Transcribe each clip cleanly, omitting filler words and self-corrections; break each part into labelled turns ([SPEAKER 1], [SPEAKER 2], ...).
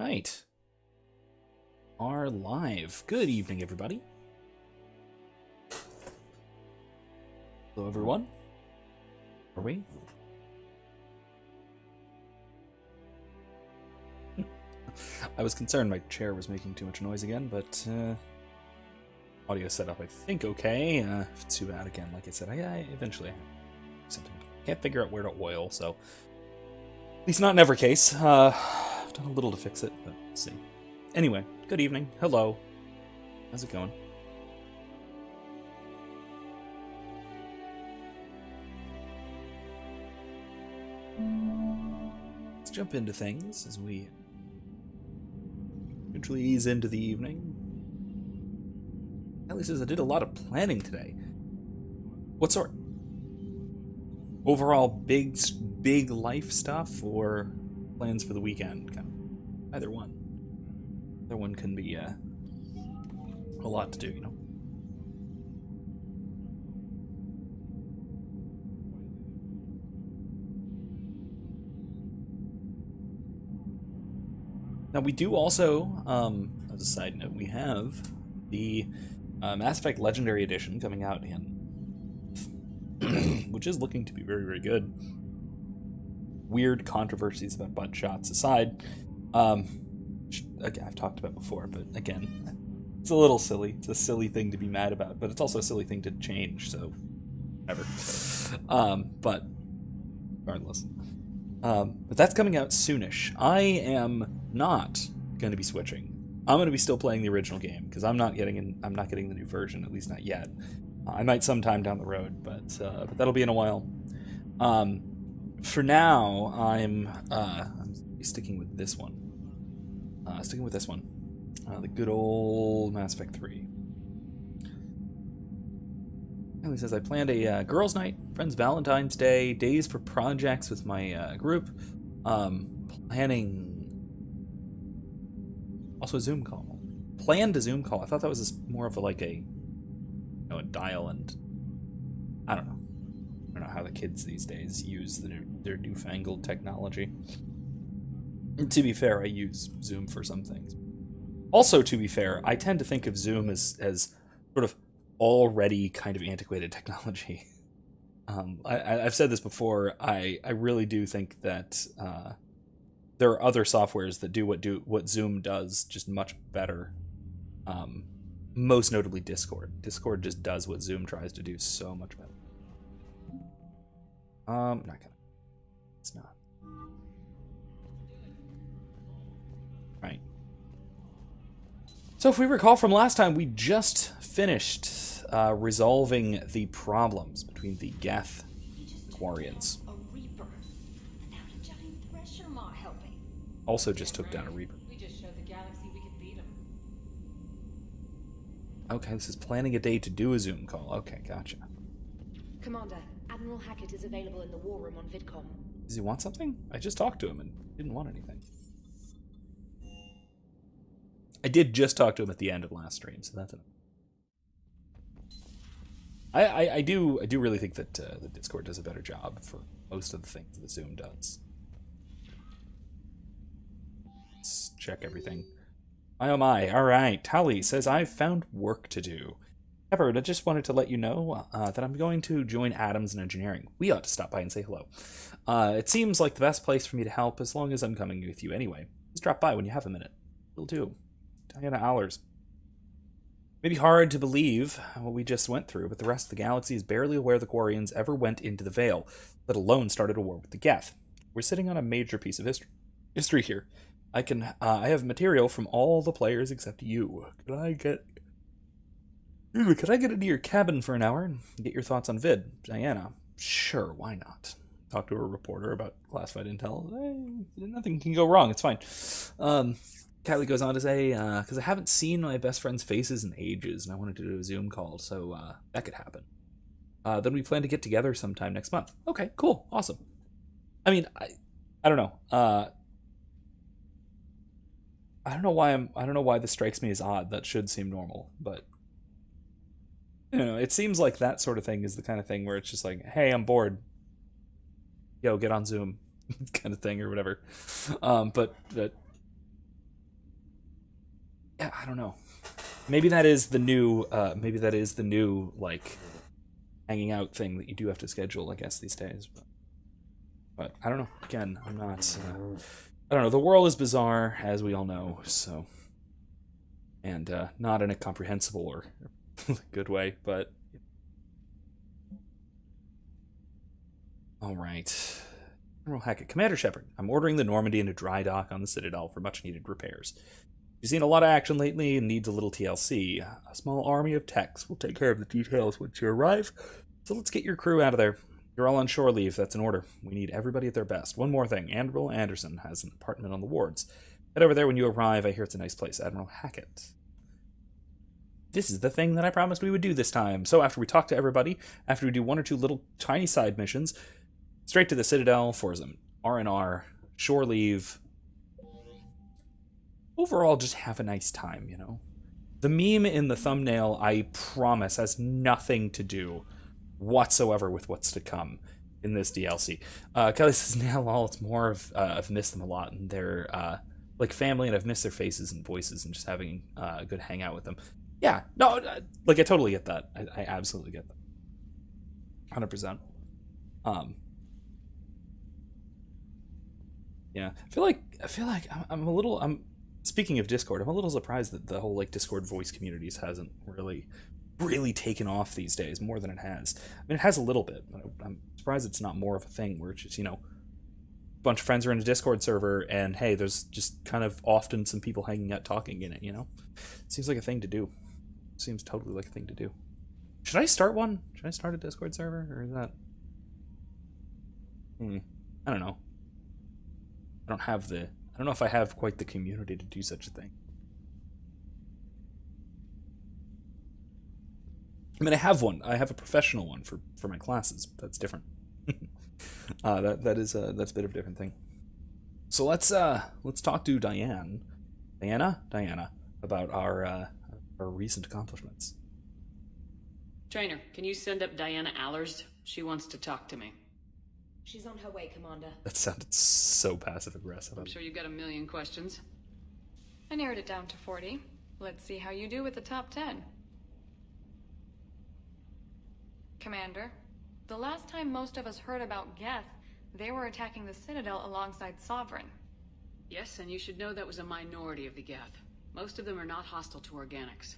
[SPEAKER 1] right. Are live. Good evening, everybody. Hello, everyone. Are we? I was concerned my chair was making too much noise again, but audio setup, I think, okay. If it's too bad again, like I said, I eventually something. Can't figure out where to oil, so at least not in every case. I've done a little to fix it, but we'll see. Anyway, good evening. Hello. How's it going? Let's jump into things as we eventually ease into the evening. Ellie says I did a lot of planning today. What sort? Overall big life stuff or plans for the weekend? Kind of either one. Either one can be a lot to do, you know. Now we do also, as a side note, we have the Mass Effect Legendary Edition coming out in which is looking to be very, very good. Weird controversies about butt shots aside, again, I've talked about before, but again, it's a little silly. It's a silly thing to be mad about, but it's also a silly thing to change, so whatever. But regardless. But that's coming out soonish. I am not going to be switching. I'm going to be still playing the original game because I'm not getting the new version, at least not yet. I might sometime down the road, but that'll be in a while. For now, I'm sticking with this one. The good old Mass Effect 3. Ellie says, I planned a girls' night, friends' Valentine's Day, days for projects with my group. Planning... Also a Zoom call. Planned a Zoom call. I thought that was more of a dial and... I don't know how the kids these days use their newfangled technology. And to be fair, I use Zoom for some things. Also, to be fair, I tend to think of Zoom as sort of already kind of antiquated technology. I've said this before. I really do think that there are other softwares that do what Zoom does just much better. Most notably Discord. Discord just does what Zoom tries to do so much better. Not gonna. It's not. Right. So if we recall from last time, we just finished resolving the problems between the Geth Quarians. Also just took down a Reaper.
[SPEAKER 2] We just showed the galaxy we could beat him.
[SPEAKER 1] Okay, this is planning a day to do a Zoom call. Okay, gotcha.
[SPEAKER 3] Commander, Admiral Hackett is available in the war room on VidCom.
[SPEAKER 1] Does he want something? I just talked to him and didn't want anything. I did just talk to him at the end of last stream, so that's enough. I do really think that the Discord does a better job for most of the things that Zoom does. Let's check everything. My oh my. Alright. Tally says, I've found work to do. Shepard, I just wanted to let you know that I'm going to join Adams in engineering. We ought to stop by and say hello. It seems like the best place for me to help as long as I'm coming with you anyway. Just drop by when you have a minute. Will do. Diana Allers. Maybe hard to believe what we just went through, but the rest of the galaxy is barely aware the Quarians ever went into the Veil, let alone started a war with the Geth. We're sitting on a major piece of history here. I have material from all the players except you. Could I get into your cabin for an hour and get your thoughts on Vid? Diana, sure, why not? Talk to a reporter about classified intel. Nothing can go wrong, it's fine. Callie goes on to say, because I haven't seen my best friend's faces in ages, and I wanted to do a Zoom call, so that could happen. Then we plan to get together sometime next month. Okay, cool, awesome. I mean, I don't know. I don't know why this strikes me as odd. That should seem normal, but it seems like that sort of thing is the kind of thing where it's just like, hey, I'm bored. Yo, get on Zoom, kind of thing or whatever. But Yeah, I don't know. Maybe that is the new. Maybe that is the new like hanging out thing that you do have to schedule, I guess, these days. But I don't know. Again, I'm not. I don't know. The world is bizarre, as we all know. So, and not in a comprehensible or good way, but. All right. Admiral Hackett, Commander Shepard. I'm ordering the Normandy into dry dock on the Citadel for much-needed repairs. You've seen a lot of action lately and needs a little TLC. A small army of techs will take care of the details once you arrive. So let's get your crew out of there. You're all on shore leave, that's an order. We need everybody at their best. One more thing, Admiral Anderson has an apartment on the wards. Head over there when you arrive, I hear it's a nice place. Admiral Hackett. This is the thing that I promised we would do this time. So after we talk to everybody, after we do one or two little tiny side missions, straight to the Citadel for some R&R, shore leave. Overall, just have a nice time, you know? The meme in the thumbnail, I promise, has nothing to do whatsoever with what's to come in this DLC. Kelly says, now, lol, it's more of, I've missed them a lot, and they're, like, family, and I've missed their faces and voices, and just having a good hangout with them. Yeah, no, like, I totally get that. I absolutely get that. 100%. Yeah, I feel like I'm speaking of Discord, I'm a little surprised that the whole like Discord voice communities hasn't really taken off these days more than it has. I mean, it has a little bit, but I'm surprised it's not more of a thing where it's just, you know, a bunch of friends are in a Discord server and hey, there's just kind of often some people hanging out talking in it, you know? It seems like a thing to do. Seems totally like a thing to do. Should I start one? Should I start a Discord server, or is that... I don't know. I don't know if I have quite the community to do such a thing. I mean, I have one. I have a professional one for my classes. But that's different. That's a bit of a different thing. So let's talk to Diana, about our recent accomplishments.
[SPEAKER 2] Trainer, can you send up Diana Allers? She wants to talk to me.
[SPEAKER 3] She's on her way, Commander.
[SPEAKER 1] That sounded so passive-aggressive.
[SPEAKER 2] I'm sure you've got a million questions.
[SPEAKER 4] I narrowed it down to 40. Let's see how you do with the top 10. Commander, the last time most of us heard about Geth, they were attacking the Citadel alongside Sovereign.
[SPEAKER 2] Yes, and you should know that was a minority of the Geth. Most of them are not hostile to organics.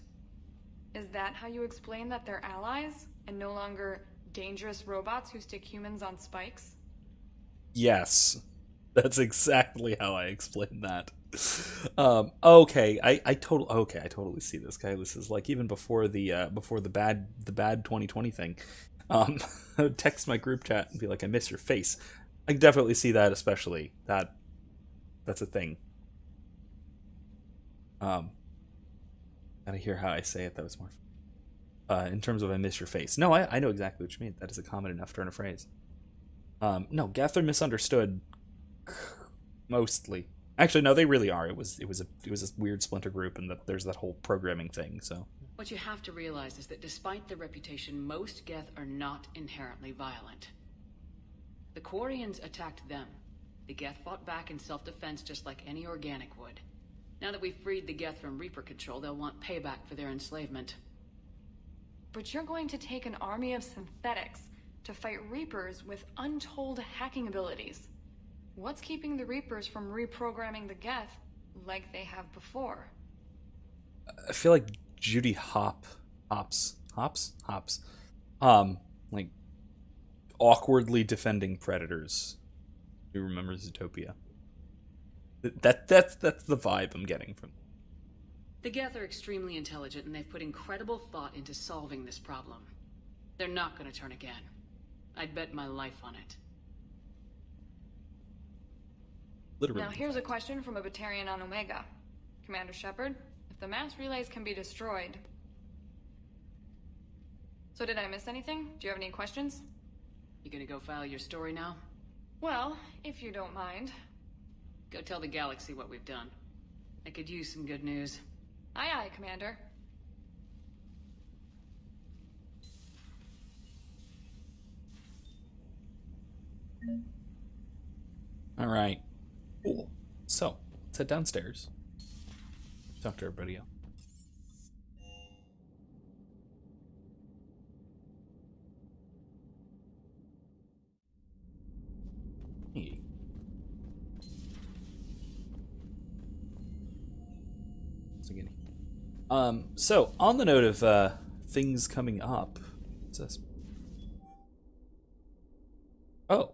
[SPEAKER 4] Is that how you explain that they're allies, and no longer dangerous robots who stick humans on spikes?
[SPEAKER 1] Yes, that's exactly how I explain that. Okay, I totally see this guy. This is like even before the bad 2020 thing. Text my group chat and be like, I miss your face. I definitely see that, especially that's a thing. Gotta hear how I say it. That was more in terms of I miss your face. No, I know exactly what you mean. That is a common enough turn of phrase. No, Geth are misunderstood mostly. Actually, no, they really are. It was a weird splinter group, and that there's that whole programming thing. So
[SPEAKER 2] what you have to realize is that despite their reputation, most Geth are not inherently violent. The Quarians attacked them. The Geth fought back in self-defense just like any organic would. Now that we've freed the Geth from Reaper control, they'll want payback for their enslavement.
[SPEAKER 4] But you're going to take an army of synthetics to fight Reapers with untold hacking abilities. What's keeping the Reapers from reprogramming the Geth like they have before?
[SPEAKER 1] I feel like Judy Hopps, like awkwardly defending predators. Who remembers Zootopia? That's the vibe I'm getting from.
[SPEAKER 2] The Geth are extremely intelligent, and they've put incredible thought into solving this problem. They're not going to turn again. I'd bet my life on it.
[SPEAKER 1] Literally.
[SPEAKER 4] Now here's a question from a Batarian on Omega. Commander Shepard, if the mass relays can be destroyed... So did I miss anything? Do you have any questions?
[SPEAKER 2] You gonna go file your story now?
[SPEAKER 4] Well, if you don't mind.
[SPEAKER 2] Go tell the galaxy what we've done. I could use some good news.
[SPEAKER 4] Aye aye, Commander.
[SPEAKER 1] All right. Cool. So, let's head downstairs. Talk to everybody else. Hey. So on the note of things coming up, what's this? Oh.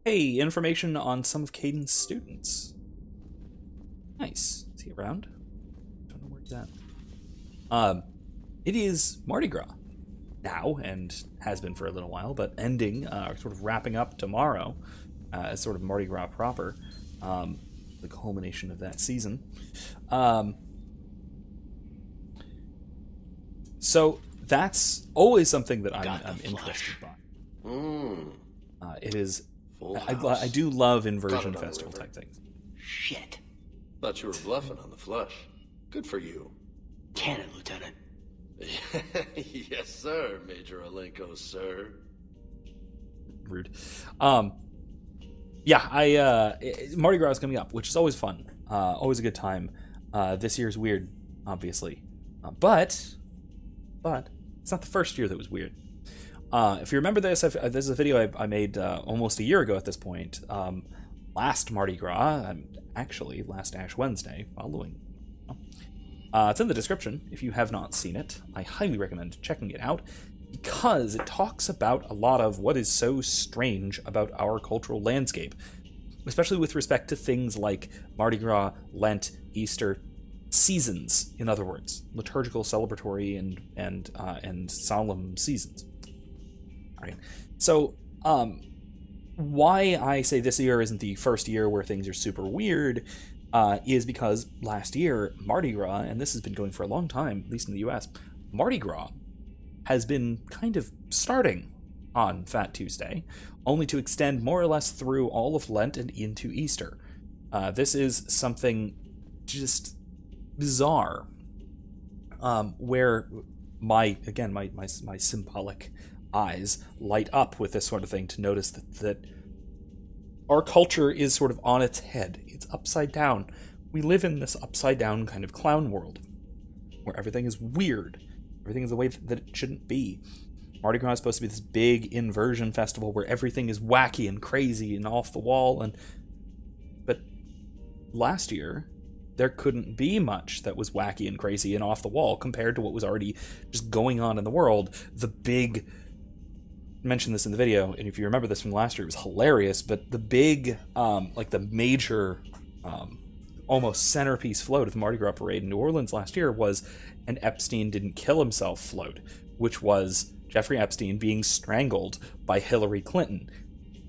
[SPEAKER 1] Hey, information on some of Caden's students. Nice. Is he around? Don't know where he's at. It is Mardi Gras now, and has been for a little while, but ending, sort of wrapping up tomorrow, as sort of Mardi Gras proper. The culmination of that season. So that's always something that I'm interested by. It is. I do love inversion festival type things.
[SPEAKER 5] Shit.
[SPEAKER 6] Thought you were bluffing on the flush. Good for you.
[SPEAKER 5] Cannon, Lieutenant.
[SPEAKER 6] Yes, sir, Major Olenko, sir.
[SPEAKER 1] Rude. Mardi Gras is coming up, which is always fun. Always a good time. This year's weird, obviously. But it's not the first year that was weird. If you remember this, this is a video I made almost a year ago at this point. Last Mardi Gras, actually last Ash Wednesday, following. It's in the description. If you have not seen it, I highly recommend checking it out, because it talks about a lot of what is so strange about our cultural landscape, especially with respect to things like Mardi Gras, Lent, Easter, seasons, in other words, liturgical, celebratory, and solemn seasons. All right. So, why I say this year isn't the first year where things are super weird is because last year, Mardi Gras, and this has been going for a long time, at least in the US, Mardi Gras has been kind of starting on Fat Tuesday, only to extend more or less through all of Lent and into Easter. This is something just bizarre, where my symbolic eyes light up with this sort of thing to notice that our culture is sort of on its head. It's upside down. We live in this upside down kind of clown world where everything is weird. Everything is the way that it shouldn't be. Mardi Gras is supposed to be this big inversion festival where everything is wacky and crazy and off the wall. But last year, there couldn't be much that was wacky and crazy and off the wall compared to what was already just going on in the world. The big... I mentioned this in the video, and if you remember this from last year, it was hilarious, but the big, the major, almost centerpiece float of the Mardi Gras parade in New Orleans last year was an Epstein didn't kill himself float, which was Jeffrey Epstein being strangled by Hillary Clinton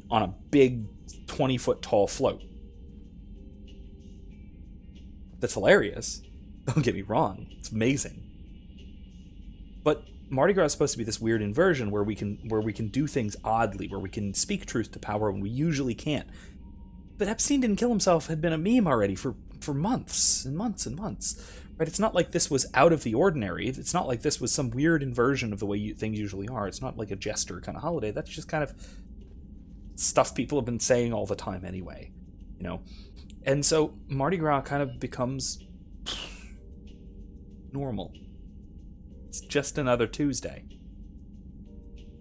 [SPEAKER 1] on a big 20-foot tall float. That's hilarious. Don't get me wrong. It's amazing. But Mardi Gras is supposed to be this weird inversion where we can do things oddly, where we can speak truth to power when we usually can't. But Epstein didn't kill himself had been a meme already for months and months and months. Right? It's not like this was out of the ordinary. It's not like this was some weird inversion of the way things usually are. It's not like a jester kind of holiday. That's just kind of stuff people have been saying all the time anyway, you know? And so Mardi Gras kind of becomes normal. It's just another Tuesday.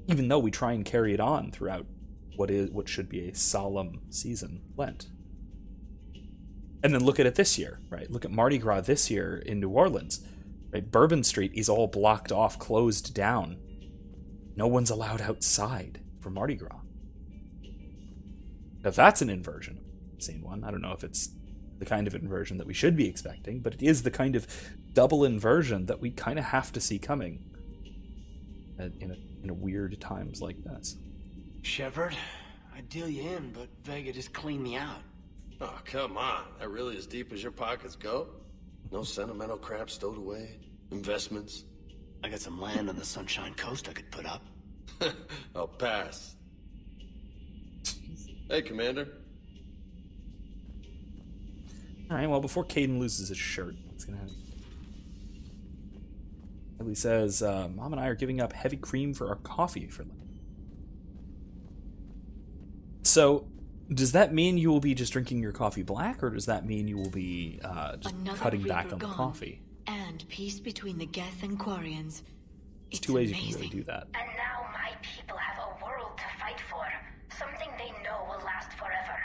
[SPEAKER 1] Even though we try and carry it on throughout what should be a solemn season, Lent. And then look at it this year, right? Look at Mardi Gras this year in New Orleans. Right? Bourbon Street is all blocked off, closed down. No one's allowed outside for Mardi Gras. Now that's an inversion. I've seen one. I don't know if it's the kind of inversion that we should be expecting, but it is the kind of double inversion that we kind of have to see coming in a weird times like this.
[SPEAKER 5] Shepard, I'd deal you in, but Vega just cleaned me out.
[SPEAKER 6] Oh, come on. That really as deep as your pockets go? No sentimental crap stowed away? Investments?
[SPEAKER 5] I got some land on the Sunshine Coast I could put up.
[SPEAKER 6] I'll pass. Hey, Commander.
[SPEAKER 1] Alright, well, before Caden loses his shirt, what's gonna happen? Ellie says, Mom and I are giving up heavy cream for our coffee for Lent. So, Does that mean you will be just drinking your coffee black, or does that mean you will be just
[SPEAKER 7] Another
[SPEAKER 1] cutting back
[SPEAKER 7] Reaper
[SPEAKER 1] on the
[SPEAKER 7] gone,
[SPEAKER 1] coffee?
[SPEAKER 7] And peace between the Geth and Quarians.
[SPEAKER 1] There's two ways you can really do that.
[SPEAKER 8] And now my people have a world to fight for. Something they know will last forever.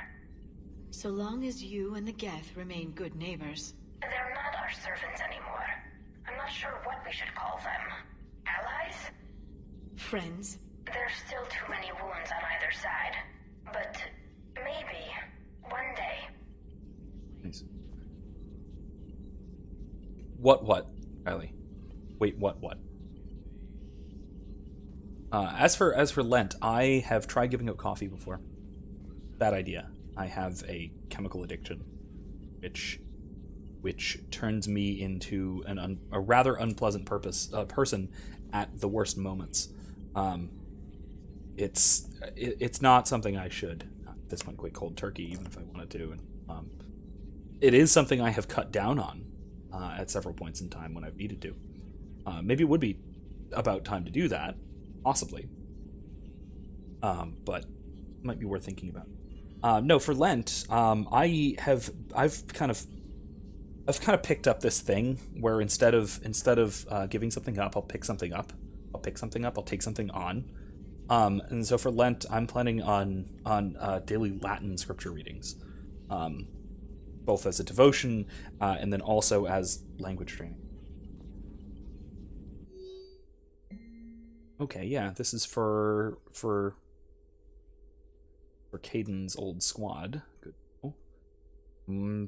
[SPEAKER 7] So long as you and the Geth remain good neighbors.
[SPEAKER 8] They're not our servants anymore. I'm not sure what we should call them. Allies?
[SPEAKER 7] Friends.
[SPEAKER 8] There's still too many wounds on either side. But maybe one day.
[SPEAKER 1] Nice. What, Riley? Wait, what? As for Lent, I have tried giving up coffee before. Bad idea. I have a chemical addiction, which turns me into a rather unpleasant person at the worst moments. It's not something I should at this point quit cold turkey, even if I wanted to. And it is something I have cut down on at several points in time when I've needed to. Maybe it would be about time to do that, possibly. But it might be worth thinking about. No, for Lent, I've kind of picked up this thing where instead of giving something up, I'll pick something up. I'll pick something up. I'll take something on. And so for Lent, I'm planning on daily Latin scripture readings, both as a devotion and then also as language training. Okay, yeah, this is for Caden's old squad. Good.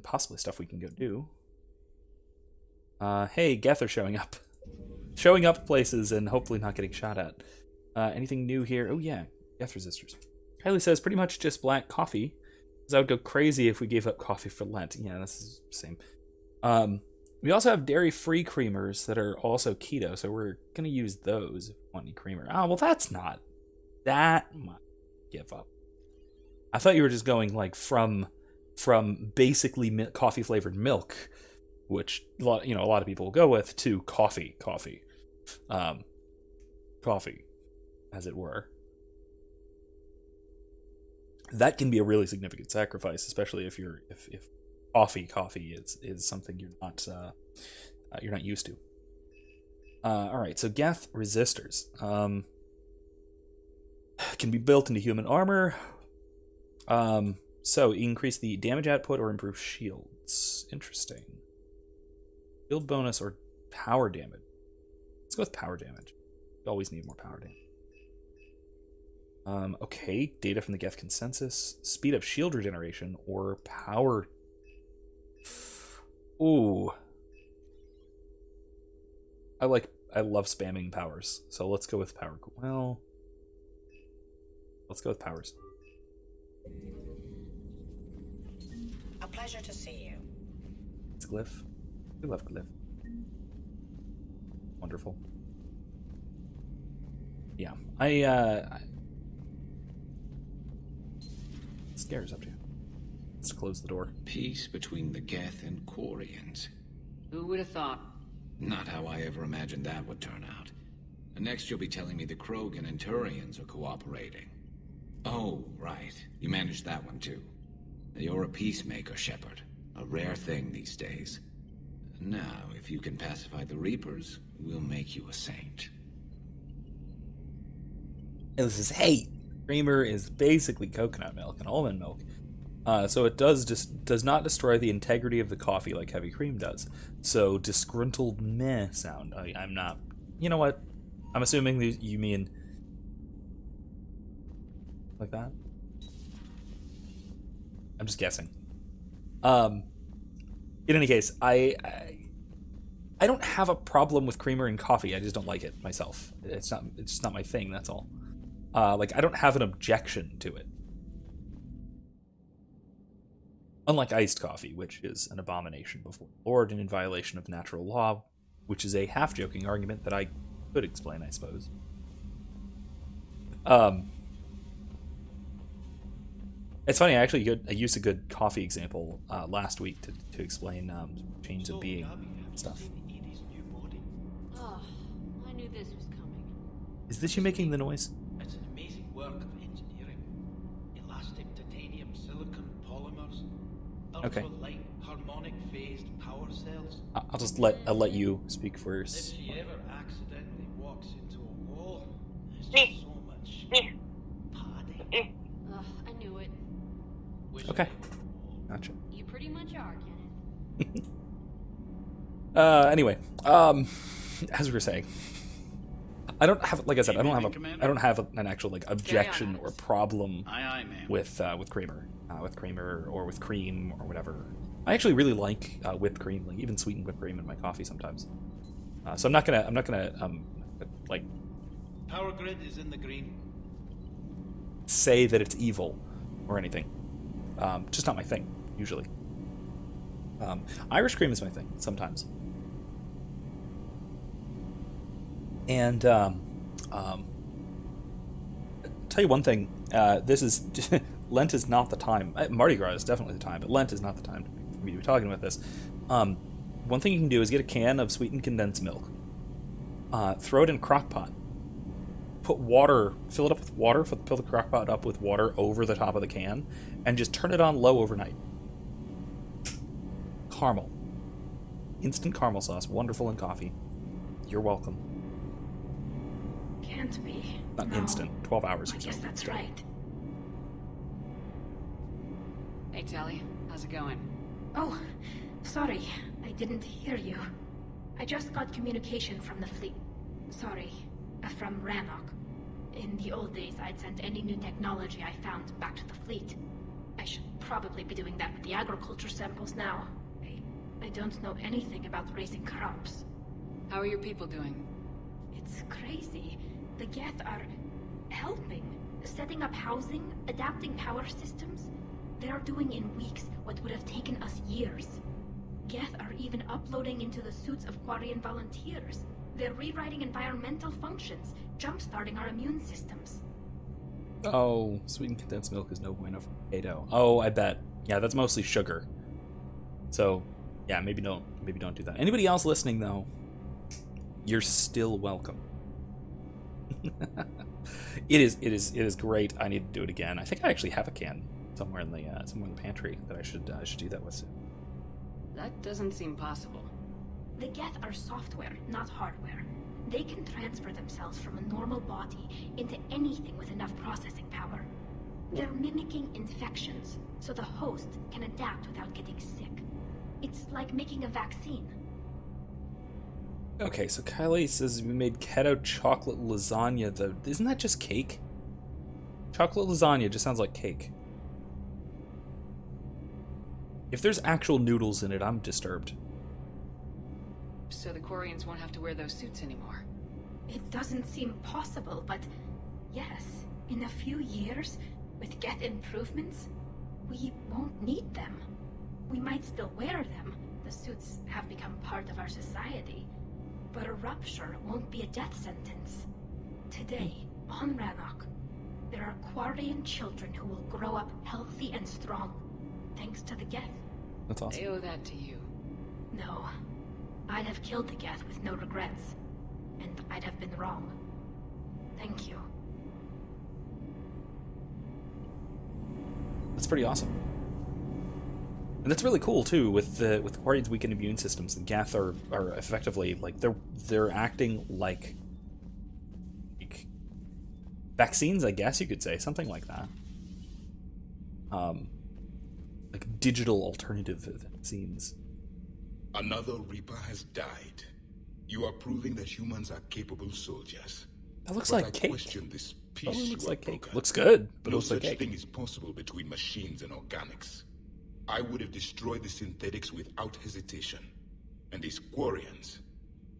[SPEAKER 1] Possibly stuff we can go do. Hey, Geth are showing up. Showing up places and hopefully not getting shot at. Anything new here? Oh yeah, Geth resistors. Kylie says pretty much just black coffee, because I would go crazy if we gave up coffee for Lent. Yeah, that's the same. We also have dairy-free creamers that are also keto, so we're going to use those if we want any creamer. Oh, well, that's not that much. Give up. I thought you were just going like from basically coffee-flavored milk, which a lot of people will go with, to coffee, as it were. That can be a really significant sacrifice, especially if coffee is something you're not used to. All right, so Geth resistors can be built into human armor. So increase the damage output or improve shields. Interesting. Build bonus or power damage. Let's go with power damage. We always need more power damage. Okay, data from the Geth consensus. Speed up shield regeneration or power. Ooh. I love spamming powers, so let's go with power. Well, let's go with powers.
[SPEAKER 8] A pleasure to see you.
[SPEAKER 1] It's Glyph. We love Glyph. Wonderful. Yeah, what scares up to you? Let's close the door.
[SPEAKER 9] Peace between the Geth and Quarians.
[SPEAKER 2] Who would have thought?
[SPEAKER 9] Not how I ever imagined that would turn out. And next you'll be telling me the Krogan and Turians are cooperating. Oh, right. You managed that one too. You're a peacemaker, Shepard. A rare thing these days. Now, if you can pacify the Reapers, we'll make you a saint.
[SPEAKER 1] And this is hate. Creamer is basically coconut milk and almond milk. So it does not destroy the integrity of the coffee like heavy cream does. So disgruntled meh sound. I'm not. You know what? I'm assuming you mean like that. I'm just guessing. In any case, I don't have a problem with creamer in coffee. I just don't like it myself. It's just not my thing. That's all. I don't have an objection to it. Unlike iced coffee, which is an abomination before the Lord and in violation of natural law, which is a half-joking argument that I could explain, I suppose. It's funny, I used a good coffee example last week to explain chains of being stuff.
[SPEAKER 3] Oh, I knew this was coming.
[SPEAKER 1] Is this you making the noise?
[SPEAKER 10] It's an amazing work of engineering. Elastic titanium
[SPEAKER 1] Okay.
[SPEAKER 10] ultralight harmonic phased power cells.
[SPEAKER 1] I'll just let you speak
[SPEAKER 10] If
[SPEAKER 1] first.
[SPEAKER 10] she ever accidentally walks into a wall, there's just so much padding.
[SPEAKER 3] Ugh, I knew it.
[SPEAKER 1] Okay. Gotcha.
[SPEAKER 3] You pretty much are, Kenneth.
[SPEAKER 1] Anyway, as we were saying, I don't have, like I said, I don't have an actual like objection or problem with Kramer, or with cream or whatever. I actually really like whipped cream, like even sweetened whipped cream in my coffee sometimes. So I'm not gonna like
[SPEAKER 10] Power grid is in the green.
[SPEAKER 1] say that it's evil or anything. Just not my thing usually. Irish cream is my thing sometimes. And tell you one thing, this is Lent is not the time. Mardi Gras is definitely the time, but Lent is not the time for me to be talking about this. One thing you can do is get a can of sweetened condensed milk, throw it in a crock pot, put water, fill it up with water, fill the crock pot up with water over the top of the can, and just turn it on low overnight. Caramel. Instant caramel sauce, wonderful in coffee. You're welcome.
[SPEAKER 11] Can't be.
[SPEAKER 1] Not
[SPEAKER 11] No.
[SPEAKER 1] instant, 12 hours
[SPEAKER 11] I
[SPEAKER 1] or so.
[SPEAKER 11] guess that's right.
[SPEAKER 2] Hey, Tally. How's it going?
[SPEAKER 11] Oh, sorry. I didn't hear you. I just got communication from the fleet. Sorry, from Rannoch. In the old days, I'd send any new technology I found back to the fleet. I should probably be doing that with the agriculture samples now. I don't know anything about raising crops.
[SPEAKER 2] How are your people doing?
[SPEAKER 11] It's crazy. The Geth are helping, setting up housing, adapting power systems. They are doing in weeks what would have taken us years. Geth are even uploading into the suits of Quarian volunteers. They're rewriting environmental functions, jump-starting our immune systems.
[SPEAKER 1] Oh, sweetened condensed milk is no bueno for potato. Oh, I bet. Yeah, that's mostly sugar. So, yeah, maybe don't do that. Anybody else listening though, you're still welcome. It is great. I need to do it again. I think I actually have a can somewhere in the pantry that I should do that with soon.
[SPEAKER 2] That doesn't seem possible.
[SPEAKER 11] The Geth are software, not hardware. They can transfer themselves from a normal body into anything with enough processing power. They're mimicking infections, so the host can adapt without getting sick. It's like making a vaccine.
[SPEAKER 1] Okay, so Kylie says we made keto chocolate lasagna, though. Isn't that just cake? Chocolate lasagna just sounds like cake. If there's actual noodles in it, I'm disturbed.
[SPEAKER 2] So the Quarians won't have to wear those suits anymore.
[SPEAKER 11] It doesn't seem possible, but yes, in a few years, with Geth improvements, we won't need them. We might still wear them. The suits have become part of our society. But a rupture won't be a death sentence. Today, on Rannoch, there are Quarian children who will grow up healthy and strong, thanks to the Geth.
[SPEAKER 1] That's awesome.
[SPEAKER 2] They owe that to you.
[SPEAKER 11] No. I'd have killed the Geth with no regrets. And I'd have been wrong. Thank you.
[SPEAKER 1] That's pretty awesome. And that's really cool too. With the Quarians' weakened immune systems, the Geth are effectively like they're acting like vaccines, I guess you could say, something like that. Like digital alternative vaccines.
[SPEAKER 12] Another Reaper has died. You are proving that humans are capable soldiers.
[SPEAKER 1] That looks
[SPEAKER 12] But
[SPEAKER 1] like
[SPEAKER 12] I
[SPEAKER 1] cake.
[SPEAKER 12] question this peace
[SPEAKER 1] Totally looks
[SPEAKER 12] you
[SPEAKER 1] like
[SPEAKER 12] have
[SPEAKER 1] cake.
[SPEAKER 12] brokered.
[SPEAKER 1] Looks good, but
[SPEAKER 12] No
[SPEAKER 1] looks like
[SPEAKER 12] such
[SPEAKER 1] cake.
[SPEAKER 12] thing is possible between machines and organics. I would have destroyed the synthetics without hesitation. And these Quarians,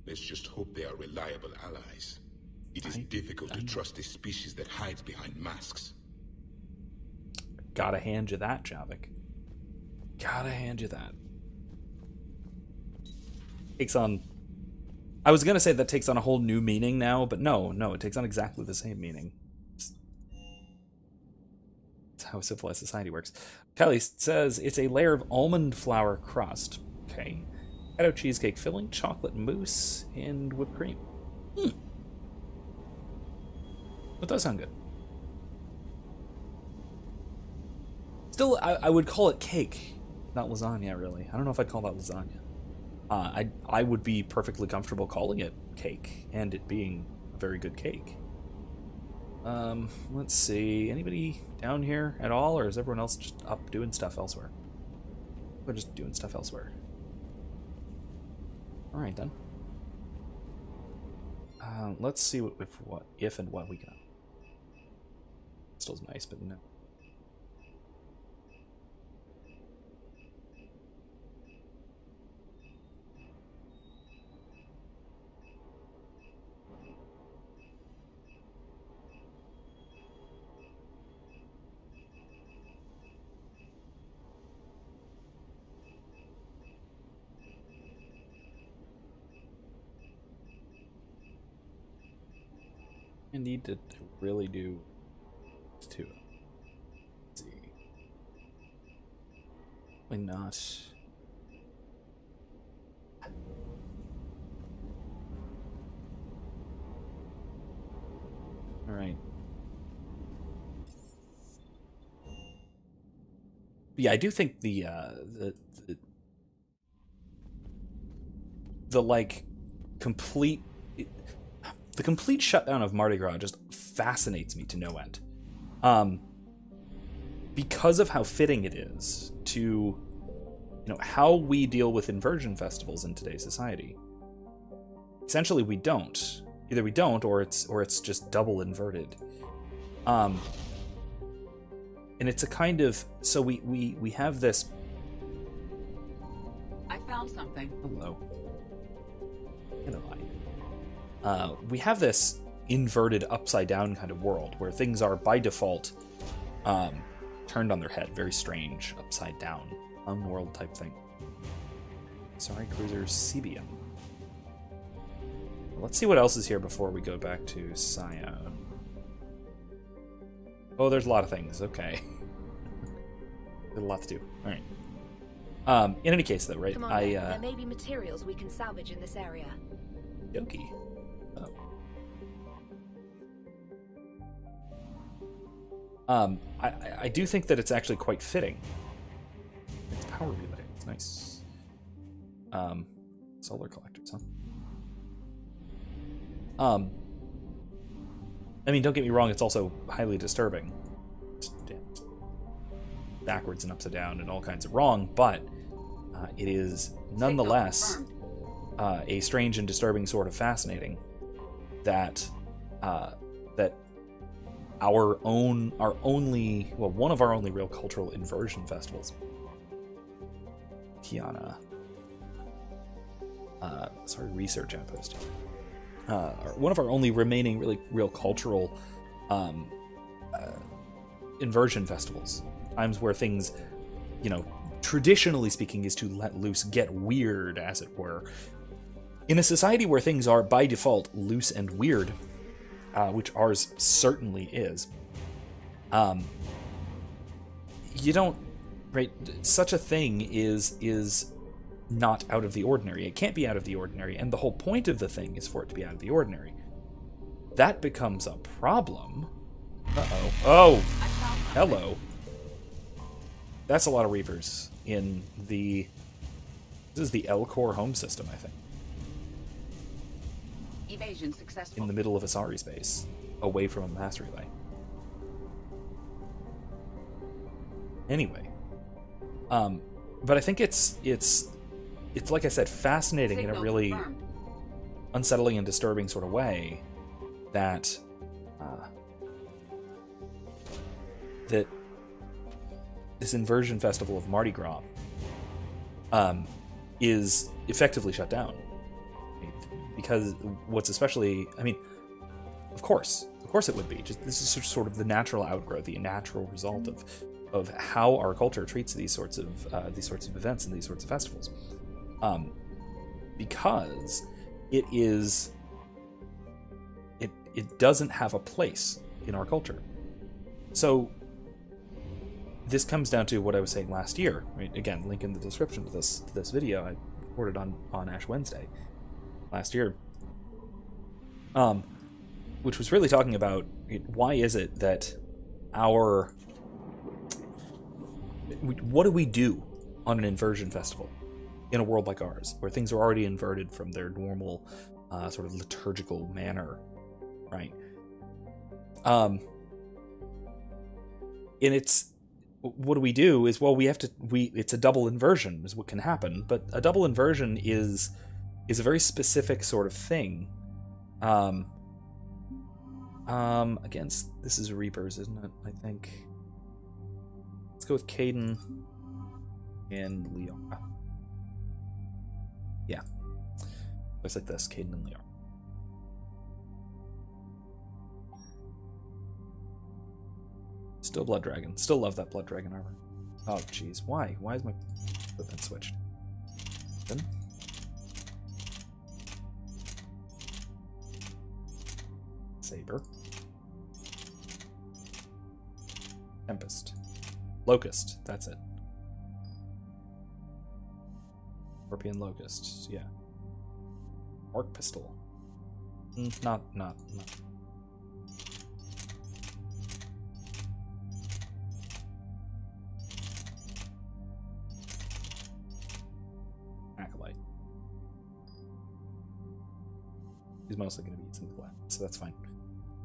[SPEAKER 12] let's just hope they are reliable allies. It is difficult to trust a species that hides behind masks.
[SPEAKER 1] Gotta hand you that, Javik. Gotta hand you that. Takes on... I was gonna say that takes on a whole new meaning now, but no, it takes on exactly the same meaning. That's how civilized society works. Kylie says it's a layer of almond flour crust. Okay. Keto cheesecake filling, chocolate mousse, and whipped cream. That does sound good. Still, I would call it cake. not lasagna, really. I don't know if I'd call that lasagna. I would be perfectly comfortable calling it cake, and it being a very good cake. Let's see. Anybody down here at all, or is everyone else just up doing stuff elsewhere? We're just doing stuff elsewhere. All right, then. Let's see if and what we got. Still's nice, but no. I need to really do two. Let's see. Probably not. All right. Yeah, I do think the like complete. The complete shutdown of Mardi Gras just fascinates me to no end. Because of how fitting it is to, how we deal with inversion festivals in today's society. Essentially, we don't. Either we don't, or it's just double inverted. And it's a kind of, so we have this.
[SPEAKER 2] I found something.
[SPEAKER 1] Hello. We have this inverted, upside-down kind of world where things are, by default, turned on their head. Very strange, upside-down, unworld type thing. Sorry, cruiser Cebium. Let's see what else is here before we go back to Scion. Oh, there's a lot of things. Okay. There's a lot to do. All right. In any case, though, right?
[SPEAKER 3] Come on, there may be materials we can salvage in this area.
[SPEAKER 1] Yoki. I do think that it's actually quite fitting. It's power relay. It's nice. Solar collectors, huh? I mean, don't get me wrong. It's also highly disturbing. It's backwards and upside down and all kinds of wrong, but it is nonetheless a strange and disturbing sort of fascinating that one of our only real cultural inversion festivals, Kiana, research outpost, one of our only remaining really real cultural inversion festivals, times where things, traditionally speaking, is to let loose, get weird, as it were. In a society where things are, by default, loose and weird, which ours certainly is, you don't, right? Such a thing is not out of the ordinary. It can't be out of the ordinary, and the whole point of the thing is for it to be out of the ordinary. That becomes a problem. Uh-oh. Oh! Hello. That's a lot of Reapers in the... This is the L-Core home system, I think.
[SPEAKER 2] Evasion successful.
[SPEAKER 1] In the middle of Asari space, away from a mass relay. Anyway, but I think it's like I said, fascinating in a really unsettling and disturbing sort of way that that this inversion festival of Mardi Gras is effectively shut down. Because what's especially, I mean, of course it would be. Just this is sort of the natural outgrowth, the natural result of how our culture treats these sorts of events and these sorts of festivals, because it doesn't have a place in our culture. So this comes down to what I was saying last year. Right? Again, link in the description to this video I recorded on Ash Wednesday last year, which was really talking about why is it that what do we do on an inversion festival in a world like ours, where things are already inverted from their normal sort of liturgical manner, right? And it's, what do we do is, well, it's a double inversion is what can happen, but a double inversion is a very specific sort of thing. Against, this is Reapers, isn't it? I think. Let's go with Caden and Leora. Yeah. Looks like this, Caden and Leora. Still Blood Dragon. Still love that Blood Dragon armor. Oh, jeez. Why? Why is my equipment switched? Then. Saber. Tempest. Locust. That's it. Scorpion Locust. Yeah. Arc Pistol. Not. Acolyte. He's mostly going to be using the left, so that's fine.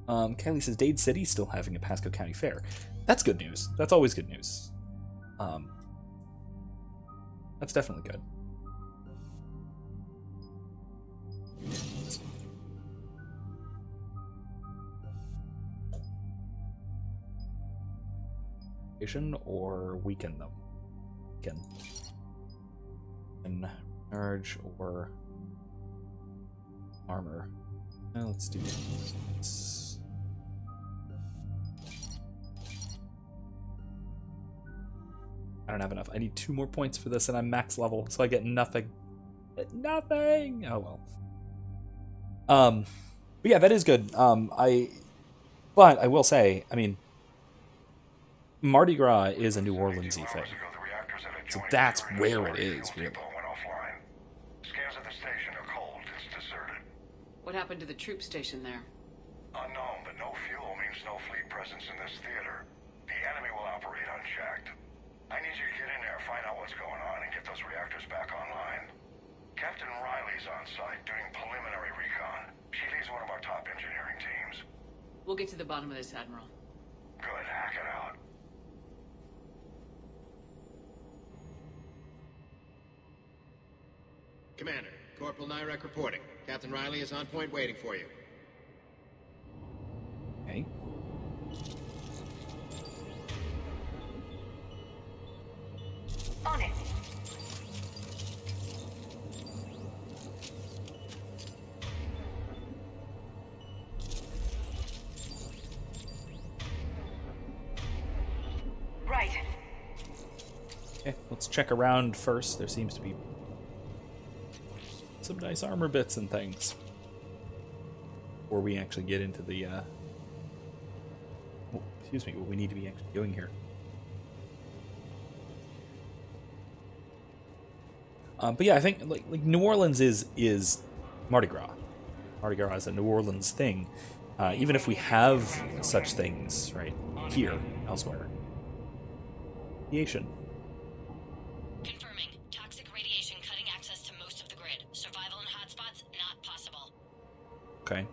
[SPEAKER 1] Kylie says Dade City still having a Pasco County Fair. That's good news. That's always good news. That's definitely good. Or weaken them. And merge or armor. Well, let's do this. I don't have enough. I need 2 more points for this, and I'm max level, so I get nothing. Nothing. Oh well. But yeah, that is good. But I will say, I mean, Mardi Gras is a New Orleans-y thing, so that's where it is, really.
[SPEAKER 2] What happened to the troop station there?
[SPEAKER 13] Unknown, but no fuel means no fleet presence in this theater. The enemy will operate unchecked. I need you to get in there, find out what's going on, and get those reactors back online. Captain Riley's on site doing preliminary recon. She leads one of our top engineering teams.
[SPEAKER 2] We'll get to the bottom of this, Admiral.
[SPEAKER 13] Good, hack it out.
[SPEAKER 14] Commander, Corporal Nyrek reporting. Captain Riley is on point waiting for you.
[SPEAKER 1] Okay.
[SPEAKER 8] On it. Right.
[SPEAKER 1] Okay, let's check around first. There seems to be some nice armor bits and things before we actually get into the what we need to be actually doing here. But yeah, I think like New Orleans is Mardi Gras. Mardi Gras is a New Orleans thing, even if we have such things right here elsewhere. Radiation.
[SPEAKER 15] Confirming. Toxic radiation cutting access to most of the grid. Survival in hotspots not possible.
[SPEAKER 1] Okay.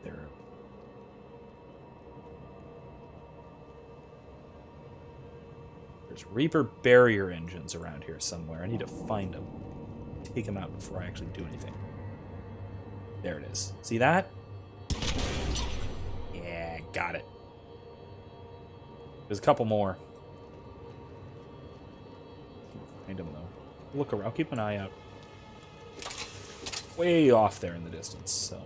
[SPEAKER 1] There. There's Reaper barrier engines around here somewhere. I need to find them. Take them out before I actually do anything. There it is. See that? Yeah, got it. There's a couple more. Find them though. Look around. I'll keep an eye out. Way off there in the distance, so.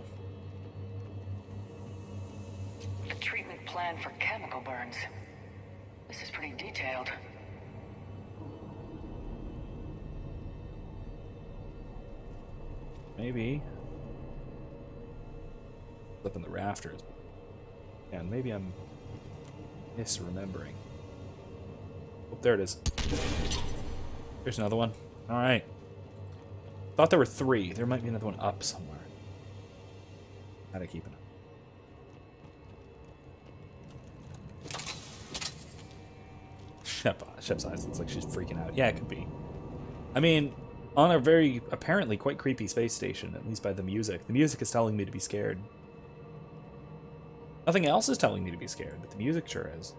[SPEAKER 2] A treatment plan for chemical burns. This is pretty detailed.
[SPEAKER 1] Maybe. Up in the rafters. And maybe I'm misremembering. Oh, there it is. Here's another one. Alright. Thought there were 3. There might be another one up somewhere. Gotta keep it up. Shep's eyes looks like she's freaking out. Yeah, it could be. I mean, on a very apparently quite creepy space station, at least by the music. The music is telling me to be scared. Nothing else is telling me to be scared, but the music sure is.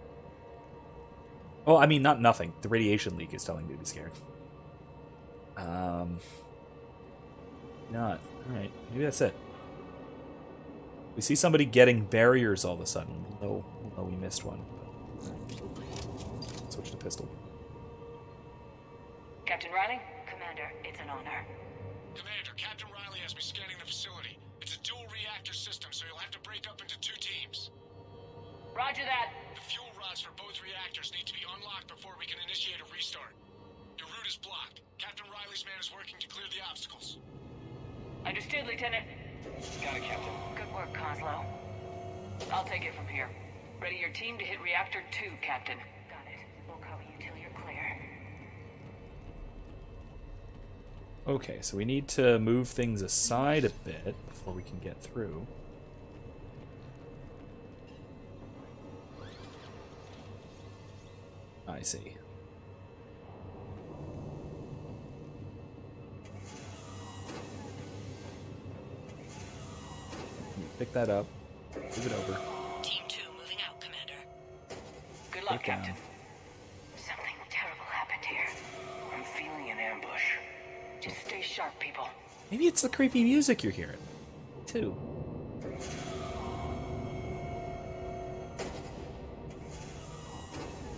[SPEAKER 1] Well, I mean, not nothing. The radiation leak is telling me to be scared. Not. Alright, maybe that's it. We see somebody getting barriers all of a sudden. We'll know we missed one. Switch to pistol.
[SPEAKER 2] Captain Riley?
[SPEAKER 8] Commander, it's an honor.
[SPEAKER 16] Commander, Captain Riley has me scanning the facility. It's a dual reactor system, so you'll have to break up into 2 teams.
[SPEAKER 2] Roger that.
[SPEAKER 16] The fuel rods for both reactors need to be unlocked before we can initiate a restart. Your route is blocked. Captain Riley's man is working to clear the obstacles.
[SPEAKER 2] Understood, Lieutenant.
[SPEAKER 16] Got it, Captain.
[SPEAKER 8] Good work, Coslow.
[SPEAKER 2] I'll take it from here. Ready your team to hit Reactor 2, Captain.
[SPEAKER 8] Got it. We'll cover you till you're clear.
[SPEAKER 1] Okay, so we need to move things aside a bit before we can get through. I see. Pick that up. Move it over.
[SPEAKER 15] Team 2 moving out, Commander.
[SPEAKER 2] Good luck, Captain.
[SPEAKER 8] Something terrible happened here.
[SPEAKER 5] I'm feeling an ambush.
[SPEAKER 2] Just stay sharp, people.
[SPEAKER 1] Maybe it's the creepy music you're hearing, too.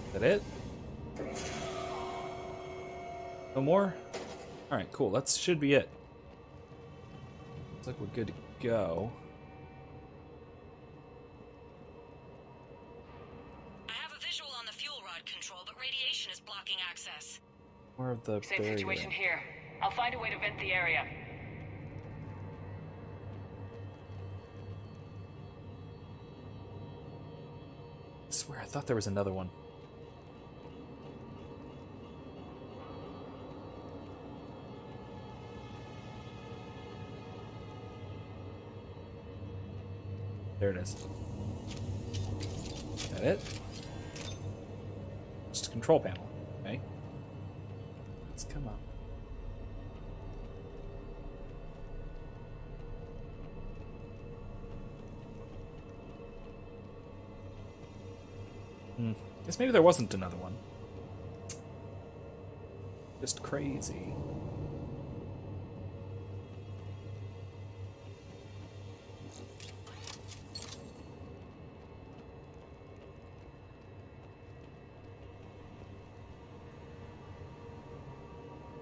[SPEAKER 1] Is that it? No more? Alright, cool. That should be it. Looks like we're good to go.
[SPEAKER 15] I have a visual on the fuel rod control, but radiation is blocking access.
[SPEAKER 1] More of the
[SPEAKER 2] Same
[SPEAKER 1] barrier.
[SPEAKER 2] situation here. I'll find a way to vent the area.
[SPEAKER 1] I swear, I thought there was another one. There it is. Is that it? Just a control panel. Okay. Let's come up. Guess maybe there wasn't another one. Just crazy.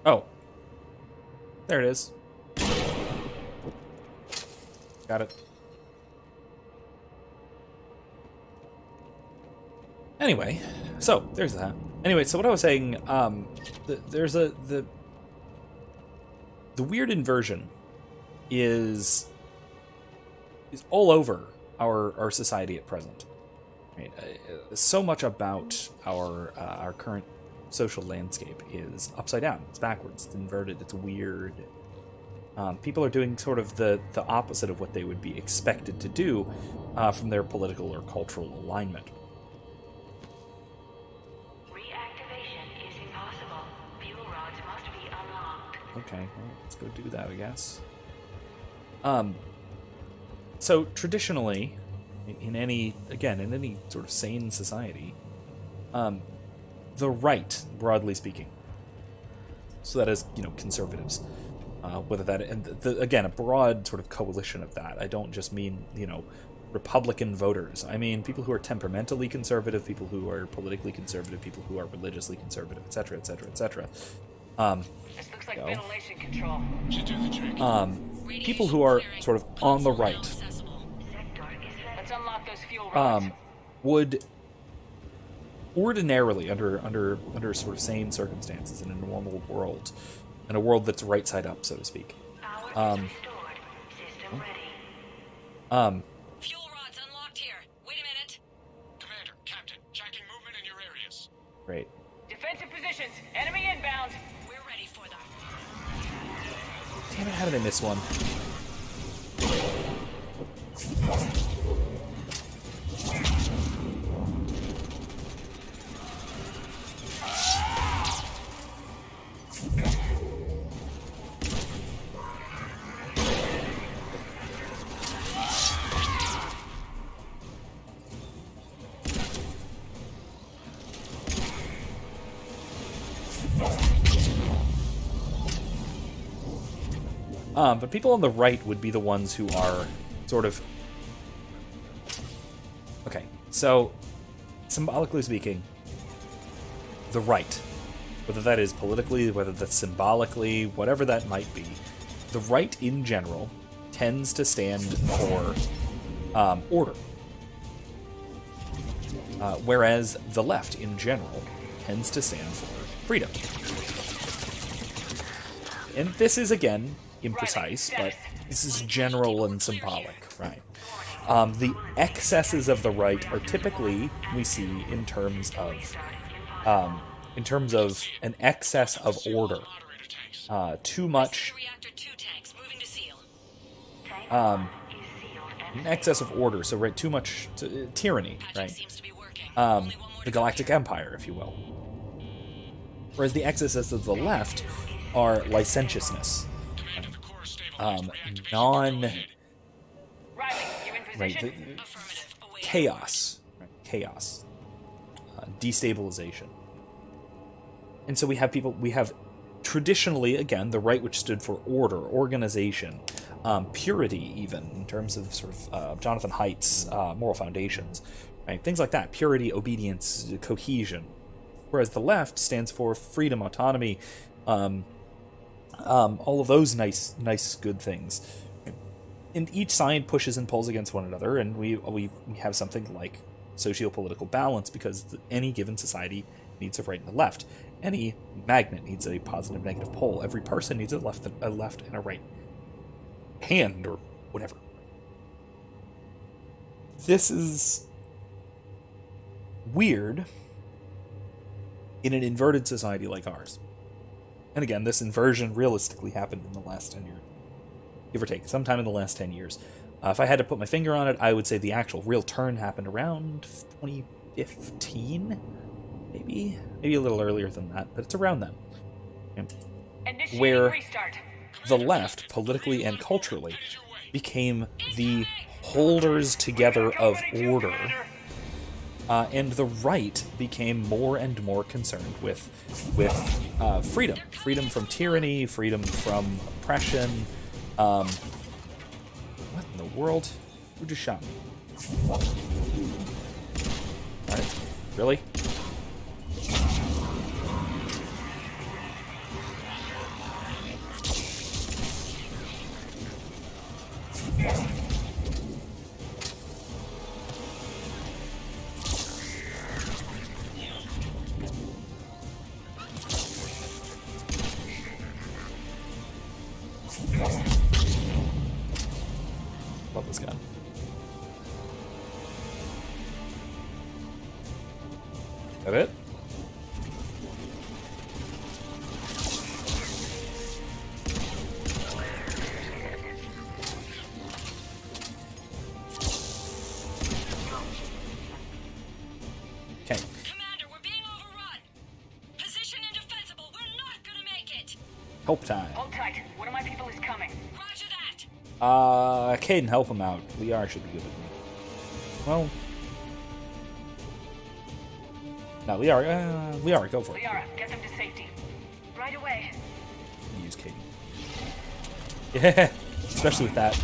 [SPEAKER 1] Oh. There it is. Got it. Anyway, so there's that. Anyway, so what I was saying, there's the weird inversion is all over our society at present. Right? So much about our current social landscape is upside down. It's backwards. It's inverted. It's weird. People are doing sort of the opposite of what they would be expected to do from their political or cultural alignment.
[SPEAKER 8] Reactivation is impossible. Fuel rods must be unlocked.
[SPEAKER 1] Okay, well, let's go do that, I guess. So traditionally, in any sort of sane society, the right, broadly speaking, so that is, conservatives, whether that, and again, a broad sort of coalition of that. I don't just mean, Republican voters. I mean people who are temperamentally conservative, people who are politically conservative, people who are religiously conservative, etc., etc., etc.
[SPEAKER 2] This looks like ventilation control.
[SPEAKER 1] People who are sort of on the right
[SPEAKER 2] Let's unlock those fuel rods.
[SPEAKER 1] would ordinarily, under sort of sane circumstances in a normal world, in a world that's right side up, so to speak.
[SPEAKER 15] Fuel rods unlocked here. Wait a minute.
[SPEAKER 16] Commander, Captain, checking movement in your areas.
[SPEAKER 1] Great.
[SPEAKER 2] Defensive positions. Enemy inbound.
[SPEAKER 15] We're ready for them.
[SPEAKER 1] Damn it, how did I miss one? But people on the right would be the ones who are sort of... Okay, so, symbolically speaking, the right, whether that is politically, whether that's symbolically, whatever that might be, the right in general tends to stand for order. Whereas the left in general tends to stand for freedom. And this is, again, imprecise, but this is general and symbolic, right? The excesses of the right are typically, we see, in terms of an excess of order. Too much... an excess of order, so right, too much tyranny, right? The Galactic Empire, if you will. Whereas the excesses of the left are licentiousness. Chaos. Chaos. Destabilization. And so we have traditionally, again, the right, which stood for order, organization, purity, even, in terms of sort of Jonathan Haidt's moral foundations, right? Things like that. Purity, obedience, cohesion. Whereas the left stands for freedom, autonomy, all of those nice, good things. And each side pushes and pulls against one another, and we have something like socio-political balance, because any given society needs a right and a left. Any magnet needs a positive, negative pole. Every person needs a left and a right hand, or whatever. This is weird in an inverted society like ours. And again, this inversion realistically happened in the last 10 years. Give or take, sometime in the last 10 years. If I had to put my finger on it, I would say the actual real turn happened around 2015, maybe a little earlier than that, but it's around then. Where the left, politically and culturally, became the holders together of order, and the right became more and more concerned with freedom. Freedom from tyranny, freedom from oppression. What in the world? Who just shot me? Alright, really? Love this gun. Is that it? Okay.
[SPEAKER 15] Commander, we're being overrun. Position indefensible. We're not gonna make it.
[SPEAKER 1] Help time.
[SPEAKER 2] Hold tight. One of my people is coming.
[SPEAKER 15] Roger that.
[SPEAKER 1] Caden, help him out. Liara should be good with me. Well... No, Liara, go for it.
[SPEAKER 2] Liara, get them to safety. Right away.
[SPEAKER 1] Use Caden. Yeah, especially with that.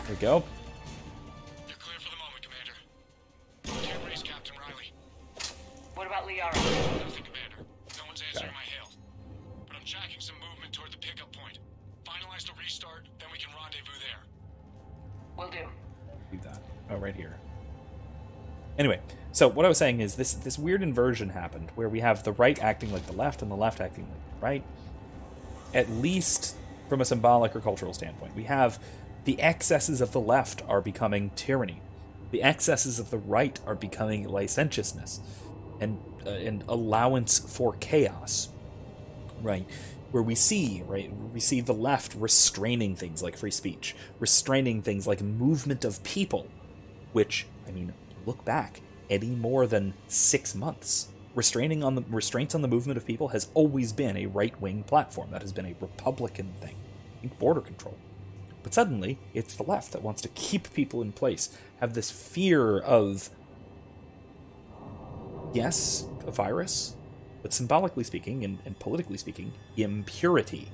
[SPEAKER 1] There we go.
[SPEAKER 16] You're clear for the moment, Commander. Can't raise Captain Riley.
[SPEAKER 2] What about Liara?
[SPEAKER 16] Nothing, Commander. No one's answering my hail. But I'm tracking some movement toward the pickup point. Finalize the restart, then we can rendezvous there.
[SPEAKER 2] Will do.
[SPEAKER 1] Do that. Oh, right here. Anyway, so what I was saying is this weird inversion happened where we have the right acting like the left and the left acting like the right. at least from a symbolic or cultural standpoint. We have the excesses of the left are becoming tyranny. The excesses of the right are becoming licentiousness and allowance for chaos, right? Where we see the left restraining things like free speech, restraining things like movement of people, which, I mean, look back any more than 6 months. Restraints on the movement of people has always been a right-wing platform. That has been a Republican thing. I think border control. But suddenly, it's the left that wants to keep people in place, have this fear of, yes, a virus, but symbolically speaking and politically speaking, impurity,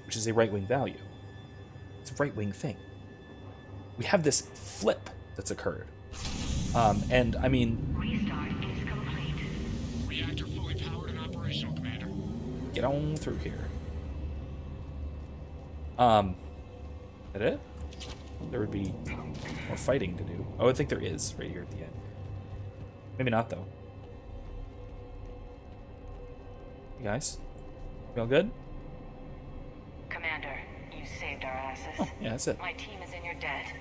[SPEAKER 1] which is a right-wing value. It's a right-wing thing. We have this flip that's occurred. And, I mean...
[SPEAKER 15] Restart is complete.
[SPEAKER 16] Reactor fully powered and operational, Commander.
[SPEAKER 1] Get on through here. Is that it? There would be more fighting to do. Oh, I think there is right here at the end. Maybe not, though. You guys? You all good?
[SPEAKER 15] Commander, you saved our asses.
[SPEAKER 1] Oh, yeah, that's it.
[SPEAKER 15] My team is in your debt.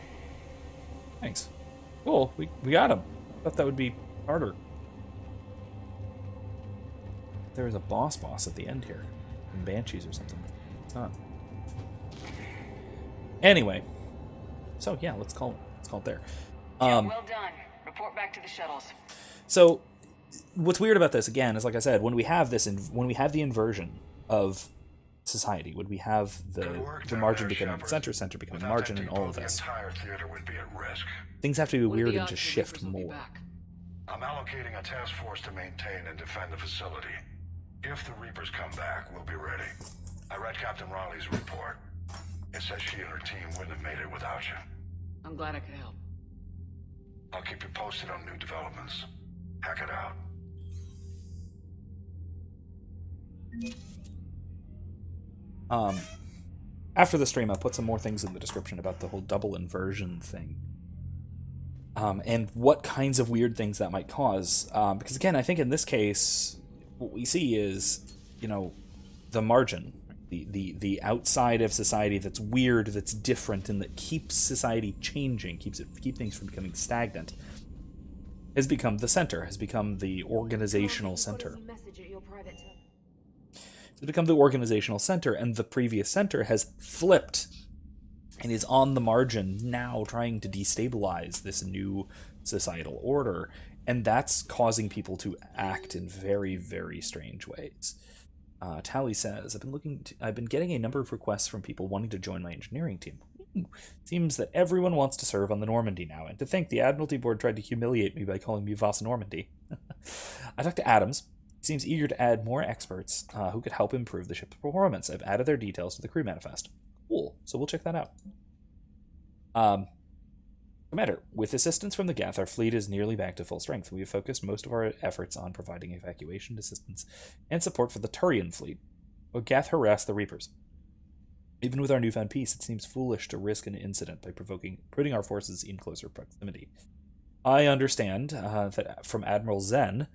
[SPEAKER 1] Thanks. Cool, we got him. I thought that would be harder. There was a boss at the end here. In Banshees or something. It's not. Anyway. So, yeah, let's call it there.
[SPEAKER 2] Well done. Report back to the shuttles.
[SPEAKER 1] So, what's weird about this, again, is like I said, when we have the inversion of society, when we have the margin becoming the center becoming the margin, and all of this,
[SPEAKER 13] The entire theater would be at risk.
[SPEAKER 1] things have to be weird and just shift more.
[SPEAKER 13] I'm allocating a task force to maintain and defend the facility. If the Reapers come back, we'll be ready. I read Captain Riley's report. It says she and her team wouldn't have made it without you.
[SPEAKER 2] I'm glad I could help.
[SPEAKER 13] I'll keep you posted on new developments. Hack it out.
[SPEAKER 1] After the stream, I'll put some more things in the description about the whole double inversion thing. And what kinds of weird things that might cause. Because again, I think in this case, what we see is, the margin, the outside of society that's weird, that's different, and that keeps society changing, keep things from becoming stagnant, has become the center, has become the organizational center. It's become the organizational center, and the previous center has flipped and is on the margin now, trying to destabilize this new societal order, and that's causing people to act in very, very strange ways. Tally says, I've been getting a number of requests from people wanting to join my engineering team. Seems that everyone wants to serve on the Normandy now, and to think the Admiralty Board tried to humiliate me by calling me Voss Normandy. I talked to Adams. He seems eager to add more experts who could help improve the ship's performance. I've added their details to the crew manifest. Cool, so we'll check that out. Commander, with assistance from the Geth, our fleet is nearly back to full strength. We have focused most of our efforts on providing evacuation assistance and support for the Turian fleet, but Geth harass the Reapers. Even with our newfound peace, it seems foolish to risk an incident by putting our forces in closer proximity. I understand that from Admiral Zen,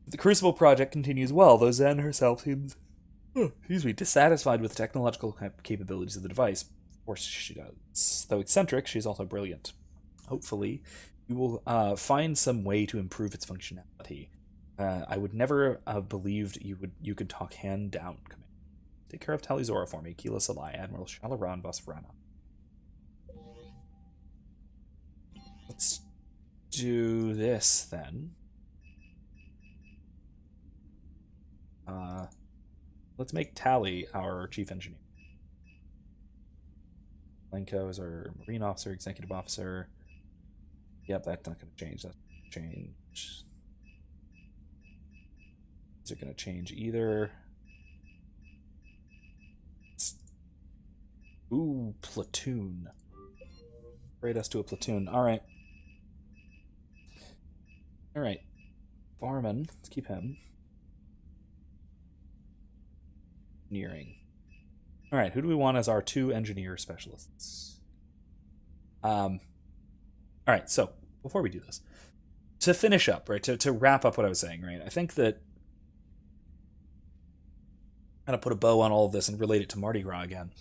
[SPEAKER 1] the Crucible project continues well, though Zen herself seems, dissatisfied with the technological capabilities of the device. Of course she does. Though eccentric, she's also brilliant. Hopefully, you will find some way to improve its functionality. I would never have believed you could talk hand down, Commander. Take care of Talizora for me, Keela Salai, Admiral Shalaran Vasvrana. Let's do this, then. Let's make Tally our chief engineer. Lenko is our marine officer, executive officer. Yep, that's not going to change. That's going to change. Is it going to change either? Ooh, platoon. Rate us to a platoon. Alright. Alright. Barman. Let's keep him. Engineering. Alright, who do we want as our 2 engineer specialists? Alright, so, before we do this, to finish up, right, to wrap up what I was saying, right, I think that kind of put a bow on all of this and relate it to Mardi Gras again.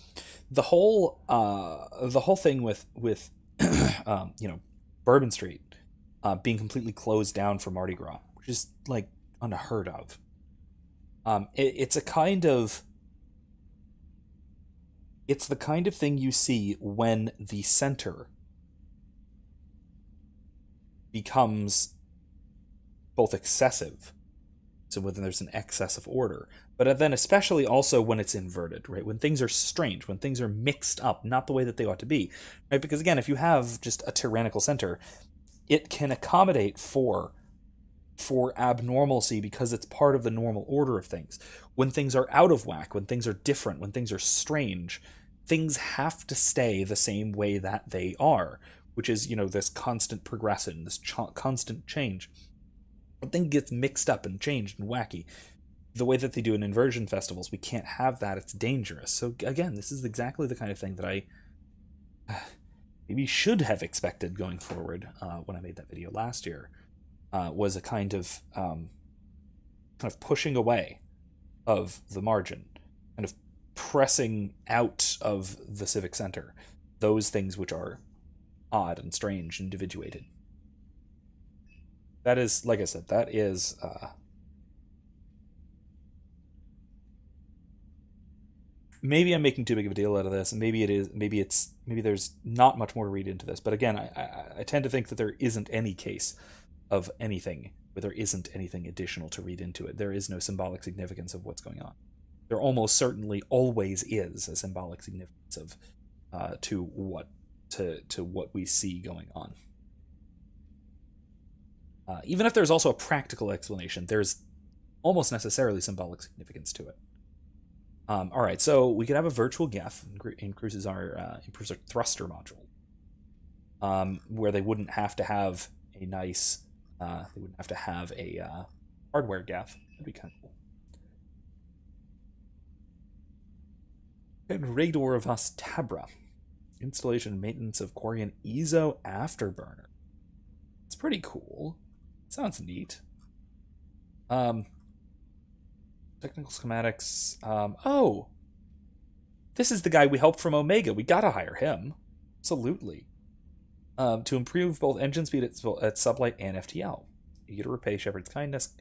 [SPEAKER 1] The whole thing with Bourbon Street being completely closed down for Mardi Gras, which is like unheard of. It's the kind of thing you see when the center becomes both excessive, so when there's an excess of order, but then especially also when it's inverted, right? When things are strange, when things are mixed up, not the way that they ought to be, right? Because again, if you have just a tyrannical center, it can accommodate for abnormalcy because it's part of the normal order of things. When things are out of whack, when things are different, when things are strange, things have to stay the same way that they are, which is, this constant progression, this constant change. When things gets mixed up and changed and wacky, the way that they do in inversion festivals, we can't have that. It's dangerous. So again, this is exactly the kind of thing that I maybe should have expected going forward when I made that video last year, was a kind of pushing away of the margin, kind of pressing out of the civic center those things which are odd and strange and individuated. That is, like I said, that is maybe I'm making too big of a deal out of this, and maybe there's not much more to read into this. But again, I tend to think that there isn't any case of anything where there isn't anything additional to read into it. There is no symbolic significance of what's going on. There almost certainly always is a symbolic significance of to what we see going on. Even if there's also a practical explanation, there's almost necessarily symbolic significance to it. All right, so we could have a virtual geth, improves our thruster module, where they wouldn't have to have a nice, they wouldn't have to have a hardware geth. That'd be kind of cool. And Rador of Us Tabra, installation and maintenance of Quarian Ezo Afterburner. It's pretty cool. Sounds neat. Technical schematics. Oh, this is the guy we helped from Omega. We gotta hire him. Absolutely. To improve both engine speed at Sublight and FTL. You get to repay Shepard's kindness,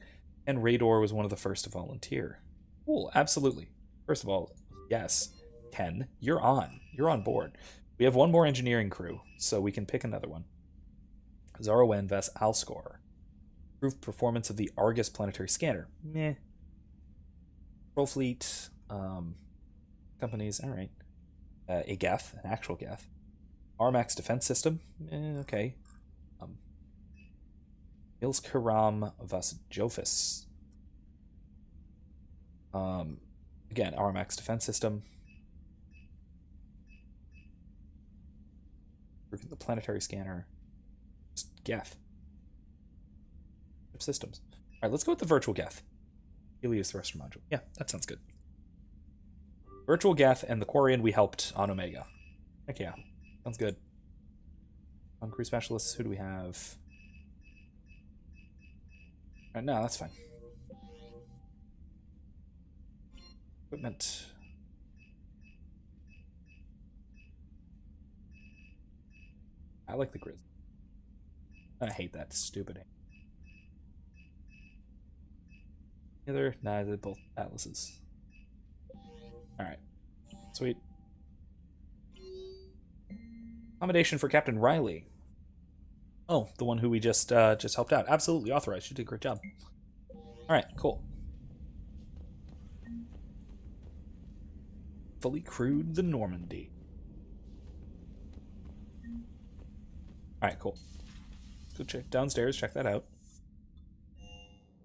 [SPEAKER 1] and Rador was one of the first to volunteer. Cool, absolutely. First of all, yes, Ken, you're on. You're on board. We have one more engineering crew, so we can pick another one. Zaro Ves Alscor. Improved performance of the Argus planetary scanner. Meh. Control fleet. Companies. All right. A geth, an actual geth. Armax defense system. Okay. Mils Karam Vas Jophis. Again, Armax defense system. The planetary scanner. Geth. Systems. All right, let's go with the virtual geth. Helios thruster module. Yeah, that sounds good. Virtual geth and the Quarian we helped on Omega. Heck yeah, sounds good. On crew specialists, who do we have? All right, no, that's fine. Equipment. I like the Grizz. I hate that stupid. Either? Nah, they're both Atlases. Alright. Sweet. Accommodation for Captain Riley. Oh, the one who we just helped out. Absolutely authorized. You did a great job. Alright, cool. Fully crewed the Normandy. Alright, cool. Let's go check downstairs, check that out.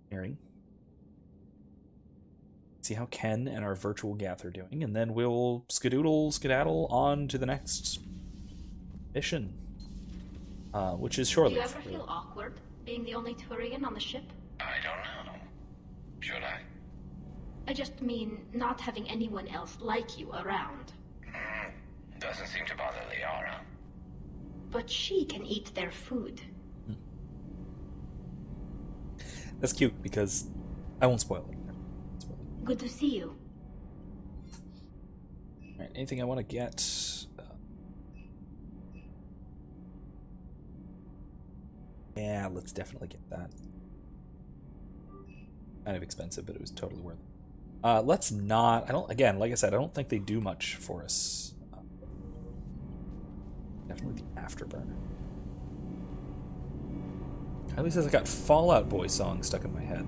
[SPEAKER 1] Hearing. See how Ken and our virtual geth are doing, and then we'll skedaddle on to the next mission, which is shortly.
[SPEAKER 11] Do you ever feel awkward being the only Turian on the ship?
[SPEAKER 13] I don't know. Should I?
[SPEAKER 11] I just mean not having anyone else like you around.
[SPEAKER 13] Doesn't seem to bother Liara.
[SPEAKER 11] But she can eat their food.
[SPEAKER 1] That's cute, because I won't spoil it.
[SPEAKER 11] Good to see you.
[SPEAKER 1] Alright, anything I want to get? Yeah, let's definitely get that. Kind of expensive, but it was totally worth it. Let's not... Again, like I said, I don't think they do much for us. Definitely the Afterburner. At least I got Fallout Boy song stuck in my head.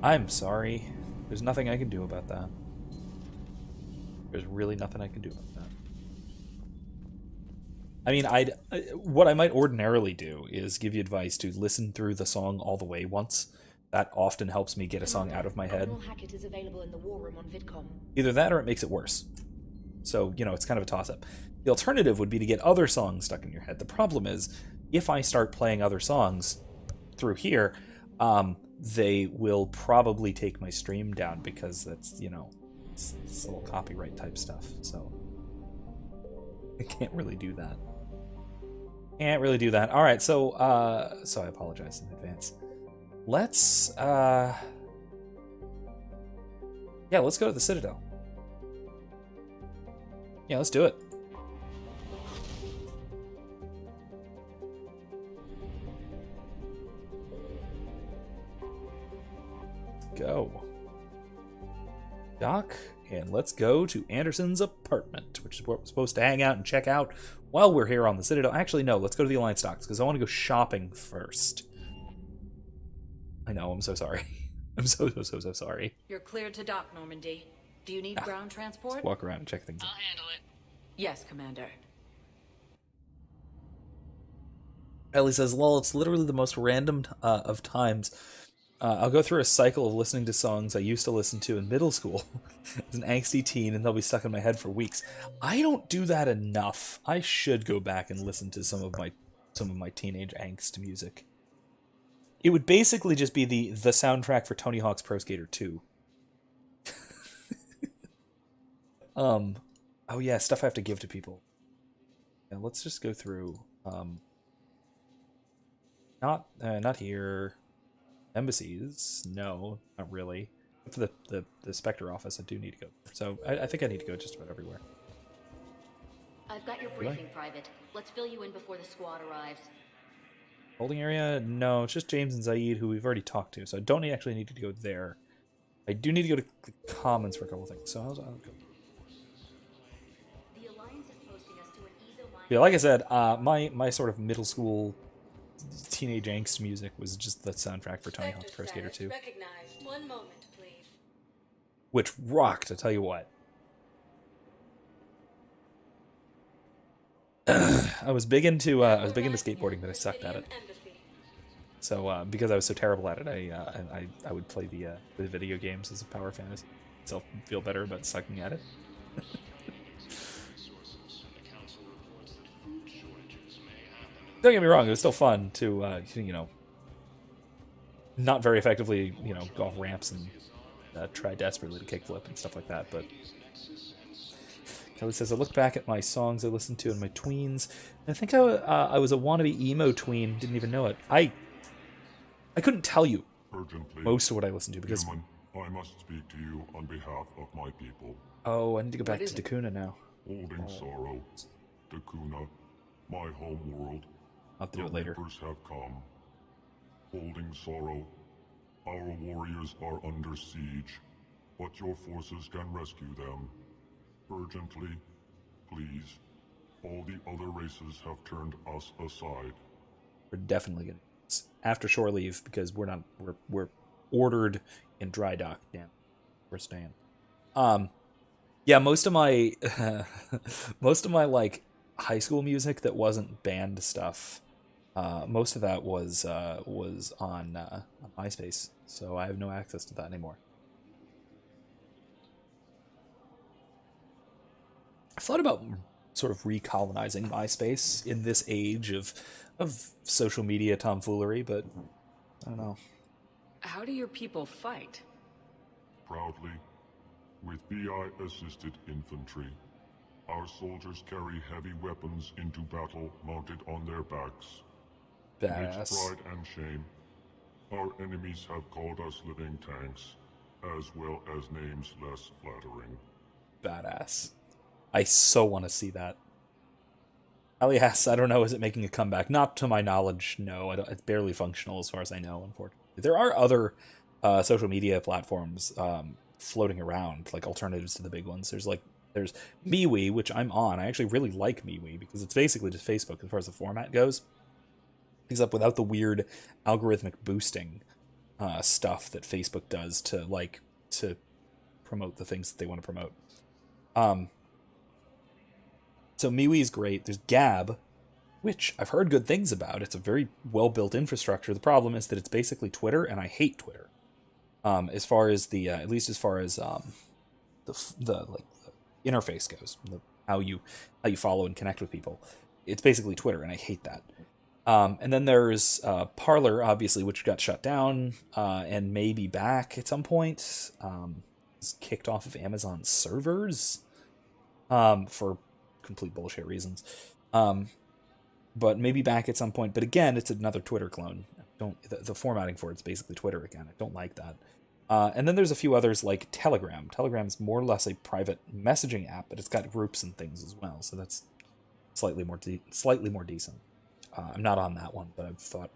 [SPEAKER 1] I'm sorry. There's nothing I can do about that. There's really nothing I can do about that. I mean, what I might ordinarily do is give you advice to listen through the song all the way once. That often helps me get a song out of my head.
[SPEAKER 3] Admiral Hackett is available in the war room on VidCom.
[SPEAKER 1] Either that or it makes it worse. So, it's kind of a toss-up. The alternative would be to get other songs stuck in your head. The problem is, if I start playing other songs through here, they will probably take my stream down because that's, it's little copyright type stuff. So, I can't really do that. All right, so I apologize in advance. Let's let's go to the Citadel. Yeah, let's do it. Go. Doc, and let's go to Anderson's apartment, which is where we're supposed to hang out and check out while we're here on the Citadel. Actually, no, let's go to the Alliance docks, because I want to go shopping first. I know, I'm so sorry. I'm so sorry.
[SPEAKER 2] You're cleared to dock, Normandy. Do you need ground transport?
[SPEAKER 1] Let's walk around and check things out.
[SPEAKER 15] I'll handle it.
[SPEAKER 2] Yes, Commander.
[SPEAKER 1] Ellie says, lol, it's literally the most random of times. I'll go through a cycle of listening to songs I used to listen to in middle school as an angsty teen, and they'll be stuck in my head for weeks. I don't do that enough. I should go back and listen to some of my teenage angst music. It would basically just be the soundtrack for Tony Hawk's Pro Skater 2. Oh yeah, stuff I have to give to people. Yeah, let's just go through. Not here. Embassies, no, not really. For the Spectre office, I do need to go. So I think I need to go just about everywhere.
[SPEAKER 17] I've got your briefing, Private. Let's fill you in before the squad arrives.
[SPEAKER 1] Holding area? No, it's just James and Zaid, who we've already talked to, so I don't actually need to go there. I do need to go to the Commons for a couple things, so I'll go.
[SPEAKER 17] The Alliance is posting us to an ESO mine.
[SPEAKER 1] Yeah, like I said, my sort of middle school teenage angst music was just the soundtrack for Tony Hawk's Pro Skater 2.
[SPEAKER 18] Recognized. 1 moment, please.
[SPEAKER 1] Which rocked, I tell you what. I was big into skateboarding, but I sucked at it. So because I was so terrible at it, I would play the video games as a power fantasy. Myself feel better about sucking at it. Don't get me wrong; it was still fun to not very effectively go off ramps and try desperately to kickflip and stuff like that, but. Kelly says, I look back at my songs I listened to in my tweens, and I think I was a wannabe emo tween, didn't even know it. I couldn't tell you most of what I listened to because...
[SPEAKER 19] Human, I must speak to you on behalf of my people.
[SPEAKER 1] Oh, I need to go back to Dakuna now.
[SPEAKER 19] Holding sorrow, Dakuna, my home world.
[SPEAKER 1] I'll have to do it later.
[SPEAKER 19] The Reapers have come. Holding sorrow, our warriors are under siege, but your forces can rescue them. Urgently, please. All the other races have turned us aside.
[SPEAKER 1] We're definitely gonna after shore leave because we're ordered in dry dock. Damn, we're staying. Yeah, most of my like high school music that wasn't band stuff. Most of that was on MySpace, so I have no access to that anymore. I thought about sort of recolonizing MySpace in this age of social media tomfoolery, but I don't know.
[SPEAKER 2] How do your people fight?
[SPEAKER 19] Proudly, with VI-assisted infantry, our soldiers carry heavy weapons into battle mounted on their backs. Amidst pride and shame, our enemies have called us living tanks, as well as names less flattering.
[SPEAKER 1] Badass. I so want to see that. Alias, I don't know, is it making a comeback? Not to my knowledge, no. It's barely functional as far as I know, unfortunately. There are other social media platforms floating around, like alternatives to the big ones. There's MeWe, which I'm on. I actually really like MeWe because it's basically just Facebook as far as the format goes. Except without the weird algorithmic boosting stuff that Facebook does to promote the things that they want to promote. So MeWe is great. There's Gab, which I've heard good things about. It's a very well-built infrastructure. The problem is that it's basically Twitter, and I hate Twitter. As far as the interface goes, how you follow and connect with people, it's basically Twitter, and I hate that. And then there's Parler, obviously, which got shut down and may be back at some point. It's kicked off of Amazon servers for complete bullshit reasons. But maybe back at some point. But again, it's another Twitter clone. The formatting for it's basically Twitter again. I don't like that. And then there's a few others like Telegram. Telegram's more or less a private messaging app, but it's got groups and things as well. So that's slightly more decent. I'm not on that one, but I've thought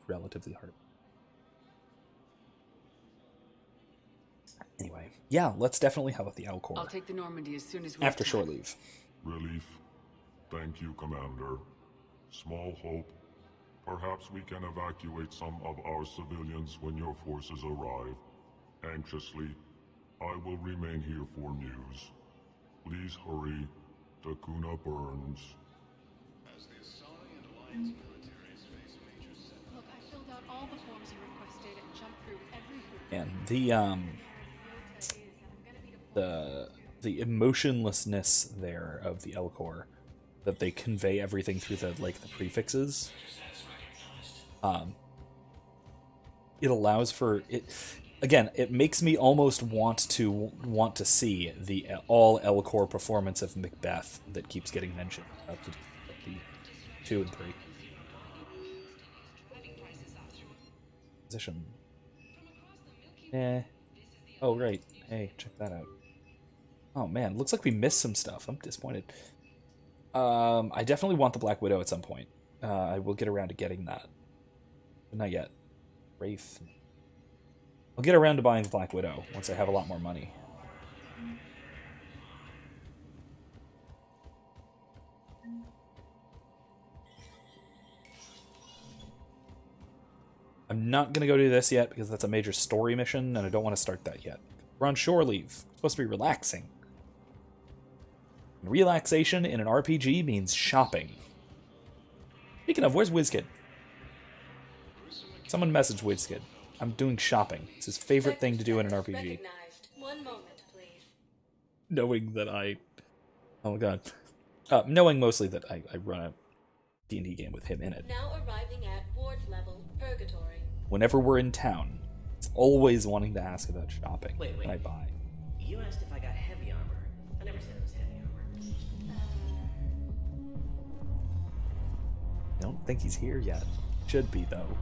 [SPEAKER 1] relatively hard. Anyway, yeah, let's definitely help with the L-Corps.
[SPEAKER 2] I'll take the Normandy as soon as we
[SPEAKER 1] after shore leave.
[SPEAKER 19] Relief. Thank you, Commander. Small hope. Perhaps we can evacuate some of our civilians when your forces arrive. Anxiously, I will remain here for news. Please hurry. Takuna burns.
[SPEAKER 4] Look, I filled out all the forms you requested and jumped through every hoop.
[SPEAKER 1] And the emotionlessness there of the L-Corps, that they convey everything through the prefixes. It allows for it. Again, it makes me almost want to see the all L-Corps performance of Macbeth that keeps getting mentioned of the 2 and 3. Position. Oh, right. Hey, check that out. Oh, man. Looks like we missed some stuff. I'm disappointed. I definitely want the Black Widow at some point. I will get around to getting that. But not yet. Wraith. I'll get around to buying the Black Widow once I have a lot more money. I'm not going to go do this yet because that's a major story mission and I don't want to start that yet. We're on shore leave. It's supposed to be relaxing. And relaxation in an RPG means shopping. Speaking of, where's WizKid? Someone message WizKid. I'm doing shopping. It's his favorite thing to do in an RPG.
[SPEAKER 18] One moment, please.
[SPEAKER 1] Knowing that oh my god. Knowing mostly that I run a D&D game with him in it.
[SPEAKER 18] Now arriving at ward level purgatory.
[SPEAKER 1] Whenever we're in town, it's always wanting to ask about shopping.
[SPEAKER 20] Wait.
[SPEAKER 1] And I buy.
[SPEAKER 20] You asked if I got heavy armor. I never said it was heavy armor.
[SPEAKER 1] I don't think he's here yet. Should be, though.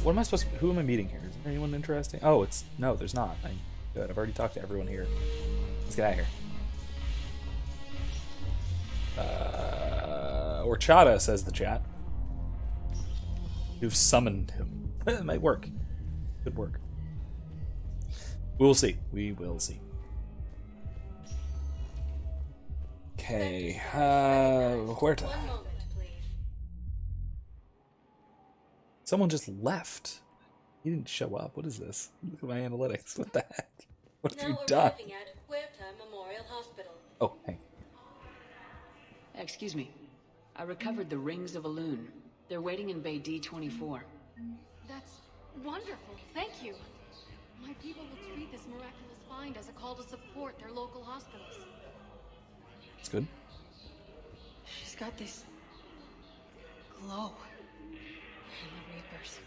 [SPEAKER 1] What am I supposed to... Who am I meeting here? Is there anyone interesting? Oh, no, there's not. Good. I've already talked to everyone here. Let's get out of here. Orchada, says the chat. You've summoned him. It might work. Could work. We'll see. We will see. Okay. Huerta. Someone just left. He didn't show up. What is this? Look at my analytics. What the heck? What have you done?
[SPEAKER 18] At Huerta Memorial Hospital.
[SPEAKER 1] Oh, hey.
[SPEAKER 2] Excuse me. I recovered the Rings of Elune. They're waiting in Bay D24.
[SPEAKER 4] That's wonderful. Thank you. My people will treat this miraculous find as a call to support their local hospitals.
[SPEAKER 1] That's good.
[SPEAKER 4] She's got this glow. And the Reapers.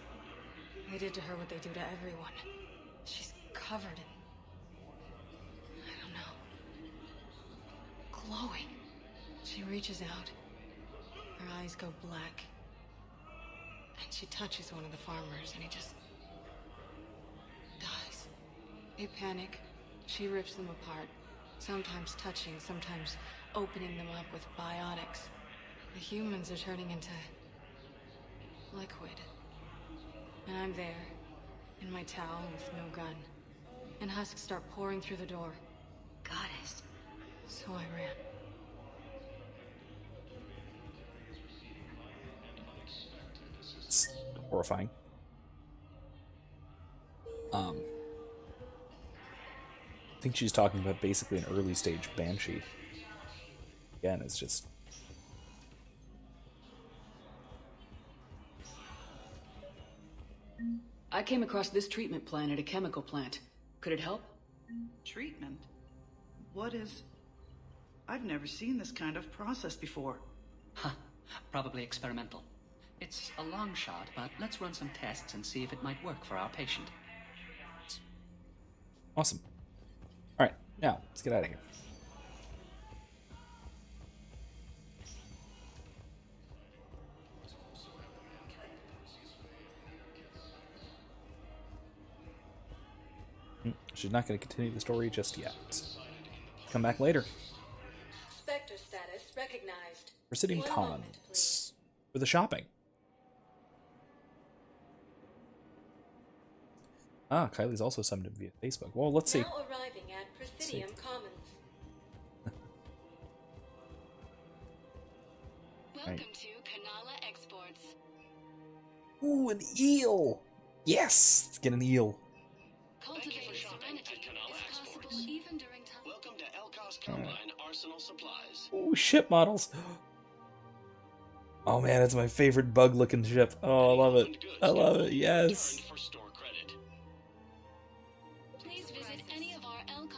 [SPEAKER 4] They did to her what they do to everyone. She's covered in... I don't know. Glowing. She reaches out. Her eyes go black. And she touches one of the farmers and he just... dies. They panic. She rips them apart. Sometimes touching, sometimes opening them up with biotics. The humans are turning into liquid. And I'm there, in my towel with no gun. And husks start pouring through the door.
[SPEAKER 7] Goddess.
[SPEAKER 4] So I ran.
[SPEAKER 1] It's horrifying. I think she's talking about basically an early stage banshee. Again, it's just...
[SPEAKER 2] I came across this treatment plan at a chemical plant. Could it help?
[SPEAKER 21] Treatment? What is... I've never seen this kind of process before.
[SPEAKER 22] Huh. Probably experimental. It's a long shot, but let's run some tests and see if it might work for our patient.
[SPEAKER 1] Awesome. Alright, now, let's get out of here. She's not going to continue the story just yet. Come back later.
[SPEAKER 18] Spectre status recognized.
[SPEAKER 1] Presidium Commons. For the shopping. Ah, Kylie's also summoned him via Facebook. Well, let's see.
[SPEAKER 18] Now arriving at Presidium Commons.
[SPEAKER 15] Welcome to Kanala Exports.
[SPEAKER 1] Ooh, an eel! Yes! Let's get an eel.
[SPEAKER 15] Cultivating serenity is possible even during time.
[SPEAKER 16] Welcome to Elcos Combine Arsenal Supplies.
[SPEAKER 1] Ooh, ship models! Oh man, it's my favorite bug-looking ship. Oh, I love it. I love it, yes!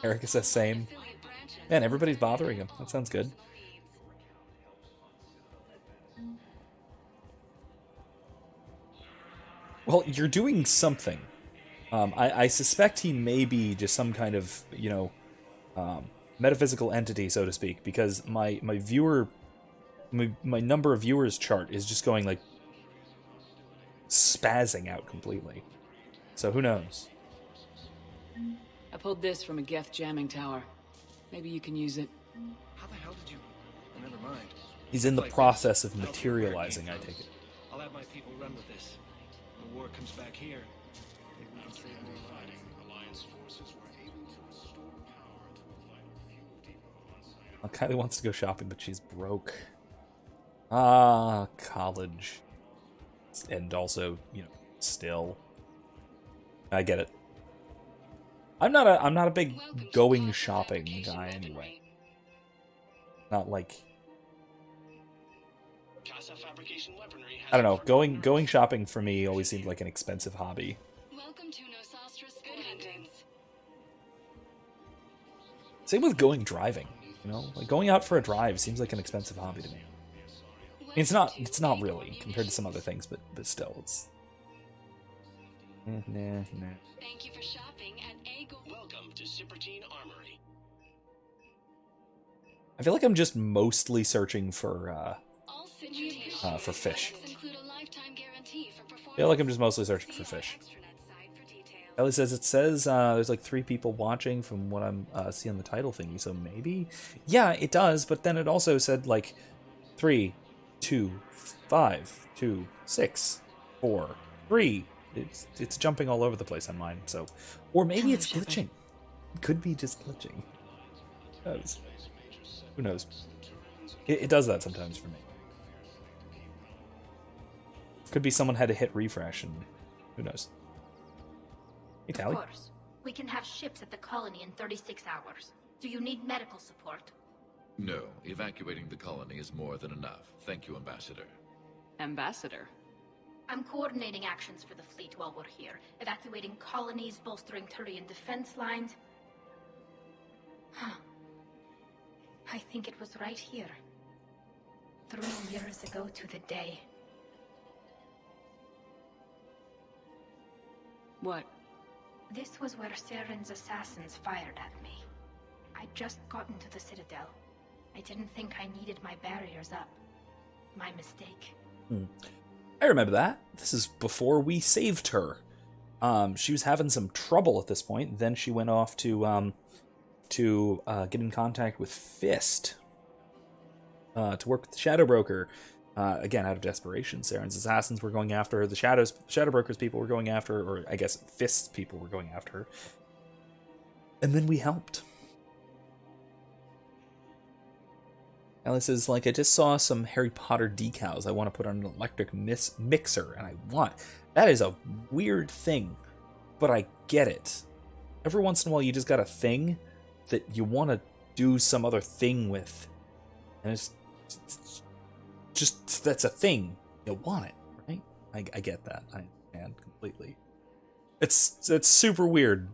[SPEAKER 1] Erica says same. Man, everybody's bothering him. That sounds good. Well, you're doing something. I suspect he may be just some kind of, you know, metaphysical entity, so to speak, because my number of viewers chart is just going, like, spazzing out completely. So who knows?
[SPEAKER 2] I pulled this from a Geth jamming tower. Maybe you can use it.
[SPEAKER 5] How the hell did you... Oh, never mind.
[SPEAKER 1] He's in the process of materializing, I take it.
[SPEAKER 10] I'll have my people run with this. When war comes back here, maybe we can save more lives.
[SPEAKER 16] Alliance forces were able to restore power to a vital fuel depot on site.
[SPEAKER 1] Well, Kylie wants to go shopping, but she's broke. Ah, college. And also, you know, still. I get it. I'm not a big going shopping guy anyway. Not like, I don't know, going shopping for me always seemed like an expensive hobby.
[SPEAKER 15] Welcome to Nosastra's Good Huntings.
[SPEAKER 1] Same with going driving, you know? Like going out for a drive seems like an expensive hobby to me. I mean, it's not really compared to some other things, but still it's nah.
[SPEAKER 15] Thank you for shopping at
[SPEAKER 16] Welcome to Cipertine Armory.
[SPEAKER 1] I feel like I'm just mostly searching for fish. I feel like I'm just mostly searching for fish. Ellie says there's like 3 people watching from what I'm seeing on the title thingy, so maybe? Yeah, it does, but then it also said like 3, 2, 5, 2, 6, 4, 3. It's jumping all over the place on mine, so... Or maybe it's glitching. It could be just glitching. Who knows? Who knows? It does that sometimes for me. Could be someone had to hit refresh, and who knows? Hey, Tally.
[SPEAKER 11] Of course. We can have ships at the colony in 36 hours. Do you need medical support?
[SPEAKER 23] No, evacuating the colony is more than enough. Thank you, Ambassador.
[SPEAKER 2] Ambassador?
[SPEAKER 11] I'm coordinating actions for the fleet while we're here. Evacuating colonies, bolstering Turian defense lines. Huh. I think it was right here. 3 years ago to the day.
[SPEAKER 2] What?
[SPEAKER 11] This was where Saren's assassins fired at me. I'd just gotten to the Citadel. I didn't think I needed my barriers up. My mistake.
[SPEAKER 1] I remember that. This is before we saved her. She was having some trouble at this point. Then she went off to to get in contact with Fist to work with the Shadow Broker. Again, out of desperation, Saren's assassins were going after her. The Shadow Broker's people were going after her, or I guess Fist's people were going after her. And then we helped. Alice is like, I just saw some Harry Potter decals. I want to put on an electric mixer, and I want. That is a weird thing, but I get it. Every once in a while, you just got a thing that you want to do some other thing with. And it's just, that's a thing. You want it, right? I get that. I understand completely. It's super weird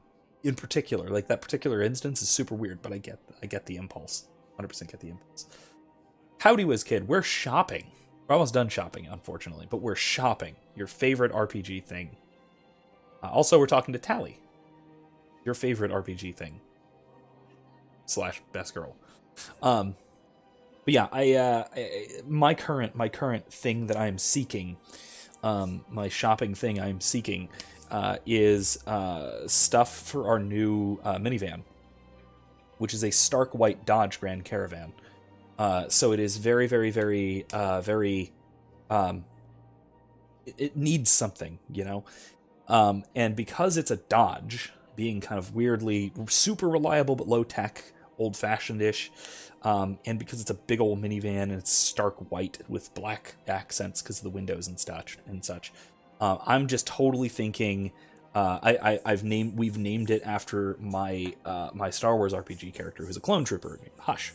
[SPEAKER 1] in particular. Like, that particular instance is super weird, but I get the impulse. 100% get the impulse. Howdy Whiz Kid, we're shopping. We're almost done shopping, unfortunately, but we're shopping. Your favorite RPG thing. Also, we're talking to Tally. Your favorite RPG thing. / best girl. But yeah, my current thing that I'm seeking, my shopping thing I'm seeking, is stuff for our new minivan, which is a stark white Dodge Grand Caravan. So it is very, very, very, it needs something, you know? And because it's a Dodge, being kind of weirdly super reliable but low tech, old fashioned-ish, and because it's a big old minivan and it's stark white with black accents because of the windows and such, I'm just totally thinking, we've named it after my my Star Wars RPG character who's a clone trooper, Hush.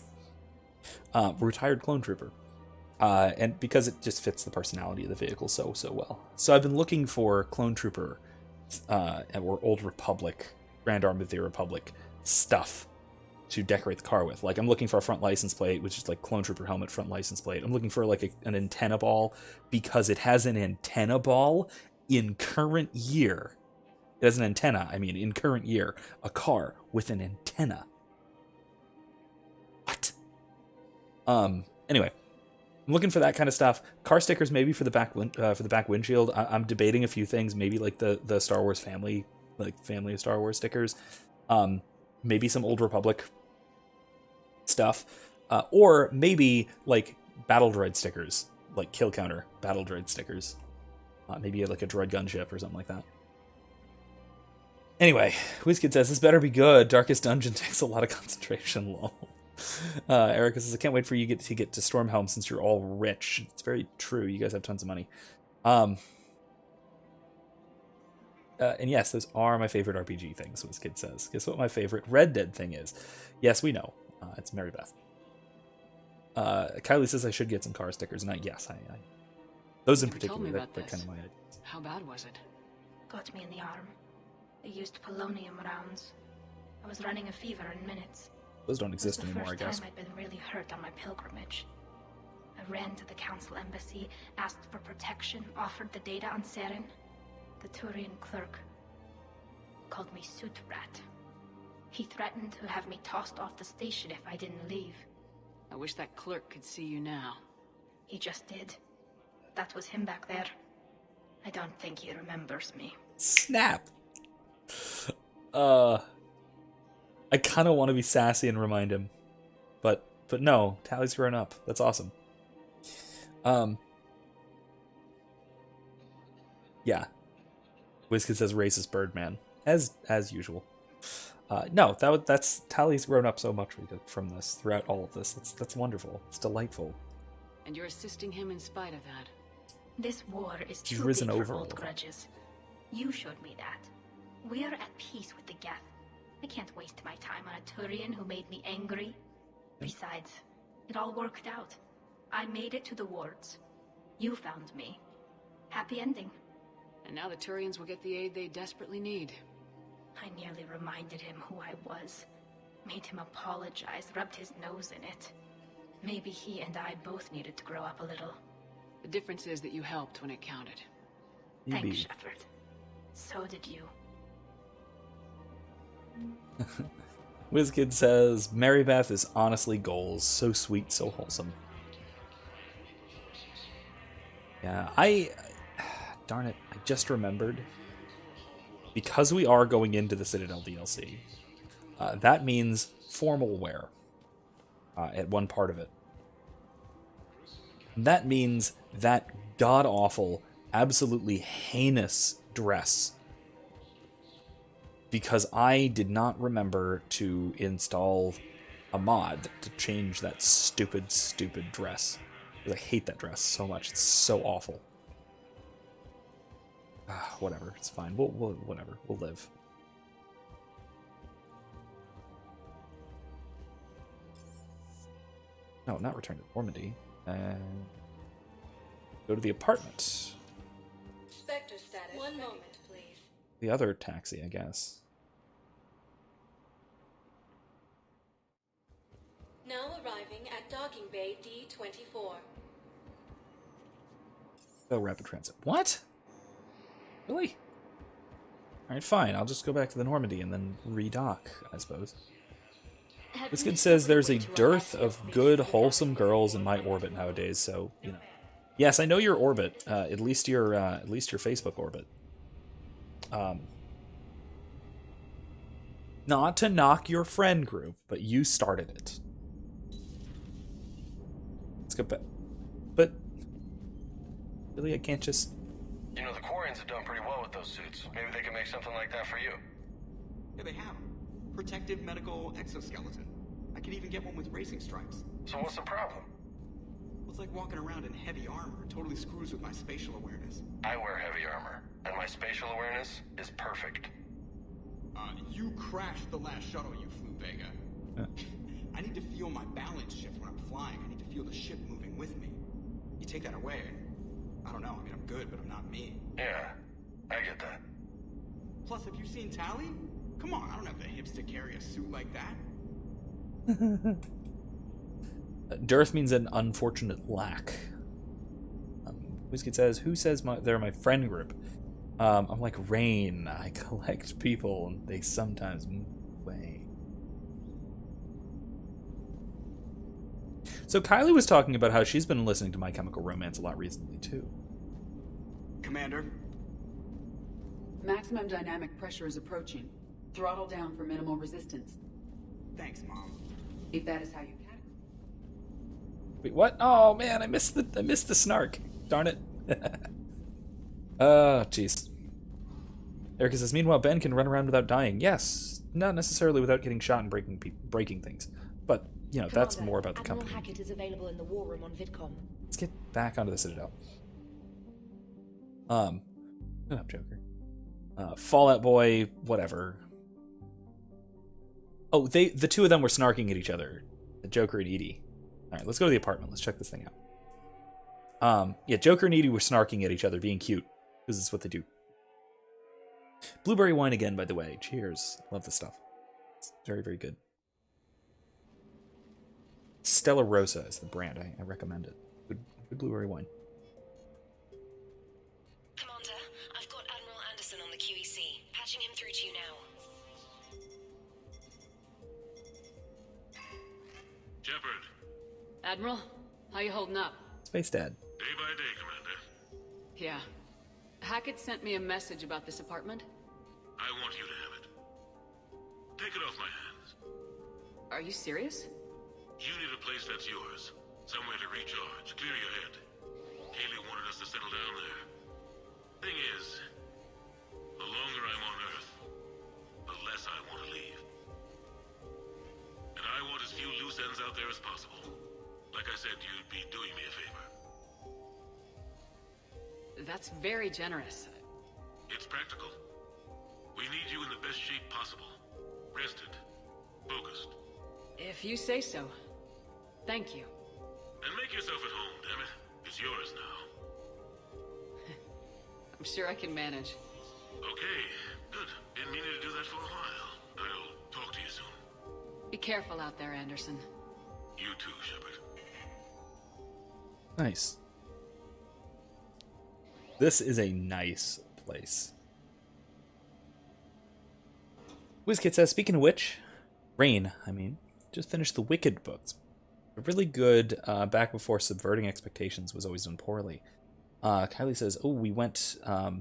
[SPEAKER 1] Retired clone trooper, and because it just fits the personality of the vehicle so well. So I've been looking for clone trooper or Old Republic, Grand Army of the Republic stuff to decorate the car with. Like, I'm looking for a front license plate, which is like clone trooper helmet front license plate. I'm looking for like an antenna ball because it has an antenna ball in current year. It has an antenna. I mean, in current year, a car with an antenna. What? Anyway, I'm looking for that kind of stuff. Car stickers, maybe for the back windshield. I'm debating a few things. Maybe like the Star Wars family of Star Wars stickers. Maybe some Old Republic stuff, or maybe like battle droid stickers, like kill counter battle droid stickers. Maybe like a droid gunship or something like that. Anyway, WizKid says, this better be good. Darkest Dungeon takes a lot of concentration. Lol. Erica says, I can't wait for you to get to Stormhelm since you're all rich. It's very true. You guys have tons of money. And yes, those are my favorite RPG things, WizKid says. Guess what my favorite Red Dead thing is? Yes, we know. It's Mary Beth. Kylie says I should get some car stickers, and yes, I those in particular, they're kind of my ideas.
[SPEAKER 2] How bad was it?
[SPEAKER 11] Got me in the arm. They used polonium rounds. I was running a fever in minutes.
[SPEAKER 1] Those don't exist anymore, I guess.
[SPEAKER 11] It was the first time I'd been really hurt on my pilgrimage. I ran to the council embassy, asked for protection, offered the data on Saren. The Turian clerk called me Soot Rat. He threatened to have me tossed off the station if I didn't leave.
[SPEAKER 2] I wish that clerk could see you now.
[SPEAKER 11] He just did. That was him back there. I don't think he remembers me.
[SPEAKER 1] Snap! I kind of want to be sassy and remind him. But no, Tally's grown up. That's awesome. Yeah. WizKid says racist Birdman. As usual. No, that's Tally's grown up so much from this, throughout all of this. That's wonderful. It's delightful.
[SPEAKER 2] And you're assisting him in spite of that.
[SPEAKER 11] This war is
[SPEAKER 1] He's
[SPEAKER 11] too
[SPEAKER 1] risen
[SPEAKER 11] big
[SPEAKER 1] over
[SPEAKER 11] for
[SPEAKER 1] all
[SPEAKER 11] old
[SPEAKER 1] of that.
[SPEAKER 11] grudges. You showed me that. We're at peace with the Geth. I can't waste my time on a Turian who made me angry. Besides, it all worked out. I made it to the wards. You found me. Happy ending.
[SPEAKER 2] And now the Turians will get the aid they desperately need.
[SPEAKER 11] I nearly reminded him who I was. Made him apologize, rubbed his nose in it. Maybe he and I both needed to grow up a little.
[SPEAKER 2] The difference is that you helped when it counted.
[SPEAKER 11] Thanks, Shepard. So did you.
[SPEAKER 1] WizKid says, Mary Beth is honestly goals. So sweet, so wholesome. Yeah, darn it, I just remembered. Because we are going into the Citadel DLC, That means formal wear at one part of it. That means that god-awful, absolutely heinous dress. Because I did not remember to install a mod to change that stupid, stupid dress. I hate that dress so much. It's so awful. Whatever, it's fine. Whatever, we'll live. No, not return to Normandy. Go to the apartment.
[SPEAKER 18] Spectre status. One moment, please.
[SPEAKER 1] The other taxi, I guess.
[SPEAKER 18] Now arriving at docking bay D24.
[SPEAKER 1] Oh, rapid transit. What? Really? Alright, fine. I'll just go back to the Normandy and then redock, I suppose. This kid says there's a dearth of good, wholesome girls in my orbit nowadays, so, you know. Yes, I know your orbit. At least your Facebook orbit. Not to knock your friend group, but you started it. Let's go back. But really, I can't just.
[SPEAKER 6] You know, the Quarians have done pretty well with those suits. Maybe they can make something like that for you.
[SPEAKER 9] Yeah, they have. Protective medical exoskeleton. I could even get one with racing stripes.
[SPEAKER 6] So what's the problem?
[SPEAKER 9] Well, it's like walking around in heavy armor. It totally screws with my spatial awareness.
[SPEAKER 6] I wear heavy armor, and my spatial awareness is perfect.
[SPEAKER 9] You crashed the last shuttle you flew, Vega. I need to feel my balance shift when I'm flying. I need to feel the ship moving with me. You take that away, I don't know. I mean, I'm good, but I'm not me.
[SPEAKER 6] Yeah, I get that.
[SPEAKER 9] Plus, have you seen Tally? Come on, I don't have the hips to carry a suit like that.
[SPEAKER 1] Dearth means an unfortunate lack. Whiskey says, who says they're my friend group? I'm like Rain. I collect people, and they sometimes move away. So Kylie was talking about how she's been listening to My Chemical Romance a lot recently, too.
[SPEAKER 9] Commander?
[SPEAKER 12] Maximum dynamic pressure is approaching. Throttle down for minimal resistance.
[SPEAKER 9] Thanks, Mom.
[SPEAKER 12] If that is how you can.
[SPEAKER 1] Wait, what? Oh man, I missed the snark. Darn it. Oh, jeez. Erica says, meanwhile, Ben can run around without dying. Yes, not necessarily without getting shot and breaking things. But, you know, that's more about the
[SPEAKER 3] Admiral
[SPEAKER 1] company.
[SPEAKER 3] Hackett is available in the war room on VidCom.
[SPEAKER 1] Let's get back onto the Citadel. Shut up, Joker. Fallout Boy, whatever. Oh, the two of them were snarking at each other. The Joker and Edie. Alright, let's go to the apartment. Let's check this thing out. Yeah, Joker and Edie were snarking at each other, being cute. Because it's what they do. Blueberry wine again, by the way. Cheers. Love this stuff. It's very, very good. Stella Rosa is the brand. I recommend it. Good blueberry wine.
[SPEAKER 15] Commander, I've got Admiral Anderson on the QEC. Patching him through to you now.
[SPEAKER 16] Shepard.
[SPEAKER 2] Admiral, how you holding up?
[SPEAKER 1] Space Dad.
[SPEAKER 16] Day by day, Commander.
[SPEAKER 2] Yeah. Hackett sent me a message about this apartment.
[SPEAKER 16] I want you to have it. Take it off my hands.
[SPEAKER 2] Are you serious?
[SPEAKER 16] You need a place that's yours. Somewhere to recharge, clear your head. Kaylee wanted us to settle down there. Thing is, the longer I'm on Earth, the less I want to leave. And I want as few loose ends out there as possible. Like I said, you'd be doing me a favor.
[SPEAKER 2] That's very generous.
[SPEAKER 16] It's practical. We need you in the best shape possible. Rested. Focused.
[SPEAKER 2] If you say so. Thank you.
[SPEAKER 16] And make yourself at home, damn it. It's yours now.
[SPEAKER 2] I'm sure I can manage.
[SPEAKER 16] Okay, good. Been meaning to do that for a while. I'll talk to you soon.
[SPEAKER 2] Be careful out there, Anderson.
[SPEAKER 16] You too, Shepard.
[SPEAKER 1] Nice. This is a nice place. WizKid says, speaking of which, Rain, just finished the Wicked books. Really good, back before Subverting Expectations was always done poorly. Kylie says, oh, we went to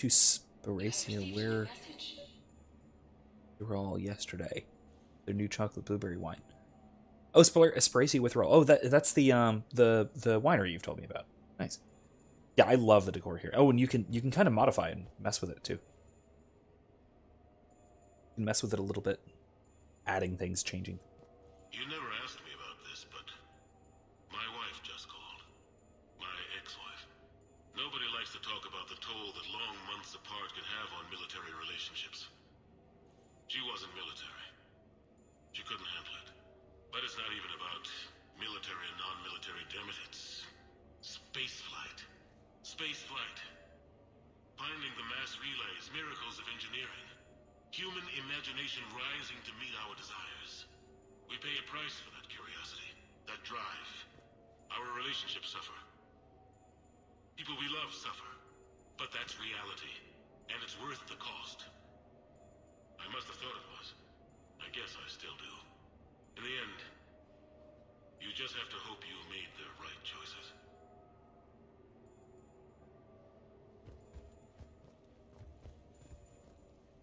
[SPEAKER 1] Sparacia, where... They were all yesterday. Their new chocolate blueberry wine. Oh, Espresso with roll. Oh, that's the winery you've told me about. Nice. Yeah, I love the decor here. Oh, and you can kind of modify and mess with it too. You can mess with it a little bit, adding things, changing.
[SPEAKER 16] You never asked me about this, but my wife just called. My ex-wife. Nobody likes to talk about the toll that long months apart can have on military relationships. She wasn't military. She couldn't handle it. But it's not even about military and non-military, damn it. It's space flight. Space flight. Finding the mass relays, miracles of engineering. Human imagination rising to meet our desires. We pay a price for that curiosity, that drive. Our relationships suffer. People we love suffer. But that's reality. And it's worth the cost. I must have thought it was. I guess I still do. In the end, you just have to hope you made the right choices.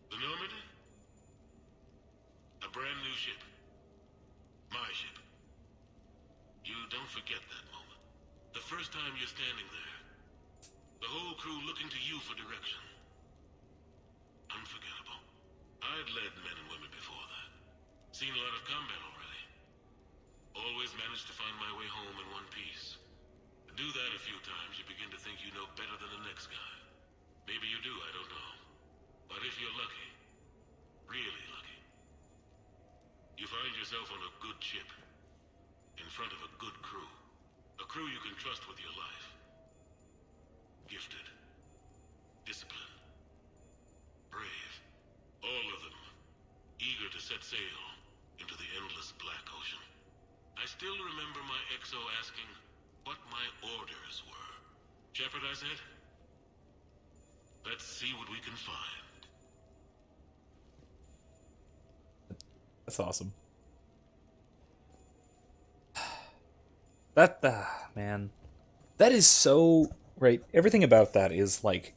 [SPEAKER 16] The Normandy? A brand new ship. My ship. You don't forget that moment. The first time you're standing there. The whole crew looking to you for direction. Unforgettable. I'd led men and women before that. Seen a lot of combat already. Always managed to find my way home in one piece. Do that a few times, you begin to think you know better than the next guy. Maybe you do, I don't know. But if you're lucky, really lucky, you find yourself on a good ship, in front of a good crew. A crew you can trust with your life. Gifted. Disciplined. Brave. All of them. Eager to set sail into the endless black ocean. I still remember my XO asking what my orders were. Shepard, I said, let's see what we can find.
[SPEAKER 1] That's awesome. That, man. That is so, right, everything about that is like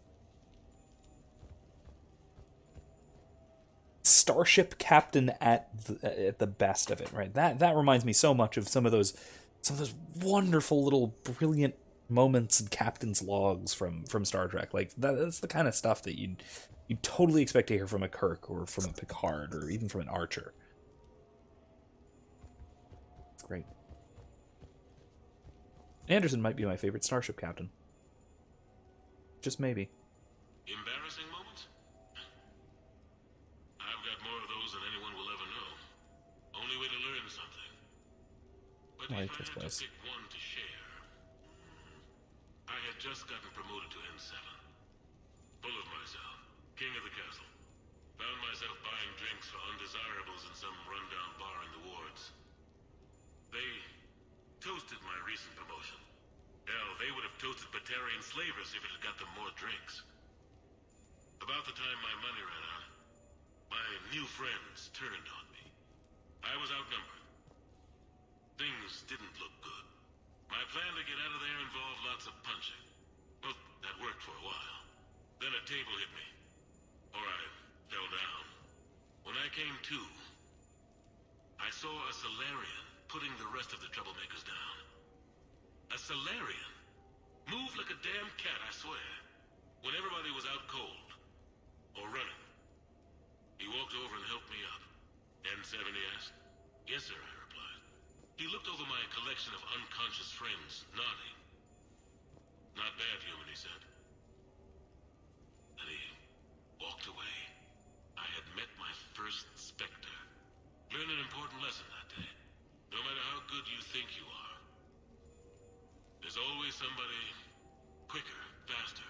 [SPEAKER 1] Starship Captain at the best of it, right? That reminds me so much of some of those wonderful little brilliant moments in Captain's logs from Star Trek. Like that's the kind of stuff that you'd totally expect to hear from a Kirk or from a Picard or even from an Archer. It's great. Anderson might be my favorite Starship Captain. Just maybe.
[SPEAKER 16] Embarrassing moments? I've got more of those than anyone will ever know. Only way to learn something. But if I had to pick one to share, I had just gotten promoted to N7. Full of myself. King of the castle. Found myself buying drinks for undesirables in some rundown bar in the wards. They toasted my recent promotion. Hell, they would have toasted Batarian slavers if it had got them more drinks. About the time my money ran out, my new friends turned on me. I was outnumbered. Things didn't look good. My plan to get out of there involved lots of punching. Well, that worked for a while. Then a table hit me. Or I fell down. When I came to, I saw a Solarian putting the rest of the troublemakers down. A Solarian? Moved like a damn cat, I swear. When everybody was out cold. Or running. He walked over and helped me up. N7, he asked. Yes, sir, I replied. He looked over my collection of unconscious friends, nodding. Not bad, human, he said. And he walked away. I had met my first Spectre. Learned an important lesson that day. No matter how good you think you are, there's always somebody quicker, faster,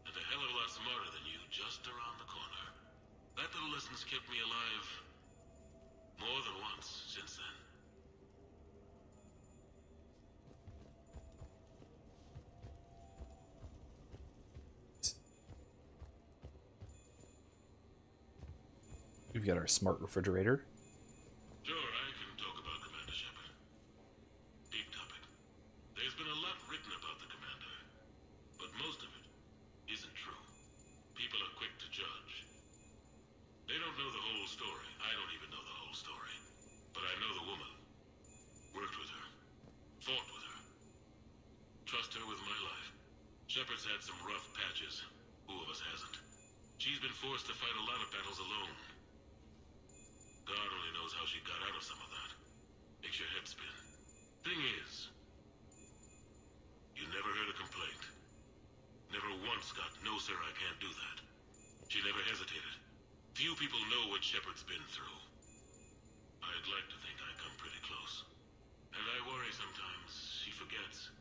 [SPEAKER 16] and a hell of a lot smarter than you just around the corner. That little lesson's kept me alive more than once since then.
[SPEAKER 1] We've got our smart refrigerator.
[SPEAKER 16] Sure, I can talk about Commander Shepard. Deep topic. There's been a lot written about the Commander, but most of it isn't true. People are quick to judge. They don't know the whole whole story. I don't even know the whole story. But I know the woman. Worked with her. Fought with her. Trust her with my life. Shepard's had some rough patches. Who of us hasn't? She's been forced to fight a lot of battles alone. God only knows how she got out of some of that. Makes your head spin. Thing is, you never heard a complaint. Never once got, "No, sir, I can't do that." She never hesitated. Few people know what Shepard's been through. I'd like to think I come pretty close. And I worry sometimes she forgets.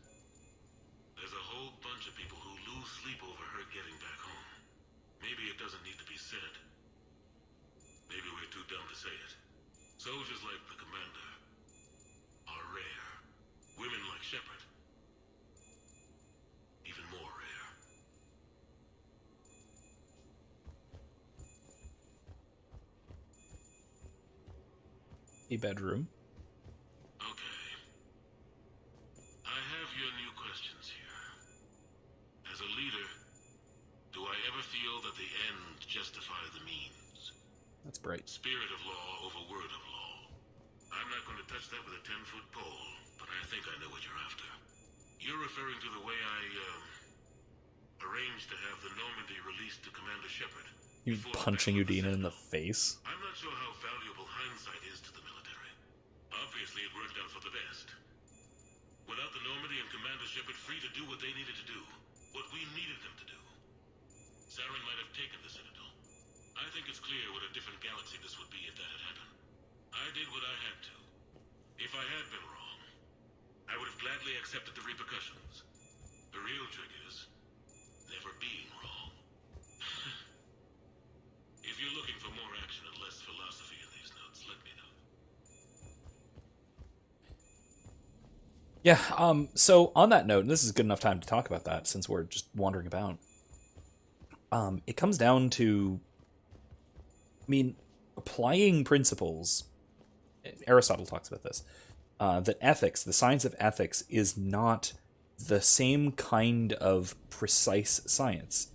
[SPEAKER 16] There's a whole bunch of people who lose sleep over her getting back home. Maybe it doesn't need to be said. Maybe we're too dumb to say it. Soldiers like the commander are rare. Women like Shepard, even more rare.
[SPEAKER 1] A bedroom.
[SPEAKER 16] Okay. I have your new questions here. As a leader, do I ever feel that the end justify the means?
[SPEAKER 1] That's bright.
[SPEAKER 16] Spirit of law over word of law. I'm not going to touch that with a 10-foot pole, but I think I know what you're after. You're referring to the way I, arranged to have the Normandy released to Commander Shepard.
[SPEAKER 1] You punching Udina in the face?
[SPEAKER 16] I'm not sure how valuable hindsight is to the military. Obviously, it worked out for the best. Without the Normandy and Commander Shepard free to do what they needed to do, what we needed them to do, Saren might have taken the Citadel. I think it's clear what a different galaxy this would be if that had happened. I did what I had to. If I had been wrong, I would have gladly accepted the repercussions. The real trick is never being wrong. If you're looking for more action and less philosophy in these notes, let me know.
[SPEAKER 1] Yeah, so on that note, and this is good enough time to talk about that since we're just wandering about. It comes down to, I mean, applying principles. Aristotle talks about this, that ethics, the science of ethics, is not the same kind of precise science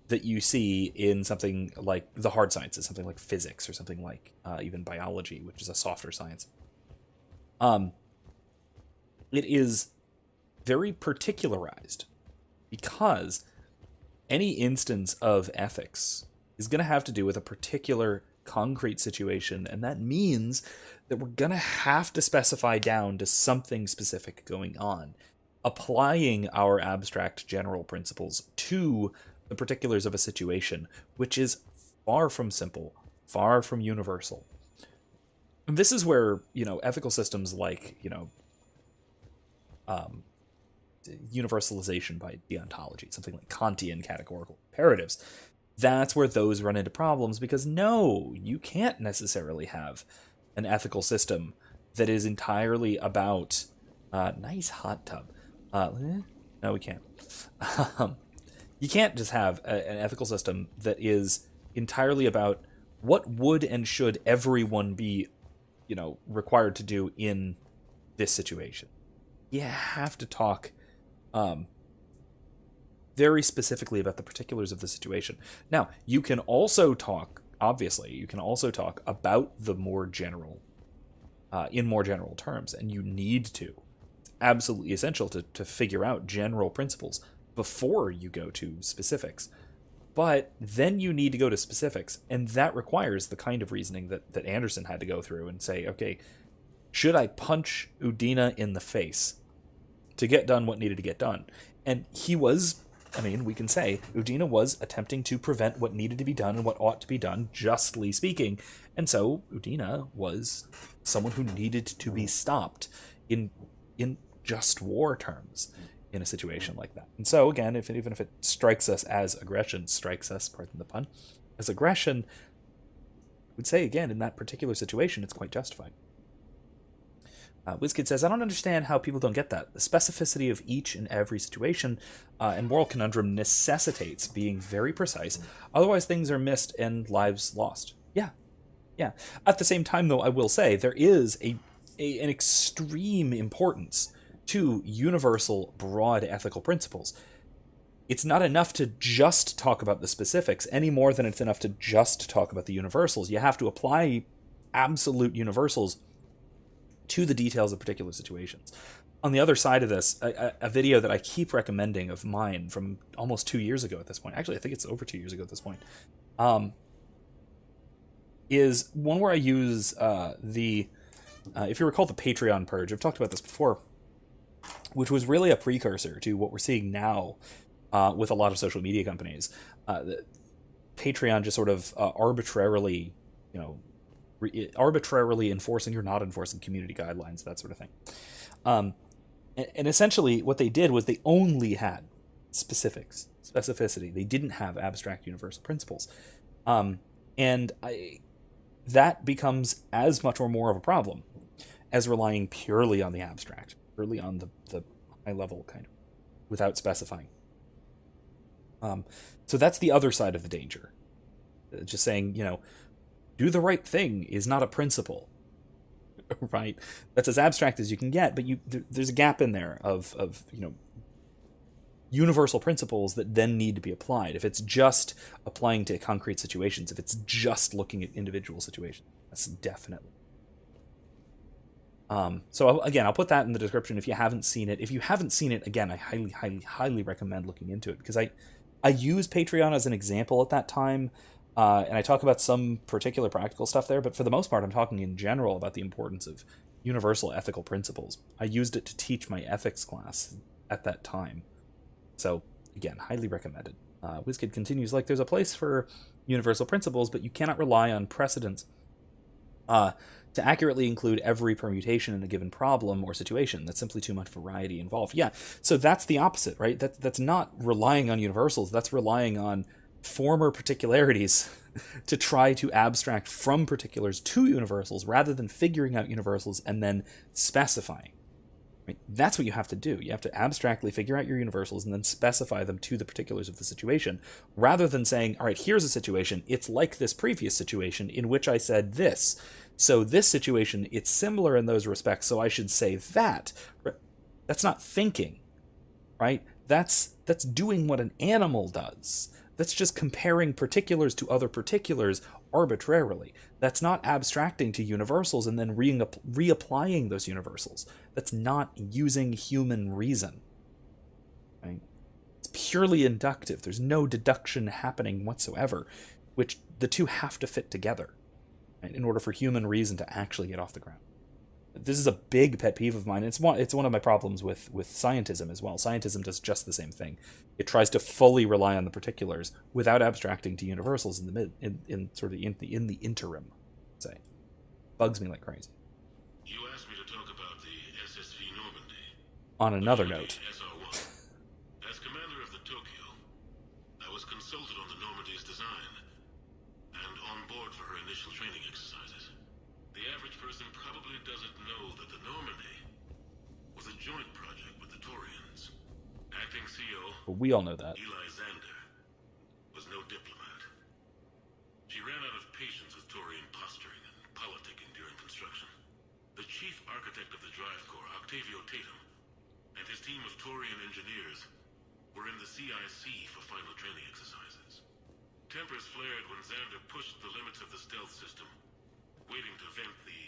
[SPEAKER 1] that you see in something like the hard sciences, something like physics or something like even biology, which is a softer science. It is very particularized because any instance of ethics is going to have to do with a particular concrete situation, and that means that we're going to have to specify down to something specific going on, applying our abstract general principles to the particulars of a situation, which is far from simple, far from universal. And this is where, ethical systems like, universalization by deontology, something like Kantian categorical imperatives, that's where those run into problems, because no, you can't necessarily have an ethical system that is entirely about nice hot tub. No, we can't. You can't just have an ethical system that is entirely about what would and should everyone be, required to do in this situation. You have to talk very specifically about the particulars of the situation. Now, you can also talk, obviously, about the more general, in more general terms, and you need to. It's absolutely essential to figure out general principles before you go to specifics. But then you need to go to specifics, and that requires the kind of reasoning that Anderson had to go through and say, okay, should I punch Udina in the face to get done what needed to get done? And he was, we can say, Udina was attempting to prevent what needed to be done and what ought to be done, justly speaking. And so Udina was someone who needed to be stopped in just war terms in a situation like that. And so, again, even if it strikes us as aggression, pardon the pun, as aggression, I would say, again, in that particular situation, it's quite justified. WizKid says, I don't understand how people don't get that. The specificity of each and every situation and moral conundrum necessitates being very precise. Otherwise, things are missed and lives lost. Yeah. At the same time, though, I will say there is an extreme importance to universal, broad ethical principles. it's not enough to just talk about the specifics any more than it's enough to just talk about the universals. You have to apply absolute universals to the details of particular situations. On the other side of this, a video that I keep recommending of mine from almost 2 years ago at this point, actually I think it's over 2 years ago at this point, is one where I use if you recall, the Patreon purge. I've talked about this before, which was really a precursor to what we're seeing now with a lot of social media companies. Patreon just sort of arbitrarily, arbitrarily enforcing or not enforcing community guidelines, that sort of thing. And essentially what they did was they only had specificity. They didn't have abstract universal principles. That becomes as much or more of a problem as relying purely on the abstract, purely on the high level kind of, without specifying. So that's the other side of the danger. Just saying, do the right thing is not a principle, right? That's as abstract as you can get, but there's a gap in there of universal principles that then need to be applied. If it's just applying to concrete situations, if it's just looking at individual situations, that's definitely. So again, I'll put that in the description if you haven't seen it. If you haven't seen it, again, I highly, highly, highly recommend looking into it, because I use Patreon as an example at that time, and I talk about some particular practical stuff there, but for the most part, I'm talking in general about the importance of universal ethical principles. I used it to teach my ethics class at that time. So, again, highly recommended. WizKid continues, like, there's a place for universal principles, but you cannot rely on precedents to accurately include every permutation in a given problem or situation. That's simply too much variety involved. Yeah, so that's the opposite, right? That's not relying on universals. That's relying on former particularities to try to abstract from particulars to universals rather than figuring out universals and then specifying. Right? That's what you have to do. You have to abstractly figure out your universals and then specify them to the particulars of the situation, rather than saying, all right, here's a situation. It's like this previous situation in which I said this. So this situation, it's similar in those respects, so I should say that. That's not thinking, right? That's doing what an animal does. That's just comparing particulars to other particulars arbitrarily. That's not abstracting to universals and then reapplying those universals. That's not using human reason. Right? It's purely inductive. There's no deduction happening whatsoever, which the two have to fit together, right, in order for human reason to actually get off the ground. This is a big pet peeve of mine. It's one of my problems with scientism as well. Scientism does just the same thing. It tries to fully rely on the particulars without abstracting to universals in the interim. Say, bugs me like crazy.
[SPEAKER 16] You asked me to talk about the SSV Normandy.
[SPEAKER 1] On another note,
[SPEAKER 16] as commander of the Tokyo, I was consulted on the Normandy's design and on board for her initial training exercises. The average person probably doesn't know that the Normandy was a joint project with the Taurians. Acting CO,
[SPEAKER 1] but we all know that.
[SPEAKER 16] Eli Xander, was no diplomat. She ran out of patience with Taurian posturing and politicking during construction. The chief architect of the drive core, Octavio Tatum, and his team of Taurian engineers were in the CIC for final training exercises. Tempers flared when Xander pushed the limits of the stealth system, waiting to vent the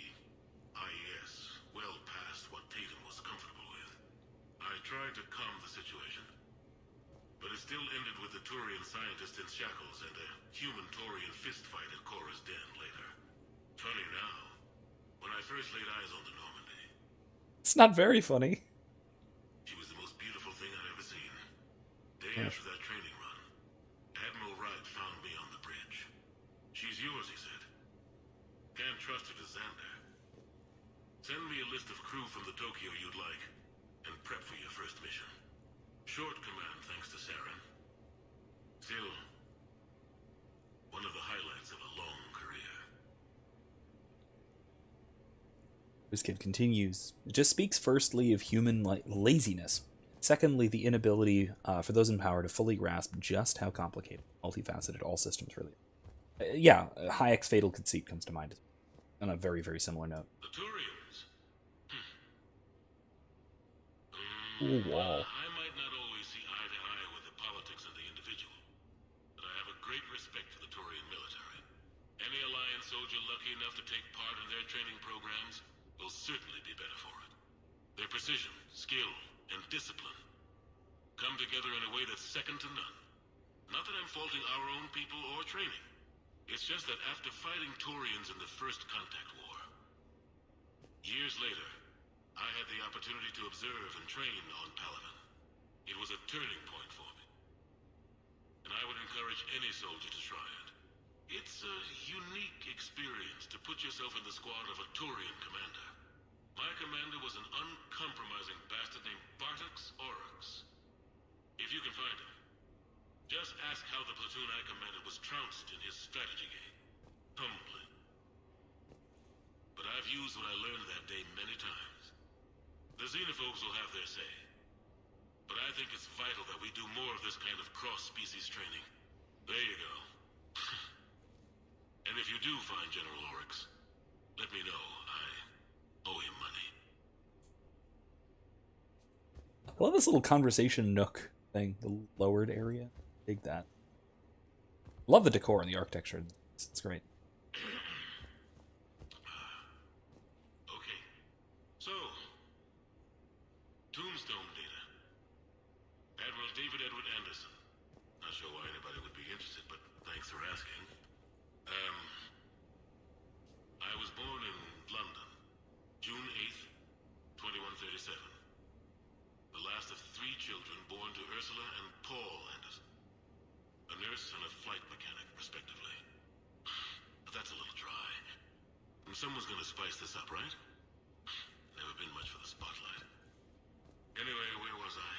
[SPEAKER 16] IES well past what Tatum was comfortable with. I tried to calm the situation, but it still ended with the Taurian scientist in shackles and a human-Taurian fistfight at Cora's den later. Funny now, when I first laid eyes on the Normandy,
[SPEAKER 1] it's not very funny.
[SPEAKER 16] She was the most beautiful thing I'd ever seen. Day after that training run, Admiral Wright found me on the bridge. She's yours, he said. Can't trust her to Xander. Send me a list of crew from the Tokyo you'd like, and prep for your first mission. Short command thanks to Saren. Still, one of the highlights of a long career.
[SPEAKER 1] This kid continues. It just speaks firstly of human laziness. Secondly, the inability for those in power to fully grasp just how complicated, multifaceted all systems really are. Yeah, Hayek's fatal conceit comes to mind on a very, very similar note.
[SPEAKER 16] The Taurians.
[SPEAKER 1] Ooh, wow.
[SPEAKER 16] I might not always see eye to eye with the politics soldier lucky enough to take part in their training programs will certainly be better for it. Their precision, skill, and discipline come together in a way that's second to none. Not that I'm faulting our own people or training. It's just that after fighting Taurians in the First Contact War, years later, I had the opportunity to observe and train on Palaven. It was a turning point for me. And I would encourage any soldier to try it. It's a unique experience to put yourself in the squad of a Taurian commander. My commander was an uncompromising bastard named Bartox Oryx. If you can find him, just ask how the platoon I commanded was trounced in his strategy game. Humbly. But I've used what I learned that day many times. The xenophobes will have their say. But I think it's vital that we do more of this kind of cross-species training. There you go. And if you do find General Oryx, let me know. I owe him money.
[SPEAKER 1] I love this little conversation nook thing, the lowered area. Dig that. Love the decor and the architecture. It's great.
[SPEAKER 16] Okay. So, Tombstone data. Admiral David Edward Anderson. Not sure why anybody would be interested, but thanks for asking. I was born in London, June 8th, 2137. The last of 3 children born to Ursula and Paul Anderson. A nurse and a flight mechanic, respectively. But that's a little dry. And someone's gonna spice this up, right? Never been much for the spotlight. Anyway, where was I?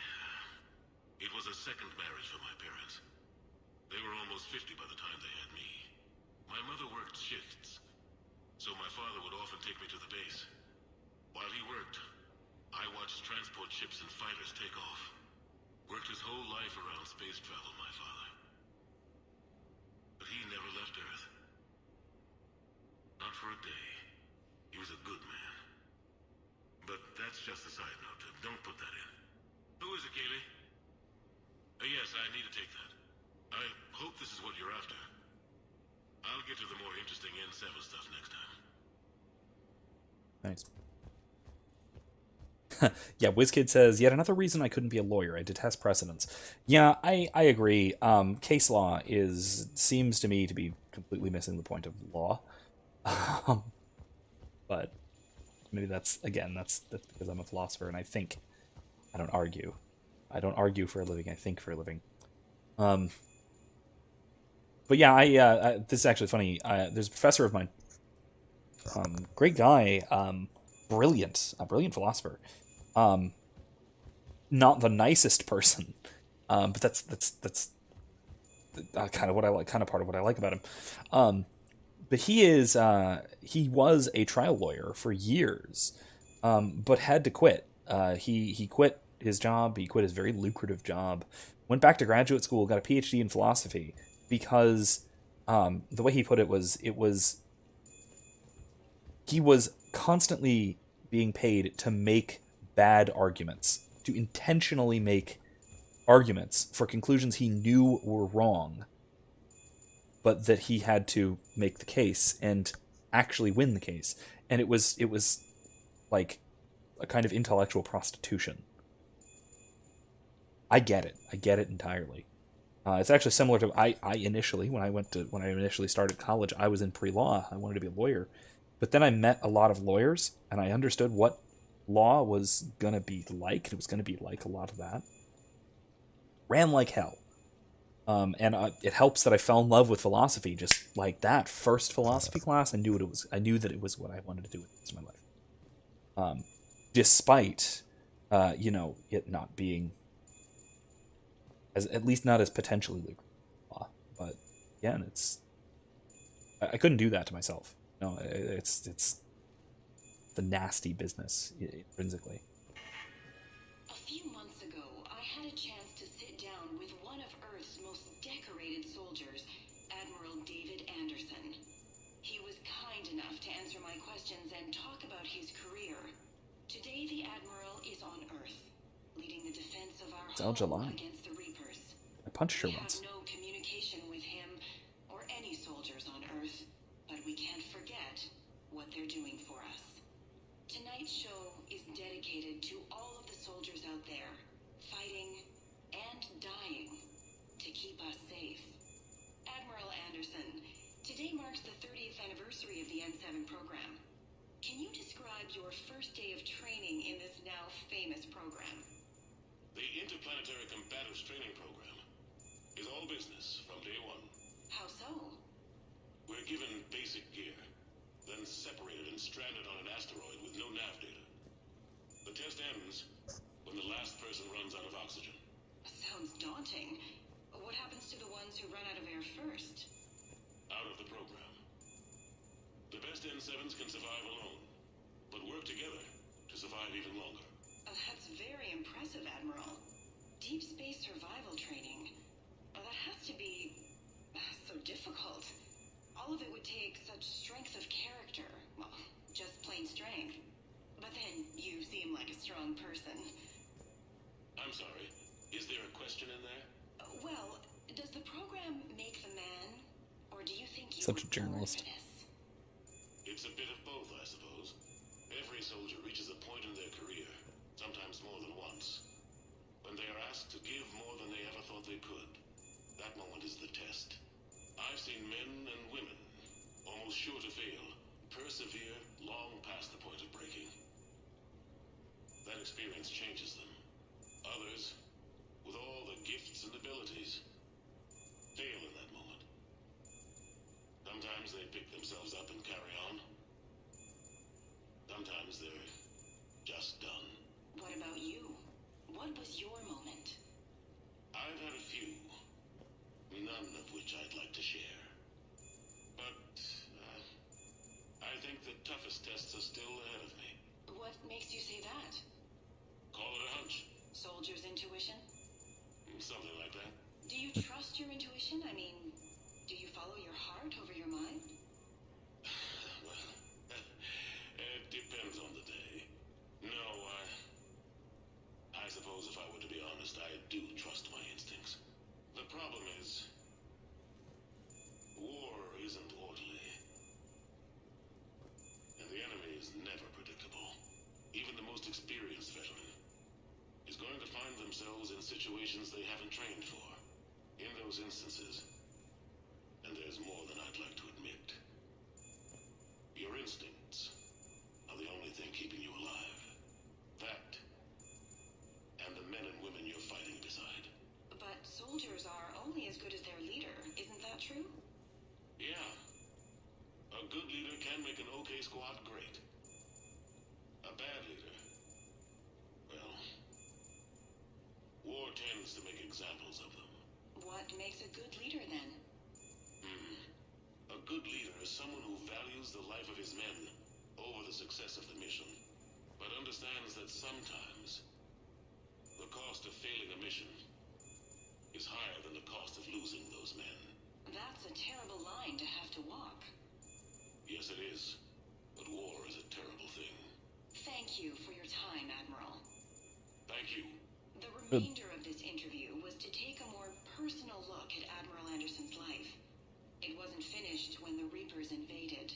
[SPEAKER 16] It was a second marriage for my parents. They were almost 50 by the time they had me. My mother worked shifts, so my father would often take me to the base. While he worked, I watched transport ships and fighters take off. Worked his whole life around space travel, my father. But he never left Earth. Not for a day. He was a good man. But that's just a side note. Don't put that in. Who is it, Kaylee? Yes, I need to take that. I hope this is what you're after. I'll get to the more interesting N7 stuff next time.
[SPEAKER 1] Nice. Yeah, WizKid says, yet another reason I couldn't be a lawyer. I detest precedents. Yeah, I agree. Case law seems to me to be completely missing the point of law. But maybe that's because I'm a philosopher and I think. I don't argue. I don't argue for a living. I think for a living. But yeah, this is actually funny. There's a professor of mine, great guy, brilliant philosopher. Not the nicest person, but that's kind of what I like. Kind of part of what I like about him. But he was a trial lawyer for years, but had to quit. He quit his job. He quit his very lucrative job. Went back to graduate school. Got a PhD in philosophy because the way he put it was he was constantly being paid to make bad arguments, to intentionally make arguments for conclusions he knew were wrong, but that he had to make the case and actually win the case. And it was like a kind of intellectual prostitution. I get it entirely. It's actually similar to I initially when I initially started college, I was in pre-law. I wanted to be a lawyer, but then I met a lot of lawyers and I understood what law was gonna be like. It was gonna be like a lot of that. Ran like hell, and it helps that I fell in love with philosophy just like that. First philosophy class, I knew that it was what I wanted to do with the rest of my life. Despite it not being at least not as potentially lucrative. But again, I couldn't do that to myself. No, it's the nasty business intrinsically.
[SPEAKER 2] A few months ago, I had a chance to sit down with one of Earth's most decorated soldiers, Admiral David Anderson. He was kind enough to answer my questions and talk about his career. Today, the Admiral is on Earth, leading the defense of our home against the Reapers.
[SPEAKER 1] I punched her once.
[SPEAKER 2] We have no communication with him or any soldiers on Earth, but we can't what they're doing for us. Tonight's show is dedicated to all of the soldiers out there, fighting and dying to keep us safe. Admiral Anderson, today marks the 30th anniversary of the N7 program. Can you describe your first day of training in this now famous program?
[SPEAKER 16] The Interplanetary Combatives Training Program is all business from day one.
[SPEAKER 2] How so?
[SPEAKER 16] We're given basic gear, then separated and stranded on an asteroid with no nav data. The test ends when the last person runs out of oxygen.
[SPEAKER 2] Sounds daunting. What happens to the ones who run out of air first?
[SPEAKER 16] Out of the program. The best N7s can survive alone, but work together to survive even longer.
[SPEAKER 2] That's very impressive, Admiral. Deep space survival training. That has to be so difficult. All of it would take such strength of character. Well, just plain strength. But then you seem like a strong person.
[SPEAKER 16] I'm sorry, is there a question in there?
[SPEAKER 2] Well, does the program make the man, or do you think you
[SPEAKER 1] Such a
[SPEAKER 2] were born
[SPEAKER 1] journalist.
[SPEAKER 2] for this?
[SPEAKER 16] It's a bit of both, I suppose. Every soldier reaches a point in their career, sometimes more than once, when they are asked to give more than they ever thought they could. That moment is the test. I've seen men and women, almost sure to fail, persevere long past the point of breaking. That experience changes them. Others, with all the gifts and abilities, fail in that moment. Sometimes they pick themselves up and carry on. Sometimes they're just done.
[SPEAKER 2] What about you? What was your moment?
[SPEAKER 16] I've had a few, none of which I'd like to share. But I think the toughest tests are still ahead of me.
[SPEAKER 2] What makes you say that?
[SPEAKER 16] Call it a hunch.
[SPEAKER 2] Soldier's intuition?
[SPEAKER 16] Something like that.
[SPEAKER 2] Do you trust your intuition? I mean, do you follow your heart over your mind?
[SPEAKER 16] Well, it depends on the day. No, I suppose if I were to be honest, I do trust my instincts. The problem is, war isn't orderly. And the enemy is never predictable. Even the most experienced veteran is going to find themselves in situations they haven't trained for. In those instances, and there's more than I'd like to admit, your instincts are the only thing keeping you alive. That, and the men and women you're fighting beside.
[SPEAKER 2] But soldiers are only as good as their leader, isn't that true?
[SPEAKER 16] Yeah. A good leader can make an okay squad great. A bad leader, well, war tends to make examples of them.
[SPEAKER 2] What makes a good leader, then?
[SPEAKER 16] A good leader is someone who values the life of his men over the success of the mission, but understands that sometimes the cost of failing a mission is higher than the cost of losing those men.
[SPEAKER 2] That's a terrible line to have to walk.
[SPEAKER 16] Yes, it is. But war is a terrible thing.
[SPEAKER 2] Thank you for your time, Admiral.
[SPEAKER 16] Thank you.
[SPEAKER 2] The remainder of this interview was to take a more personal look at Admiral Anderson's life. It wasn't finished when the Reapers invaded.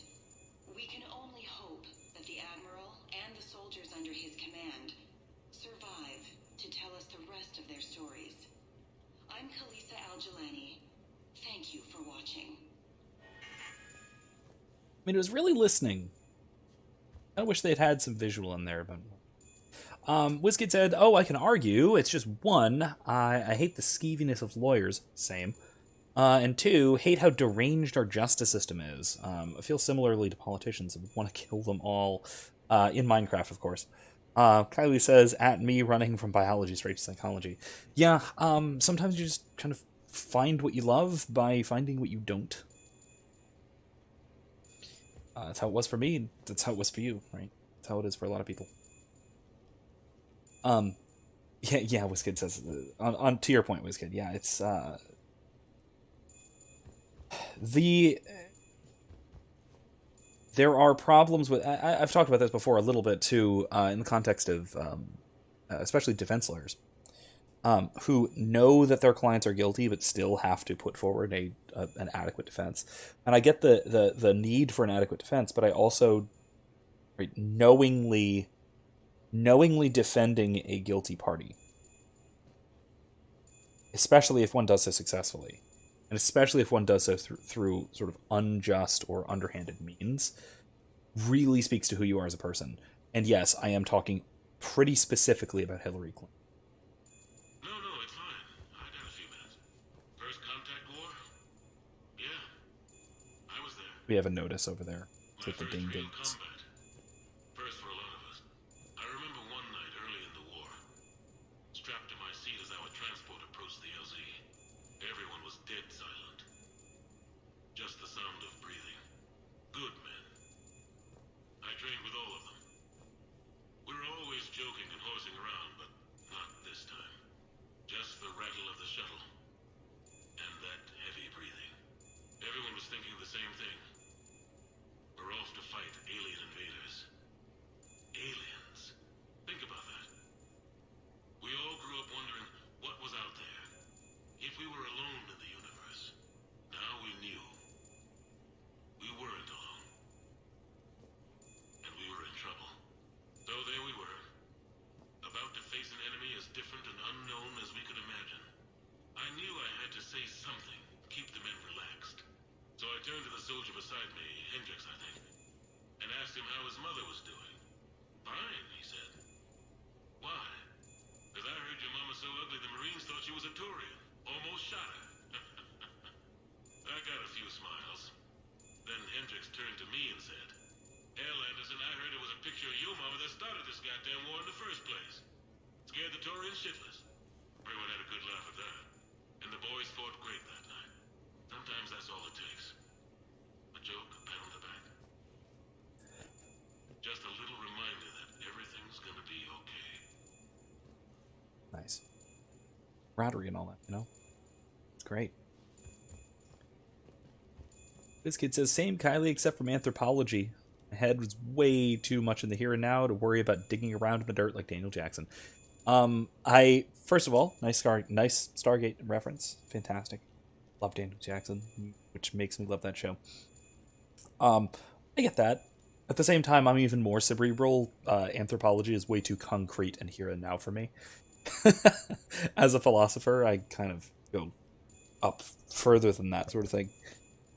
[SPEAKER 2] We can only hope that the Admiral and the soldiers under his command survive to tell us the rest of their stories. I'm Khaleesa Al-Jilani. Thank you for watching.
[SPEAKER 1] I mean, it was really listening. I wish they'd had some visual in there, but WizKid said, "Oh, I can argue. It's just one, I hate the skeeviness of lawyers. Same. And two, hate how deranged our justice system is. I feel similarly to politicians and want to kill them all. In Minecraft, of course." Kylie says, "At me running from biology straight to psychology." Yeah, sometimes you just kind of find what you love by finding what you don't. That's how it was for me. That's how it was for you, right? That's how it is for a lot of people. Yeah, WizKid says, on to your point, WizKid, yeah, it's, there are problems with, I've talked about this before a little bit too, in the context of, especially defense lawyers. who know that their clients are guilty but still have to put forward an adequate defense. And I get the need for an adequate defense, but I also, right, knowingly defending a guilty party, especially if one does so successfully, and especially if one does so through sort of unjust or underhanded means, really speaks to who you are as a person. And yes, I am talking pretty specifically about Hillary Clinton.
[SPEAKER 16] No, it's fine. I got a few minutes. First contact war? Yeah. I was there.
[SPEAKER 1] We have a notice over there with the ding dings.
[SPEAKER 16] First for a lot of us. I remember one night early in the war, strapped to my seat as our transport approached the LZ. Everyone was dead silent. Just the sound of breathing. Good men. I trained with all of them. We were always joking and horsing around, but not this time. Just the rattle of the shuttle. And that heavy breathing. Everyone was thinking the same thing. We're off to fight alien invaders. Aliens. Think about that. We all grew up wondering what was out there. If we were alone in the universe. Now we knew. We weren't alone. And we were in trouble. So there we were. About to face an enemy as different and unknown as we could imagine. I knew I had to say something, keep the men relaxed. So I turned to the soldier beside me, Hendricks, I think, and asked him how his mother was doing. Fine, he said. Why? Because I heard your mama so ugly the Marines thought she was a Turian. Almost shot her. I got a few smiles. Then Hendricks turned to me and said, Hell, Anderson, I heard it was a picture of your mama that started this goddamn war in the first place. Scared the Turians shitless. Everyone had a good laugh at that. And the boys fought great that night. Sometimes that's all it takes. A joke, a pat on the back. Just a little reminder that everything's gonna be okay.
[SPEAKER 1] Nice. Camaraderie and all that, you know? It's great. This kid says, same Kylie except from anthropology. My head was way too much in the here and now to worry about digging around in the dirt like Daniel Jackson. First of all, nice Stargate reference. Fantastic. Love Daniel Jackson, which makes me love that show. I get that. At the same time, I'm even more cerebral. Anthropology is way too concrete and here and now for me. As a philosopher, I kind of go up further than that sort of thing.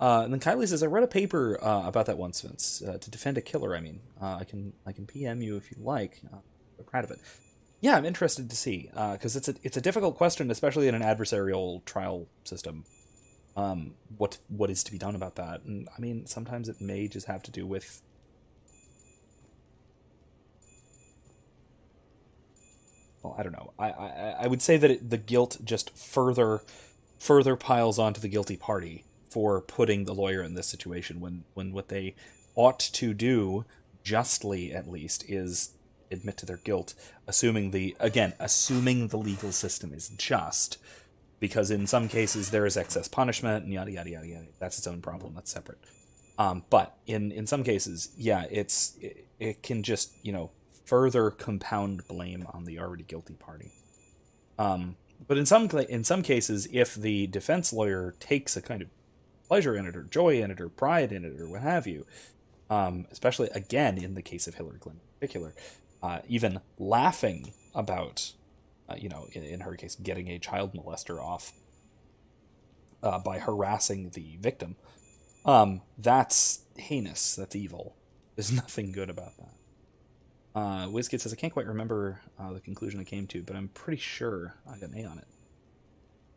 [SPEAKER 1] And then Kylie says, I read a paper about that once, Vince, to defend a killer. I mean, I can PM you if you like. I'm proud of it. Yeah, I'm interested to see, because it's a difficult question, especially in an adversarial trial system. What is to be done about that? And I mean, sometimes it may just have to do with well, I don't know. I would say that the guilt just further piles onto the guilty party for putting the lawyer in this situation when what they ought to do, justly at least, is admit to their guilt, assuming the legal system is just, because in some cases there is excess punishment and yada yada yada yada. That's its own problem. That's separate. But in some cases, yeah, it can just, further compound blame on the already guilty party. But in some cases, if the defense lawyer takes a kind of pleasure in it, or joy in it, or pride in it, or what have you, especially again in the case of Hillary Clinton in particular, even laughing about, in her case, getting a child molester off by harassing the victim, that's heinous. That's evil. There's nothing good about that. WizKid says, I can't quite remember the conclusion I came to, but I'm pretty sure I got an A on it.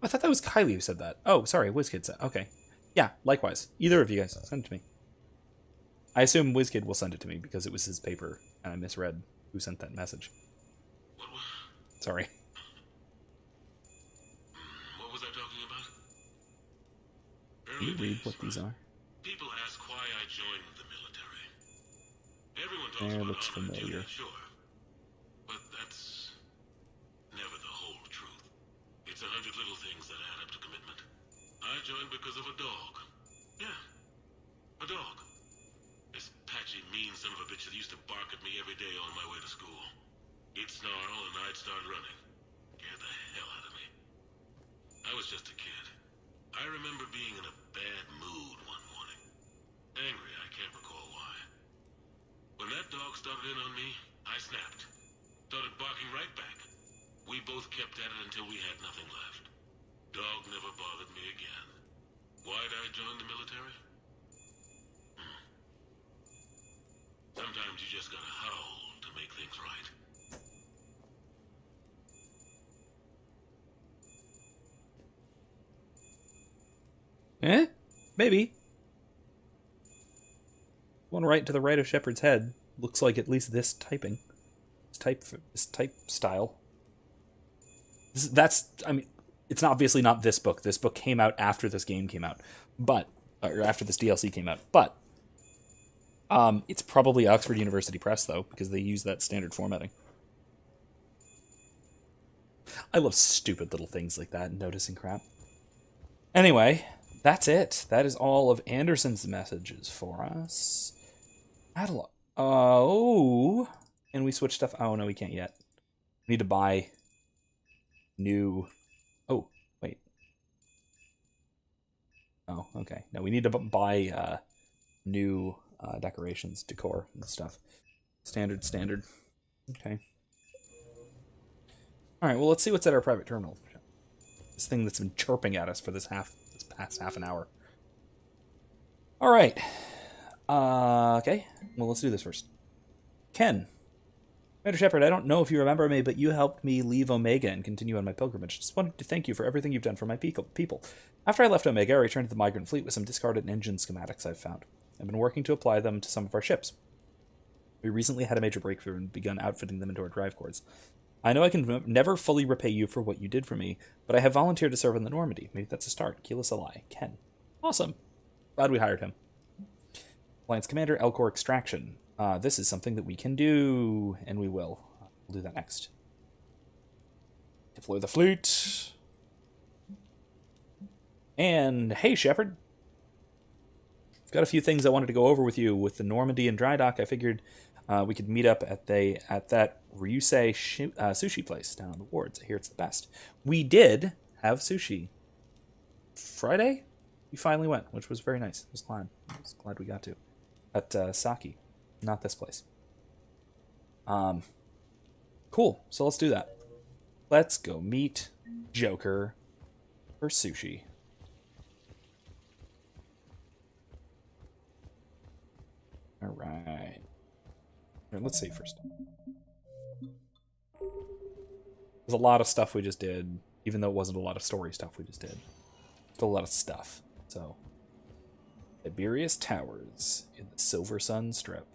[SPEAKER 1] I thought that was Kylie who said that. Oh, sorry, WizKid said. Okay. Yeah, likewise. Either of you guys, send it to me. I assume WizKid will send it to me because it was his paper, and I misread who sent that message. Sorry.
[SPEAKER 16] What was I talking about?
[SPEAKER 1] Can you read what these are?
[SPEAKER 16] People ask why I joined the military. Everyone talks
[SPEAKER 1] There,
[SPEAKER 16] about
[SPEAKER 1] looks
[SPEAKER 16] honor and
[SPEAKER 1] familiar.
[SPEAKER 16] duty, sure. But that's never the whole truth. It's 100 little things that add up to commitment. I joined because of a dog. Yeah, a dog. This patchy, mean son of a bitch that used to bark at me every day on my way to school. He'd snarl and I'd start running. Scared the hell out of I was just a kid. I remember being in a bad mood one morning. Angry, I can't recall why. When that dog started in on me, I snapped. Started barking right back. We both kept at it until we had nothing left. Dog never bothered me again. Why'd I join the military? Sometimes you just gotta howl to make things right.
[SPEAKER 1] Maybe. One right to the right of Shepard's head. Looks like at least this typing. This type style. I mean, it's obviously not this book. This book came out after this game came out. But, or after this DLC came out. But, it's probably Oxford University Press, though, because they use that standard formatting. I love stupid little things like that, noticing crap. Anyway, that's it. That is all of Anderson's messages for us. Oh, and we switch stuff. Oh, no, we can't yet. We need to buy new... Oh, wait. Oh, okay. No, we need to buy new decorations, decor, and stuff. Standard. Okay. Alright, well, let's see what's at our private terminal. This thing that's been chirping at us for this past half an hour. Alright. Okay. Well, let's do this first. Ken. Commander Shepard, I don't know if you remember me, but you helped me leave Omega and continue on my pilgrimage. Just wanted to thank you for everything you've done for my people. After I left Omega, I returned to the migrant fleet with some discarded engine schematics I've found. I've been working to apply them to some of our ships. We recently had a major breakthrough and begun outfitting them into our drive cores. I know I can never fully repay you for what you did for me, but I have volunteered to serve in the Normandy. Maybe that's a start. Keyless ally. Ken. Awesome. Glad we hired him. Alliance Commander, Elcor Extraction. This is something that we can do, and we will. We'll do that next. Deploy the fleet. And, hey, Shepard. I've got a few things I wanted to go over with you. With the Normandy and Dry Dock, I figured we could meet up at that Ryusei sushi place down on the wards. I hear it's the best. We did have sushi. Friday? We finally went, which was very nice. I was glad we got to. At Saki. Not this place. Cool. So let's do that. Let's go meet Joker for sushi. All right. Let's see first. There's a lot of stuff we just did, even though it wasn't a lot of story stuff we just did. Still a lot of stuff. So, Tiberius Towers in the Silver Sun Strip.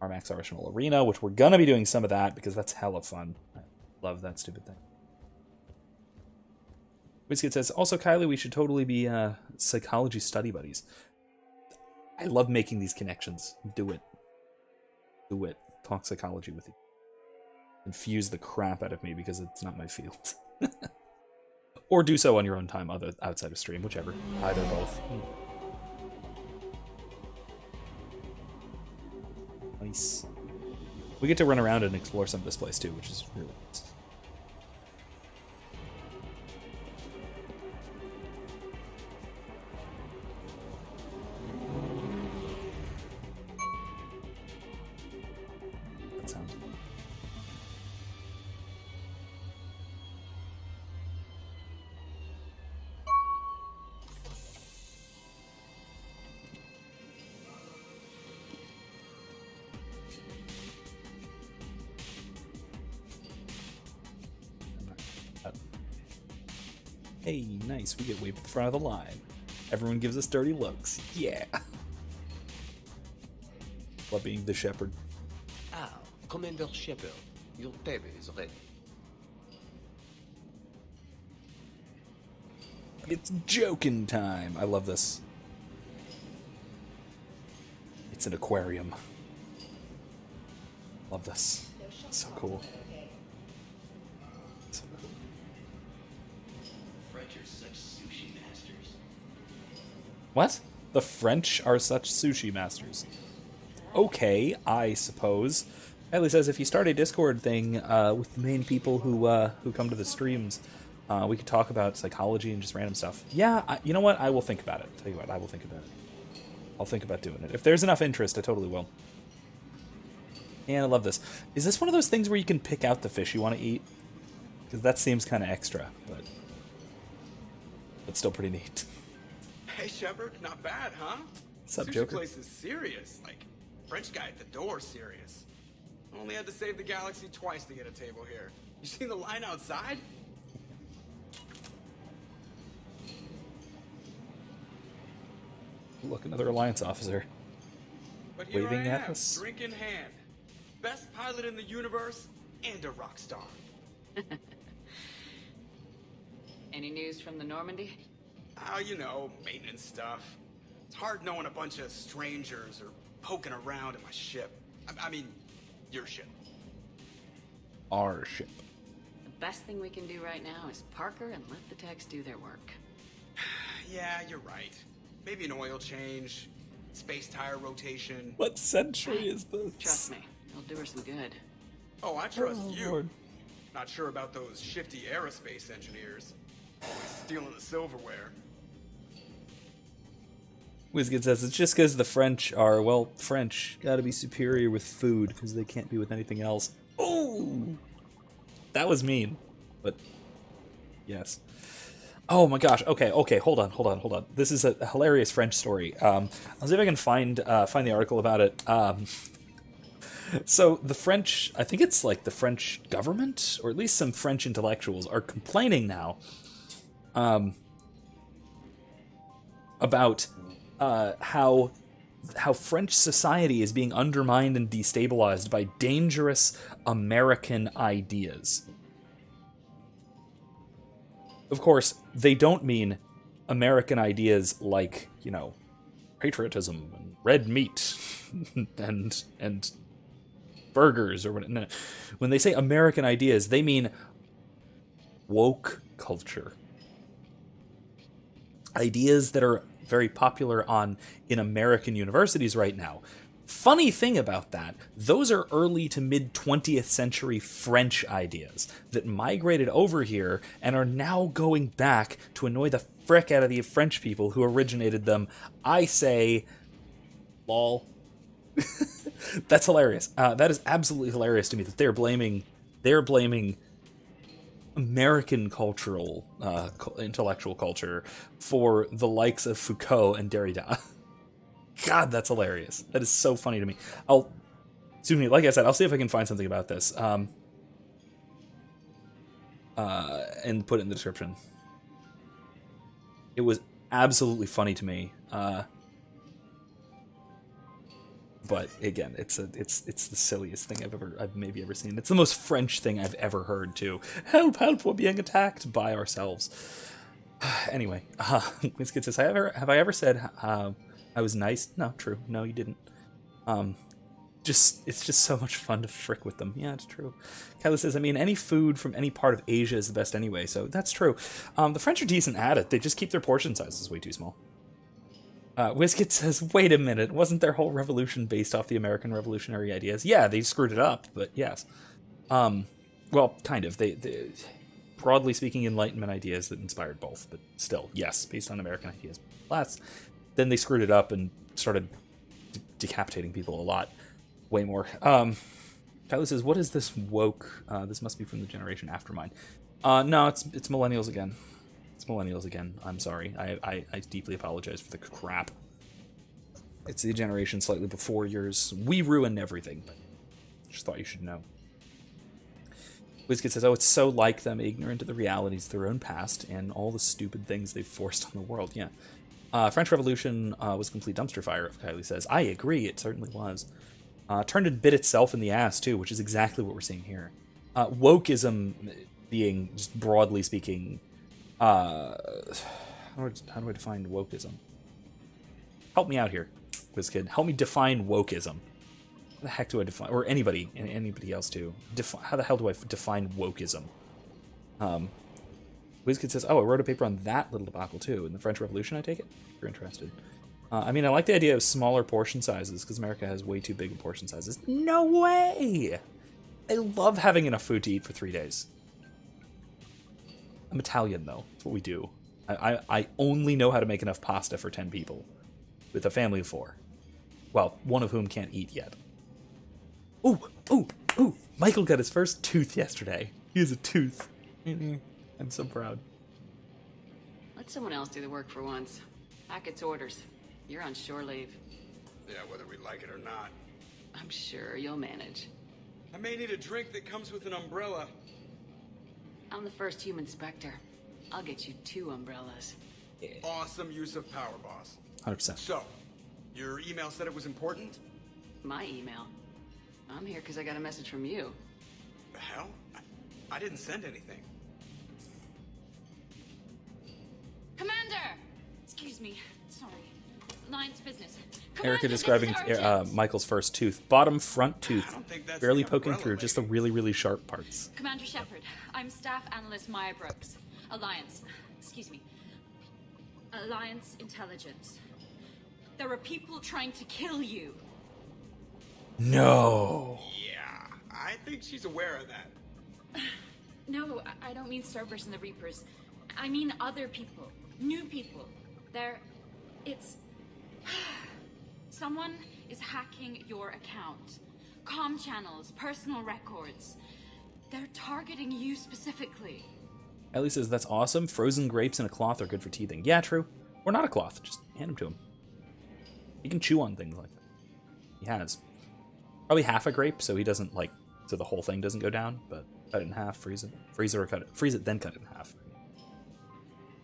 [SPEAKER 1] Armax Arsenal Arena, which we're gonna be doing some of that because that's hella fun. I love that stupid thing. Whiskit says, also, Kylie, we should totally be psychology study buddies. I love making these connections. Do it. Do it. Talk psychology with you. Infuse the crap out of me because it's not my field. Or do so on your own time, outside of stream, whichever. Either, both. Nice. We get to run around and explore some of this place too, which is really nice. That sounds good. Hey, nice. We get waved at the front of the line. Everyone gives us dirty looks. Yeah. Love being the Shepard.
[SPEAKER 8] Ah, Commander Shepard, your table is ready.
[SPEAKER 1] It's joking time. I love this. It's an aquarium. Love this. So cool. So cool.
[SPEAKER 8] French are such sushi masters.
[SPEAKER 1] What? The French are such sushi masters. Okay, I suppose. Kylie says if you start a Discord thing with the main people who come to the streams, We could talk about psychology and just random stuff. Yeah, you know what? I will think about it. Tell you what, I will think about it. I'll think about doing it. If there's enough interest, I totally will. And I love this. Is this one of those things where you can pick out the fish you want to eat? Because that seems kind of extra, but still pretty neat.
[SPEAKER 9] Hey, Shepard, not bad, huh?
[SPEAKER 1] Sup,
[SPEAKER 9] Sushi
[SPEAKER 1] Joker?
[SPEAKER 9] place is serious. Like, French guy at the door serious. Only had to save the galaxy twice to get a table here. You seen the line outside?
[SPEAKER 1] Look, another Alliance officer.
[SPEAKER 9] But here
[SPEAKER 1] Waving
[SPEAKER 9] I
[SPEAKER 1] at
[SPEAKER 9] am,
[SPEAKER 1] us.
[SPEAKER 9] drink in hand. Best pilot in the universe and a rock star.
[SPEAKER 2] Any news from the Normandy?
[SPEAKER 9] Oh, you know, maintenance stuff. It's hard knowing a bunch of strangers or poking around in my ship. I mean, your ship.
[SPEAKER 1] Our ship.
[SPEAKER 2] The best thing we can do right now is Parker and let the techs do their work.
[SPEAKER 9] Yeah, you're right. Maybe an oil change, space tire rotation.
[SPEAKER 1] What century is this?
[SPEAKER 2] Trust me, it'll do her some good.
[SPEAKER 9] Oh, I trust
[SPEAKER 1] Oh,
[SPEAKER 9] you.
[SPEAKER 1] Lord.
[SPEAKER 9] Not sure about those shifty aerospace engineers. Always stealing the silverware.
[SPEAKER 1] Wizkid says it's just because the French are, well, French. Gotta be superior with food because they can't be with anything else. Oh! That was mean. But, yes. Oh my gosh. Okay, hold on. This is a hilarious French story. I'll see if I can find the article about it. So the French, I think it's like the French government, or at least some French intellectuals, are complaining now about how French society is being undermined and destabilized by dangerous American ideas. Of course, they don't mean American ideas like, you know, patriotism and red meat and burgers or what. No. When they say American ideas, they mean woke culture. Ideas that are very popular in American universities right now. Funny thing about that, those are early to mid 20th century French ideas that migrated over here and are now going back to annoy the frick out of the French people who originated them. I say, lol. That's hilarious. That is absolutely hilarious to me that they're blaming American cultural, intellectual culture for the likes of Foucault and Derrida. God, that's hilarious. That is so funny to me. Like I said, I'll see if I can find something about this. And put it in the description. It was absolutely funny to me. But again, it's the silliest thing I've maybe ever seen. It's the most French thing I've ever heard too. Help, we're being attacked by ourselves. Anyway, Wizkid says, have I ever said I was nice? No, true. No, you didn't. It's just so much fun to frick with them. Yeah, it's true. Kyla says, I mean, any food from any part of Asia is the best anyway, so that's true. The French are decent at it. They just keep their portion sizes way too small. Wizkid says, wait a minute, wasn't their whole revolution based off the American revolutionary ideas? Yeah, they screwed it up, but yes. Well, kind of. They broadly speaking, Enlightenment ideas that inspired both, but still, yes, based on American ideas. Then they screwed it up and started decapitating people a lot. Way more. Kyla says, what is this woke? This must be from the generation after mine. No, it's millennials again. It's millennials again. I'm sorry. I deeply apologize for the crap. It's the generation slightly before yours. We ruined everything, but just thought you should know. Wizkid says, oh, it's so like them, ignorant of the realities of their own past and all the stupid things they've forced on the world. Yeah. French Revolution was a complete dumpster fire, Kylie says. I agree, it certainly was. Turned and bit itself in the ass, too, which is exactly what we're seeing here. Wokeism being, just broadly speaking, how do I define wokeism? Help me out here, Wizkid. Help me define wokeism. How the heck do I define, or anybody else too? How the hell do I define wokeism? Wizkid says, oh, I wrote a paper on that little debacle too, in the French Revolution, I take it? If you're interested. I mean, I like the idea of smaller portion sizes, because America has way too big of portion sizes. No way! I love having enough food to eat for 3 days. I'm Italian, though. That's what we do. I only know how to make enough pasta for 10 people. With a family of 4. Well, one of whom can't eat yet. Ooh! Michael got his first tooth yesterday. He has a tooth. I'm so proud.
[SPEAKER 2] Let someone else do the work for once. Hackett's orders. You're on shore leave.
[SPEAKER 9] Yeah, whether we like it or not.
[SPEAKER 2] I'm sure you'll manage.
[SPEAKER 9] I may need a drink that comes with an umbrella.
[SPEAKER 2] I'm the first human Spectre. I'll get you 2 umbrellas.
[SPEAKER 9] Awesome use of power, boss.
[SPEAKER 1] 100%.
[SPEAKER 9] So, your email said it was important?
[SPEAKER 2] My email? I'm here because I got a message from you.
[SPEAKER 9] The hell? I didn't send anything.
[SPEAKER 15] Commander! Excuse me. Sorry. Line's business.
[SPEAKER 1] Erica describing Michael's first tooth. Bottom front tooth. Barely poking through, just the really, really sharp parts.
[SPEAKER 15] Commander Shepard, I'm Staff Analyst Maya Brooks. Alliance Intelligence. There are people trying to kill you.
[SPEAKER 1] No.
[SPEAKER 9] Yeah, I think she's aware of that.
[SPEAKER 15] No, I don't mean Starburst and the Reapers. I mean other people. New people. Someone is hacking your account. Comm channels, personal records. They're targeting you specifically.
[SPEAKER 1] Ellie says, that's awesome. Frozen grapes in a cloth are good for teething. Yeah, true. Or not a cloth. Just hand them to him. He can chew on things like that. He has. Probably half a grape, so he doesn't, like, so the whole thing doesn't go down, but cut it in half, freeze it, or cut it. Freeze it, then cut it in half.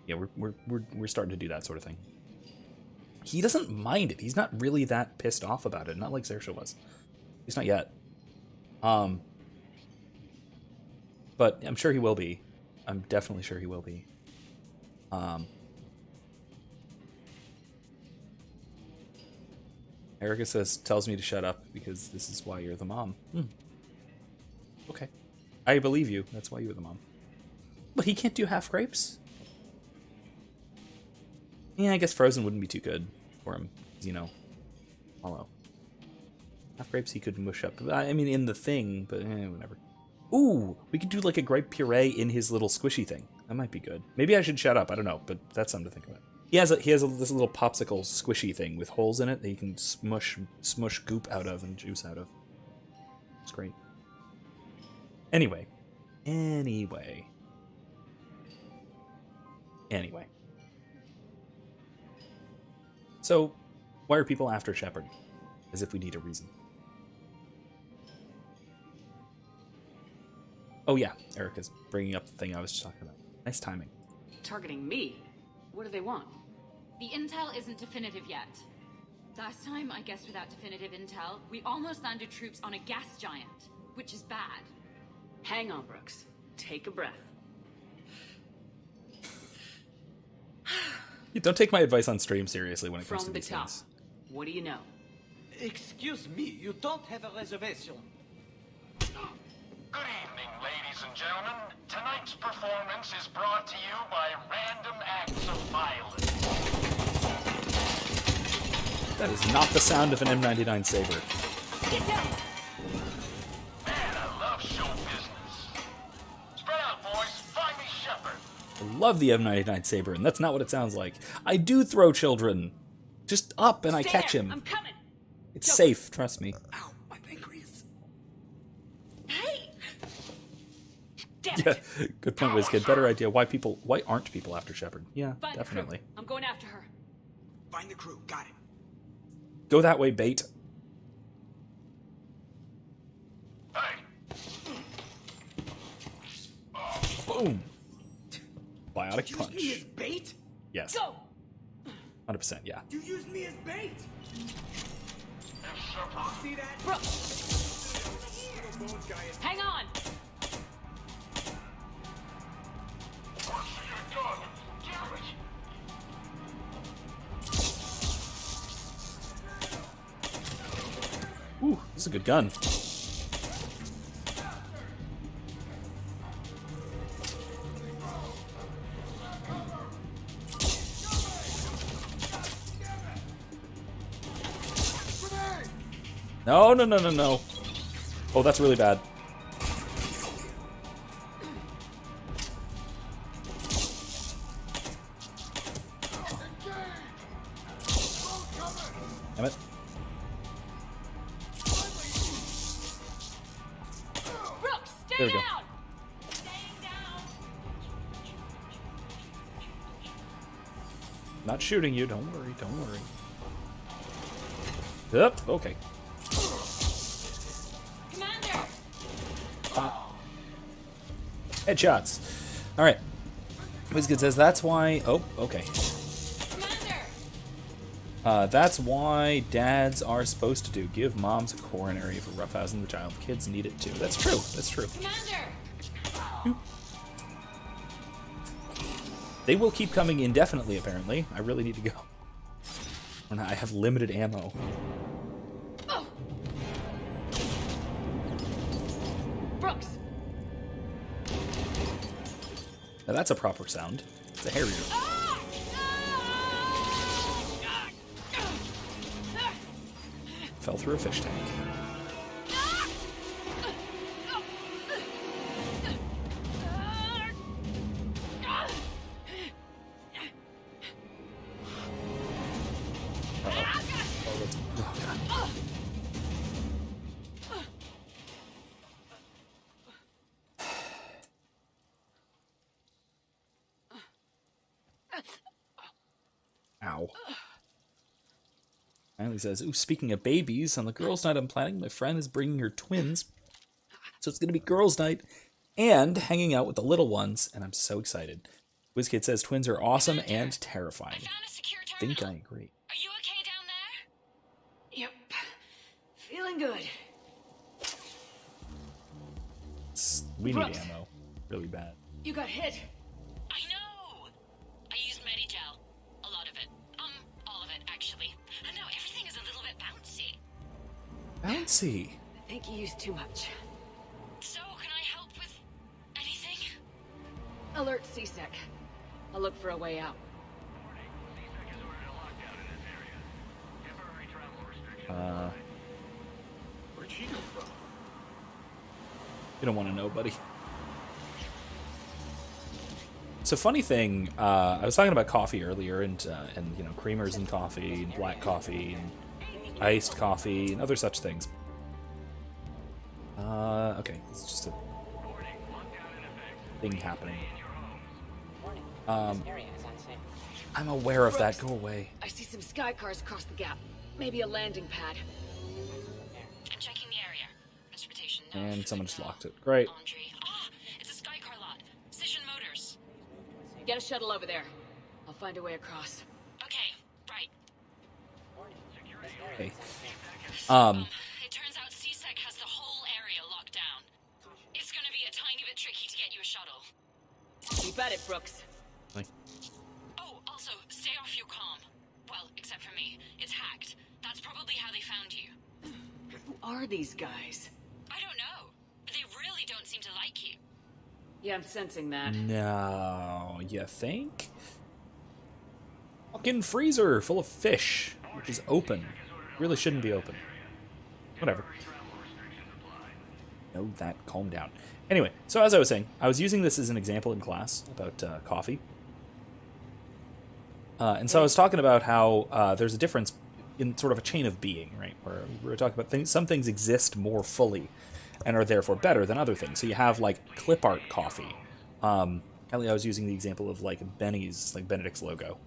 [SPEAKER 1] Yeah, we're starting to do that sort of thing. He doesn't mind it. He's not really that pissed off about it. Not like Saoirse was. He's not yet. But I'm sure he will be. I'm definitely sure he will be. Erica tells me to shut up because this is why you're the mom. Okay. I believe you. That's why you're the mom. But he can't do half grapes? Yeah, I guess frozen wouldn't be too good for him. You know, hollow. Half grapes he could mush up. I mean, in the thing, but whatever. Ooh, we could do like a grape puree in his little squishy thing. That might be good. Maybe I should shut up. I don't know, but that's something to think about. He has this little popsicle squishy thing with holes in it that you can smush goop out of and juice out of. It's great. Anyway. So, why are people after Shepard? As if we need a reason. Oh yeah, Erica's bringing up the thing I was just talking about. Nice timing.
[SPEAKER 2] Targeting me? What do they want?
[SPEAKER 15] The intel isn't definitive yet. Last time, I guess without definitive intel, we almost landed troops on a gas giant, which is bad.
[SPEAKER 2] Hang on, Brooks. Take a breath.
[SPEAKER 1] You don't take my advice on stream seriously when it comes to these things.
[SPEAKER 2] What do you know?
[SPEAKER 10] Excuse me, you don't have a reservation.
[SPEAKER 6] Good evening, ladies and gentlemen. Tonight's performance is brought to you by random acts of violence.
[SPEAKER 1] That is not the sound of an M99 Saber.
[SPEAKER 15] Get down!
[SPEAKER 6] Man, I love show business. Spread out, boys. Find me Shepard.
[SPEAKER 1] I love the M99 Saber, and that's not what it sounds like. I do throw children. Just up and I catch him.
[SPEAKER 15] I'm coming.
[SPEAKER 1] It's safe, trust me.
[SPEAKER 9] Ow, my pancreas.
[SPEAKER 15] Hey! Damn
[SPEAKER 1] Yeah,
[SPEAKER 15] it.
[SPEAKER 1] good point, WizKid. Better idea. Why aren't people after Shepard? Yeah,
[SPEAKER 15] Find
[SPEAKER 1] definitely.
[SPEAKER 15] The crew. I'm going after her.
[SPEAKER 9] Find the crew. Got it.
[SPEAKER 1] Go that way, bait.
[SPEAKER 6] Hey.
[SPEAKER 1] Boom. Biotic
[SPEAKER 9] Did you
[SPEAKER 1] punch.
[SPEAKER 9] use me as bait?
[SPEAKER 1] Yes.
[SPEAKER 15] Go!
[SPEAKER 1] 100%, yeah.
[SPEAKER 9] You used me as bait? See that?
[SPEAKER 15] Bro. Hang on!
[SPEAKER 1] Ooh, this is a good gun. No, no, no, no, no. Oh, that's really bad. There we go. Not shooting you, don't worry, don't worry. Yep, okay.
[SPEAKER 15] Commander!
[SPEAKER 1] Headshots. Alright. WizKid says that's why... Oh, okay. That's why dads are supposed to do. Give moms a coronary for roughhousing the child. Kids need it too. That's true, that's true.
[SPEAKER 15] Commander!
[SPEAKER 1] They will keep coming indefinitely, apparently. I really need to go. I have limited ammo.
[SPEAKER 2] Oh. Brooks!
[SPEAKER 1] Now that's a proper sound. It's a Harrier. Fell through a fish tank. Ow. Finally says, ooh, speaking of babies, on the girls' night I'm planning, my friend is bringing her twins. So it's going to be girls' night and hanging out with the little ones, and I'm so excited. WizKid says twins are awesome and terrifying. I think I agree.
[SPEAKER 15] Are you okay down there?
[SPEAKER 2] Yep. Feeling good.
[SPEAKER 1] We need
[SPEAKER 2] Brooks.
[SPEAKER 1] ammo. Really bad.
[SPEAKER 2] You got hit.
[SPEAKER 15] I know! I used Medigel. A lot of it. All of it, actually. And now everything is a little bit bouncy.
[SPEAKER 1] Bouncy.
[SPEAKER 2] I think you used too much.
[SPEAKER 15] So, can I help with anything?
[SPEAKER 2] Alert CSEC. I'll look for a way out.
[SPEAKER 9] Where'd she come from?
[SPEAKER 1] You don't want to know, buddy. So funny thing, I was talking about coffee earlier, and you know, creamers in coffee, and black coffee, and iced coffee, and other such things. Okay, this is just a thing happening. I'm aware of that. Go away.
[SPEAKER 2] I see some sky cars across the gap. Maybe a landing pad.
[SPEAKER 15] I'm checking the area. Transportation.
[SPEAKER 1] And someone just locked it. Great.
[SPEAKER 15] It's a sky car lot. Cision Motors.
[SPEAKER 2] Get a shuttle over there. I'll find a way across.
[SPEAKER 15] Okay, right.
[SPEAKER 1] Okay.
[SPEAKER 15] It turns out CSEC has the whole area locked down. It's gonna be a tiny bit tricky to get you a shuttle.
[SPEAKER 2] Keep at it, Brooks.
[SPEAKER 15] Oh, also, stay off your comm. Well, except for me. It's hacked. That's probably how they found you.
[SPEAKER 2] Who are these guys?
[SPEAKER 15] I don't know. But they really don't seem to like you.
[SPEAKER 2] Yeah, I'm sensing that.
[SPEAKER 1] No, you think? Fucking freezer full of fish, which is open. Really shouldn't be open. Whatever. Know that. Calm down. Anyway, so as I was saying, I was using this as an example in class about coffee. And so I was talking about how there's a difference in sort of a chain of being, right? Where we were talking about things, some things exist more fully and are therefore better than other things. So you have like clip art coffee. I was using the example of like Benny's, like Benedict's logo.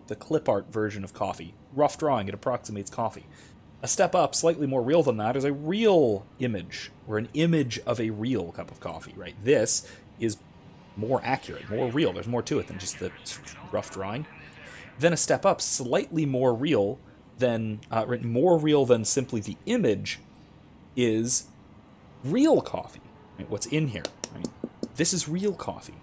[SPEAKER 1] The clip art version of coffee. Rough drawing, it approximates coffee. A step up, slightly more real than that, is a real image, or an image of a real cup of coffee, right? This is more accurate, more real. There's more to it than just the rough drawing. Then a step up, slightly more real than simply the image, is real coffee. Right? What's in here? Right? This is real coffee.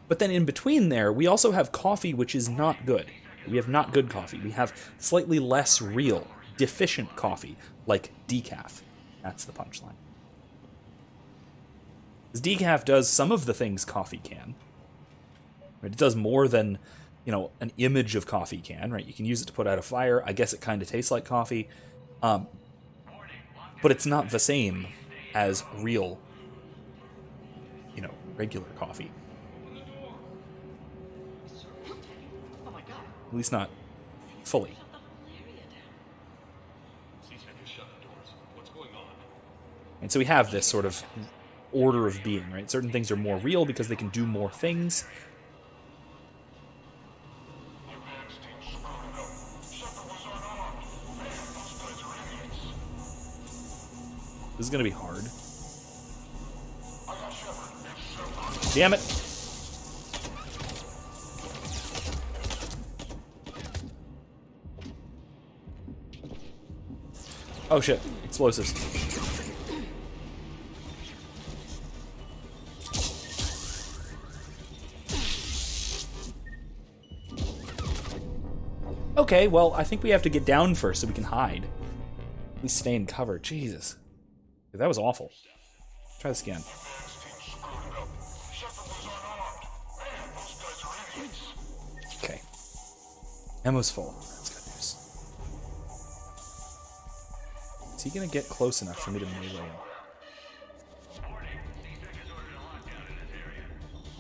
[SPEAKER 1] But then in between there, we also have coffee which is not good. We have not good coffee. We have slightly less real, deficient coffee, like decaf. That's the punchline. Because decaf does some of the things coffee can. Right? It does more than, you know, an image of coffee can, right? You can use it to put out a fire. I guess it kind of tastes like coffee. But it's not the same as real, you know, regular coffee. At least not fully. And so we have this sort of order of being, right? Certain things are more real because they can do more things. This is going to be hard. Damn it. Oh shit, explosives. Okay, well, I think we have to get down first so we can hide. We stay in cover. Jesus. That was awful. Try this again. Okay. Ammo's full. That's good news. Is he gonna get close enough for me to melee him?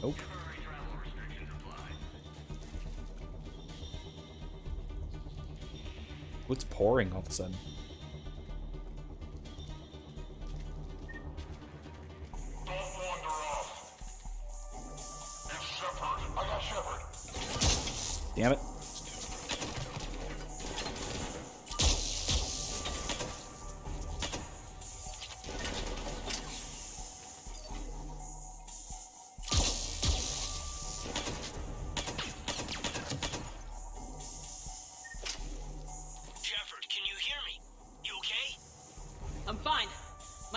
[SPEAKER 1] Nope. What's pouring all of a sudden?
[SPEAKER 6] Don't wander off. It's Shepard. I got Shepard.
[SPEAKER 1] Damn it.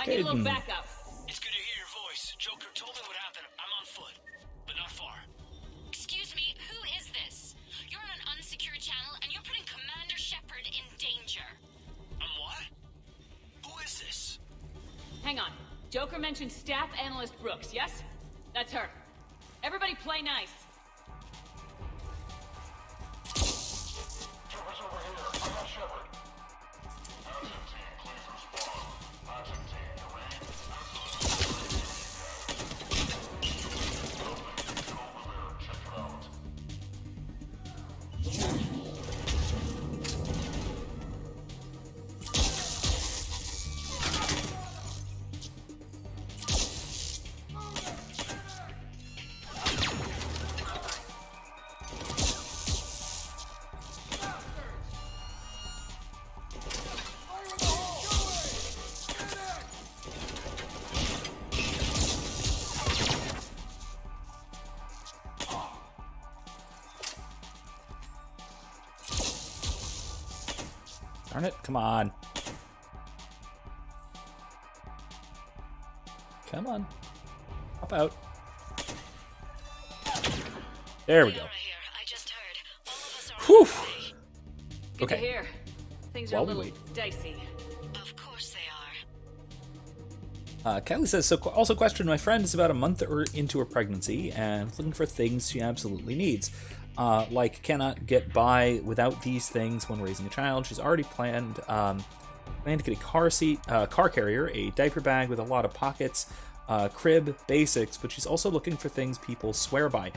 [SPEAKER 2] Need a little backup.
[SPEAKER 10] It's good to hear your voice. Joker told me what happened. I'm on foot, but not far.
[SPEAKER 15] Excuse me, who is this? You're on an unsecured channel and you're putting Commander Shepard in danger.
[SPEAKER 10] What? Who is this?
[SPEAKER 2] Hang on. Joker mentioned staff analyst Brooks, yes? That's her. Everybody play nice.
[SPEAKER 6] Trevor's over here. I got Shepard. Action team, please respond. Action team, you read? Over there, check it out.
[SPEAKER 1] Darn it, come on. Come on. Hop out. There we go. Whew.
[SPEAKER 2] Good to
[SPEAKER 1] Okay.
[SPEAKER 2] hear. Things are a little dicey.
[SPEAKER 15] Of course they are.
[SPEAKER 1] Kylie says, so also question, my friend is about a month or into her pregnancy and looking for things she absolutely needs. Like cannot get by without these things when raising a child. She's already planned to get a car seat, car carrier, a diaper bag with a lot of pockets, crib, basics, but she's also looking for things people swear by.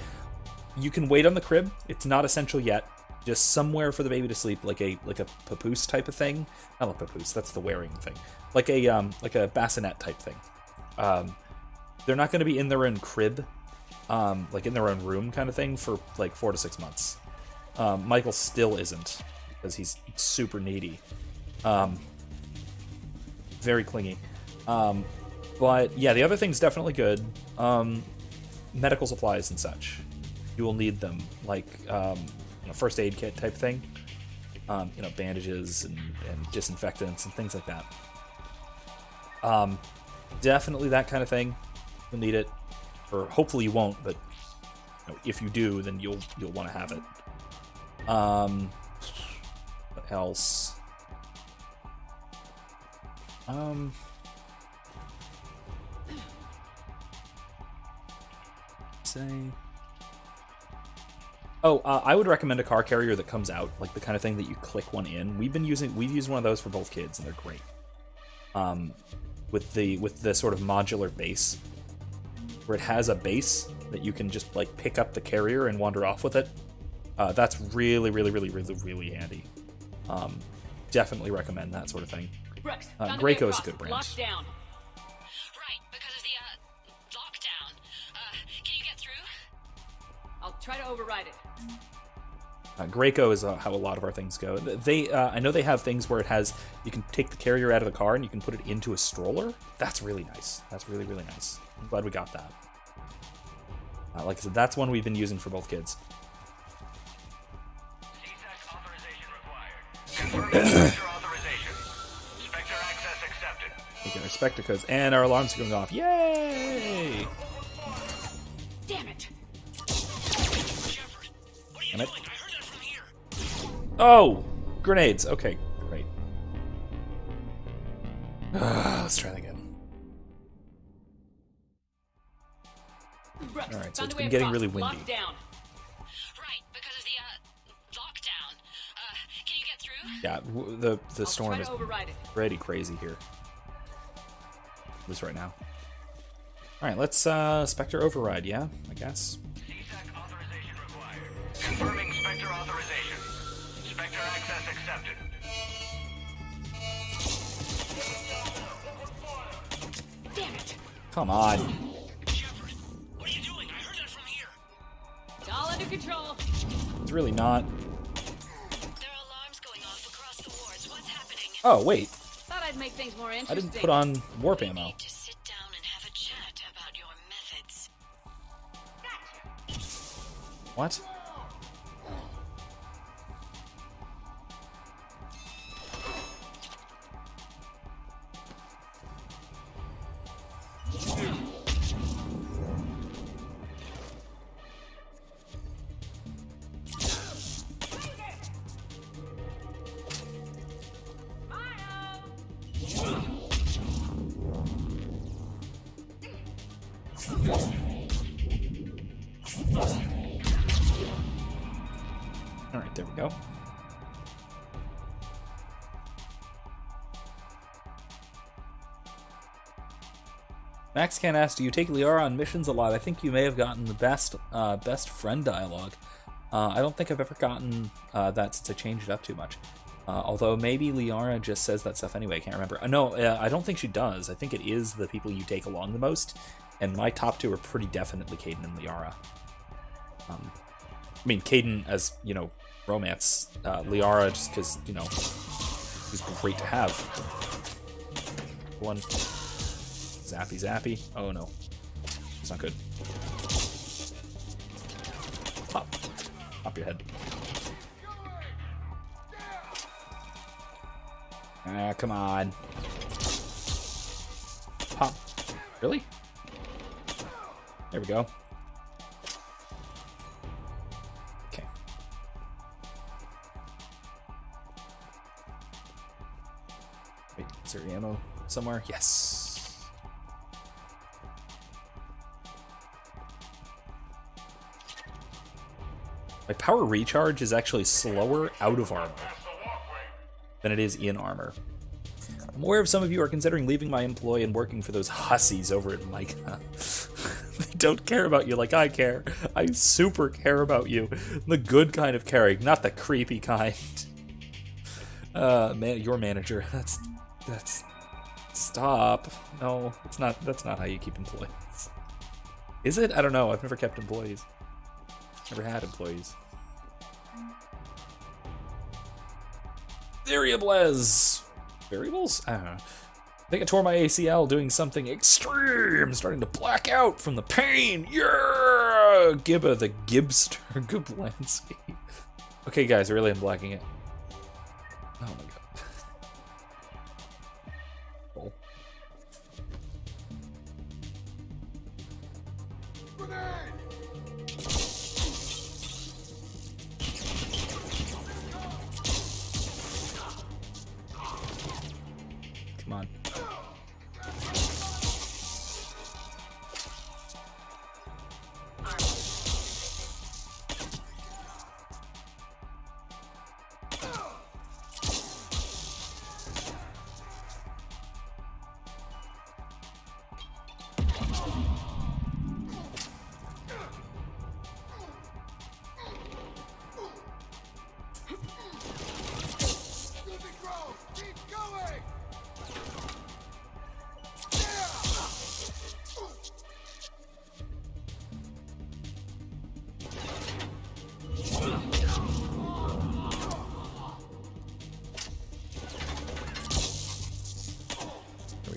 [SPEAKER 1] You can wait on the crib. It's not essential yet. Just somewhere for the baby to sleep, like a papoose type of thing. Not a papoose, that's the wearing thing. Like a bassinet type thing. They're not going to be in their own crib, like in their own room kind of thing for like 4 to 6 months. Michael still isn't because he's super needy, very clingy. But yeah, the other thing's definitely good. Medical supplies and such. You will need them, like first aid kit type thing. Bandages and disinfectants and things like that. Definitely that kind of thing. You'll need it, or hopefully you won't. But if you do, then you'll want to have it. What else? I would recommend a car carrier that comes out, like the kind of thing that you click one in. We've used one of those for both kids, and they're great. With the sort of modular base, where it has a base that you can just like pick up the carrier and wander off with it. That's really, really, really, really, really handy. Definitely recommend that sort of thing.
[SPEAKER 2] Brooks,
[SPEAKER 1] Graco is a good brand.
[SPEAKER 2] Locked down. try to override it.
[SPEAKER 1] Graco is how a lot of our things go. They, I know they have things where it has, you can take the carrier out of the car and you can put it into a stroller. That's really nice. That's really, really nice. I'm glad we got that. Like I said, that's one we've been using for both kids. We get our Spectre codes, and our alarms are going off. Yay!
[SPEAKER 2] Damn it!
[SPEAKER 1] Damn it. Oh! Grenades. Okay, great. Let's try that again. Alright, so it's been getting really windy.
[SPEAKER 2] Locked down.
[SPEAKER 15] Right, because of the lockdown. Can you get through?
[SPEAKER 1] Yeah, the storm is pretty crazy here. At least right now. Alright, let's Spectre override, yeah, I guess.
[SPEAKER 6] Confirming Spectre authorization. Spectre access accepted.
[SPEAKER 2] Damn it!
[SPEAKER 1] Come on.
[SPEAKER 6] Shepard, what are you doing? I heard that from here.
[SPEAKER 2] It's all under control.
[SPEAKER 1] It's really not.
[SPEAKER 15] There are alarms going off across the wards. What's happening?
[SPEAKER 1] Oh, wait.
[SPEAKER 2] Thought I'd make things more interesting.
[SPEAKER 1] I didn't put on warp ammo.
[SPEAKER 15] We need to sit down and have a chat about your methods.
[SPEAKER 1] What? Alright, there we go. MaxCan asked, do you take Liara on missions a lot? I think you may have gotten the best friend dialogue. I don't think I've ever gotten that since I changed it up too much. Although maybe Liara just says that stuff anyway, I can't remember. No, I don't think she does. I think it is the people you take along the most, and my top two are pretty definitely Kaidan and Liara. I mean, Kaidan as, you know, romance, Liara just because, you know, she's great to have. One. Zappy zappy. Oh no. It's not good. Pop. Pop your head. Ah, come on. Pop. Really? There we go. Okay. Wait, is there ammo somewhere? Yes. My power recharge is actually slower out of armor than it is in armor. I'm aware of some of you are considering leaving my employ and working for those hussies over at Micah. They don't care about you like I care. I super care about you. The good kind of caring, not the creepy kind. Man, your manager. That's stop. No, it's not. That's not how you keep employees. Is it? I don't know. I've never kept employees. Never had employees. Variables. Variables? I don't know. I think I tore my ACL doing something extreme, starting to black out from the pain. Yeah! Gibba the Gibster. Giblansky. Okay, guys, I really am blacking it. Oh my god. Cool. Come on.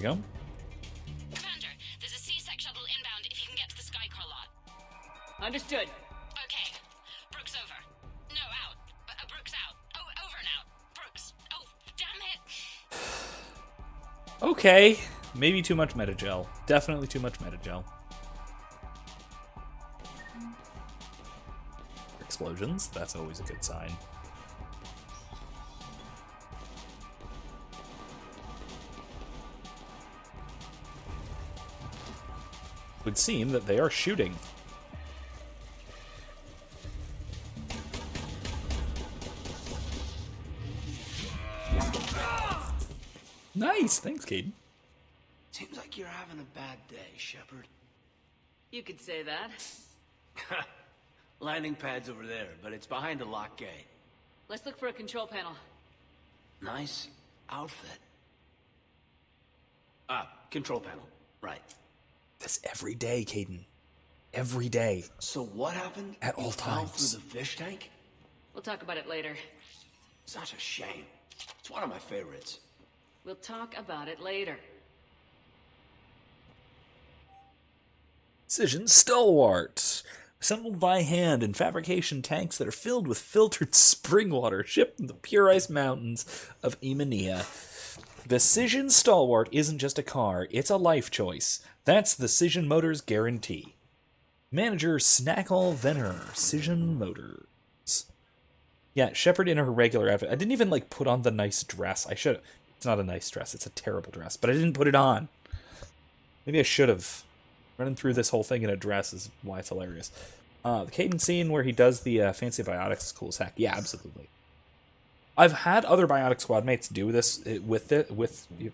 [SPEAKER 1] we go.
[SPEAKER 15] Commander, there's a C-Sec shuttle inbound if you can get to the Skycar lot.
[SPEAKER 2] Understood.
[SPEAKER 15] Okay. Brooks over. No, out. Brooks out. Oh, over and out. Brooks. Oh, damn it.
[SPEAKER 1] Okay. Maybe too much metagel. Definitely too much metagel. Explosions. That's always a good sign. Would seem that they are shooting. Nice, thanks, Caden.
[SPEAKER 5] Seems like you're having a bad day, Shepard.
[SPEAKER 2] You could say that.
[SPEAKER 5] Landing pad's over there, but it's behind a locked gate.
[SPEAKER 2] Let's look for a control panel.
[SPEAKER 5] Nice outfit. Ah, control panel. Right.
[SPEAKER 1] This every day, Caden. Every day.
[SPEAKER 5] So what happened?
[SPEAKER 1] At all
[SPEAKER 5] Fell
[SPEAKER 1] times.
[SPEAKER 5] through the fish tank?
[SPEAKER 2] We'll talk about it later.
[SPEAKER 5] Such a shame. It's one of my favorites.
[SPEAKER 2] We'll talk about it later.
[SPEAKER 1] Precision Stalwart. Assembled by hand in fabrication tanks that are filled with filtered spring water shipped from the pure ice mountains of Emania. Precision Stalwart isn't just a car, it's a life choice. That's the Cision Motors guarantee. Manager Snackle Venner, Cision Motors. Yeah, Shepard in her regular outfit. I didn't even put on the nice dress. I should have. It's not a nice dress, it's a terrible dress, but I didn't put it on. Maybe I should have. Running through this whole thing in a dress is why it's hilarious. The Caden scene where he does the fancy biotics is cool as heck. Yeah, absolutely. I've had other Biotic Squad mates do this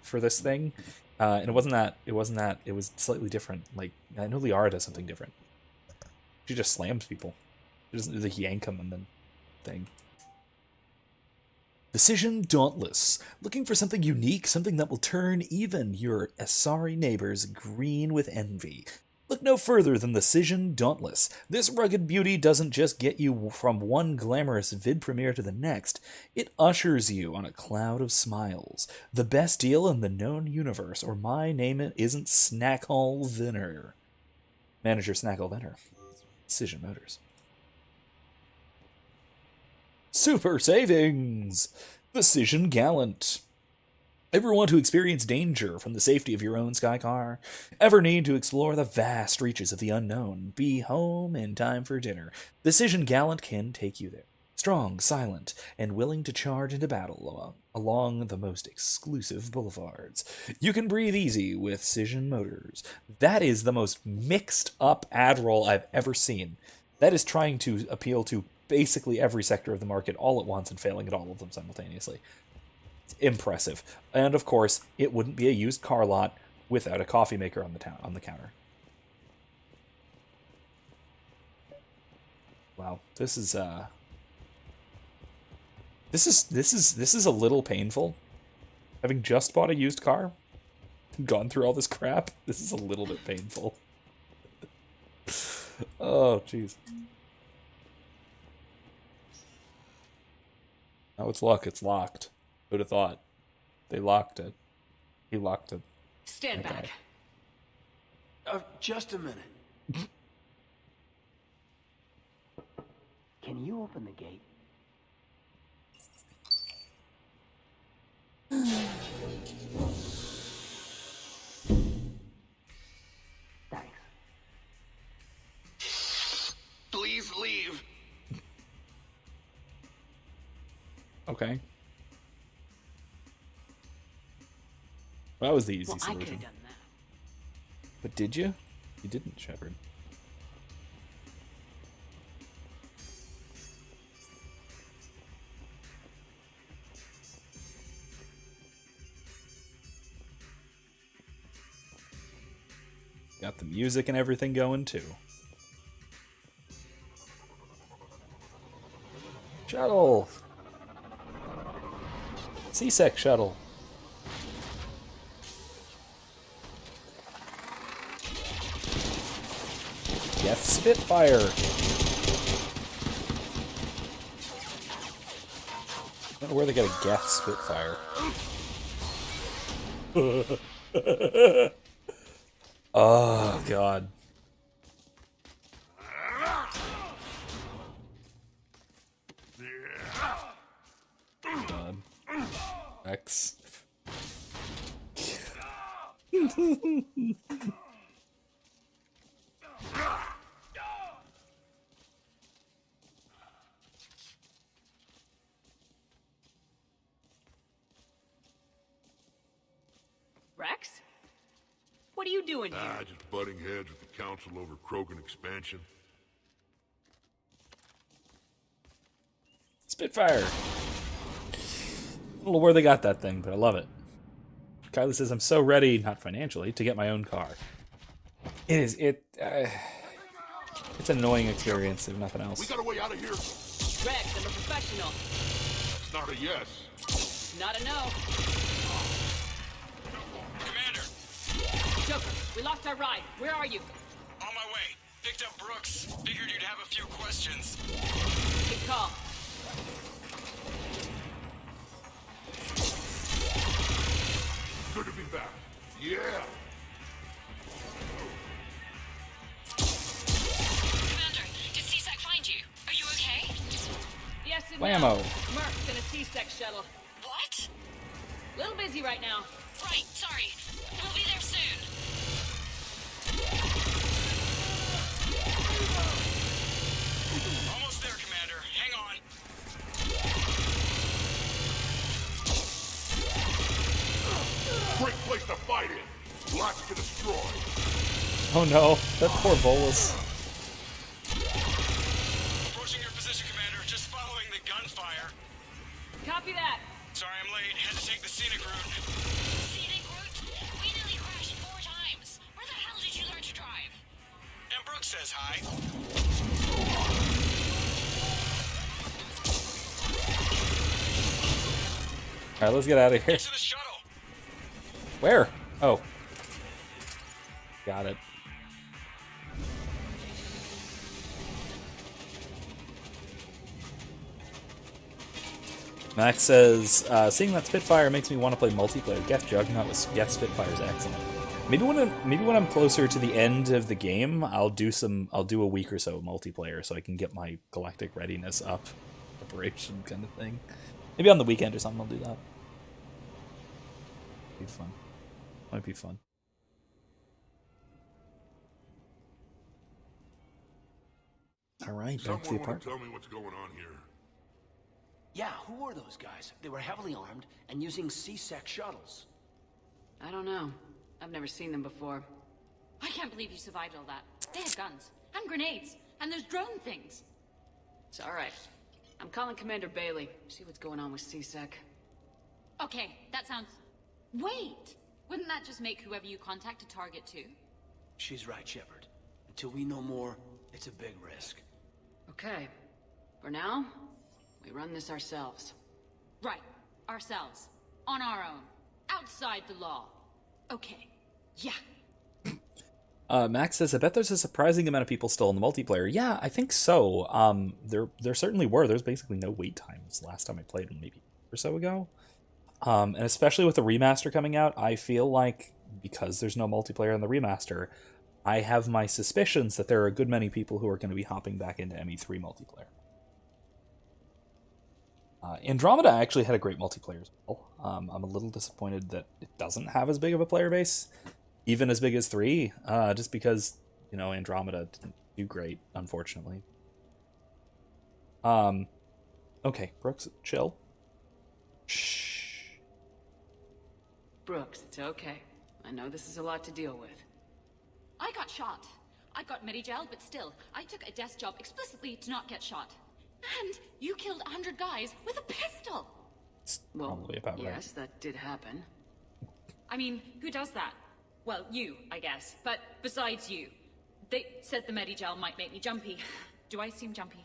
[SPEAKER 1] for this thing, and it wasn't that. It was slightly different. I know Liara does something different. She just slams people. She doesn't do the yank them and then thing. Precision Dauntless. Looking for something unique, something that will turn even your Asari neighbors green with envy. Look no further than the Cision Dauntless. This rugged beauty doesn't just get you from one glamorous vid premiere to the next, it ushers you on a cloud of smiles. The best deal in the known universe, or my name isn't Snackle Venner. Manager Snackle Venner. Cision Motors. Super savings! Precision Gallant. Ever want to experience danger from the safety of your own Skycar? Ever need to explore the vast reaches of the unknown? Be home in time for dinner. Precision Gallant can take you there. Strong, silent, and willing to charge into battle along the most exclusive boulevards. You can breathe easy with Cision Motors. That is the most mixed up ad roll I've ever seen. That is trying to appeal to basically every sector of the market all at once and failing at all of them simultaneously. It's impressive. And of course, it wouldn't be a used car lot without a coffee maker on the counter. Wow, this is a little painful. Having just bought a used car, gone through all this crap, this is a little bit painful. Oh, jeez. Oh, it's locked. Who'd have thought? They locked it. He locked it.
[SPEAKER 2] Stand back.
[SPEAKER 5] Just a minute. Can you open the gate? Thanks.
[SPEAKER 9] Please leave.
[SPEAKER 1] Okay. Well, that was the easy
[SPEAKER 2] I could
[SPEAKER 1] solution.
[SPEAKER 2] have done that.
[SPEAKER 1] But did you? You didn't, Shepard. Got the music and everything going too. Shuttle! C-Sec shuttle. Geth Spitfire. I don't know where they got a Geth Spitfire. Oh, God. God. X.
[SPEAKER 2] Rex? What are you doing here?
[SPEAKER 19] Just butting heads with the council over Krogan expansion.
[SPEAKER 1] Spitfire. I don't know where they got that thing, but I love it. Kylie says, I'm so ready, not financially, to get my own car. It's an annoying experience, if nothing else.
[SPEAKER 19] We got a way out of here.
[SPEAKER 2] Rex, I'm a professional.
[SPEAKER 19] It's not a yes.
[SPEAKER 2] Not a no.
[SPEAKER 6] Commander!
[SPEAKER 2] Joker, we lost our ride. Where are you?
[SPEAKER 6] On my way. Picked up Brooks. Figured you'd have a few questions.
[SPEAKER 2] Good call.
[SPEAKER 19] Good to be back. Yeah.
[SPEAKER 15] Commander, did C-Sec find you? Are you okay?
[SPEAKER 2] Yes and
[SPEAKER 1] Whammo.
[SPEAKER 2] no. Merc's in a C-Sec shuttle.
[SPEAKER 15] What?
[SPEAKER 2] Little busy right now.
[SPEAKER 15] Right, sorry. We'll be there soon.
[SPEAKER 6] Almost there, Commander. Hang on.
[SPEAKER 19] Great place to fight in. Lots to destroy.
[SPEAKER 1] Oh no, that poor Volus.
[SPEAKER 6] Approaching your position, Commander. Just following the gunfire.
[SPEAKER 2] Copy that.
[SPEAKER 6] Sorry I'm late. Had to take the scenic route.
[SPEAKER 15] Scenic route? We nearly crashed 4 times. Where the hell did you learn to drive?
[SPEAKER 6] And Brooks says hi.
[SPEAKER 1] Alright, let's get out of here.
[SPEAKER 6] Get to the shuttle.
[SPEAKER 1] Where? Oh. Got it. Max says, seeing that Spitfire makes me want to play multiplayer. Geth Juggernaut with Geth Spitfire is excellent. Maybe when I'm closer to the end of the game, I'll do a week or so of multiplayer so I can get my galactic readiness up, preparation kind of thing. Maybe on the weekend or something I'll do that. Be fun. Might be fun. All right, back to the apartment.
[SPEAKER 19] Tell me what's going on here.
[SPEAKER 5] Yeah, who were those guys? They were heavily armed and using C-Sec shuttles.
[SPEAKER 2] I don't know. I've never seen them before.
[SPEAKER 15] I can't believe you survived all that. They had guns, and grenades, and those drone things.
[SPEAKER 2] It's alright. I'm calling Commander Bailey. See what's going on with C-Sec.
[SPEAKER 15] Okay, that sounds... Wait! Wouldn't that just make whoever you contact a target too?
[SPEAKER 5] She's right, Shepard. Until we know more, it's a big risk.
[SPEAKER 2] Okay. For now, we run this ourselves.
[SPEAKER 15] Right. Ourselves. On our own. Outside the law. Okay. Yeah.
[SPEAKER 1] Max says, I bet there's a surprising amount of people still in the multiplayer. Yeah, I think so. There certainly were. There's basically no wait times last time I played, maybe a year or so ago. And especially with the remaster coming out, I feel like because there's no multiplayer in the remaster, I have my suspicions that there are a good many people who are going to be hopping back into ME3 multiplayer. Andromeda actually had a great multiplayer as well. I'm a little disappointed that it doesn't have as big of a player base, even as big as 3, just because, you know, Andromeda didn't do great, unfortunately. Okay, Brooks, chill. Shh.
[SPEAKER 2] Brooks, it's okay. I know this is a lot to deal with.
[SPEAKER 15] I got shot. I got Medi-gel, but still, I took a desk job explicitly to not get shot. And you killed 100 guys with a pistol!
[SPEAKER 2] Well,
[SPEAKER 1] probably about right.
[SPEAKER 2] Yes, that did happen.
[SPEAKER 15] I mean, who does that? Well, you, I guess. But besides you. They said the Medi-gel might make me jumpy. Do I seem jumpy?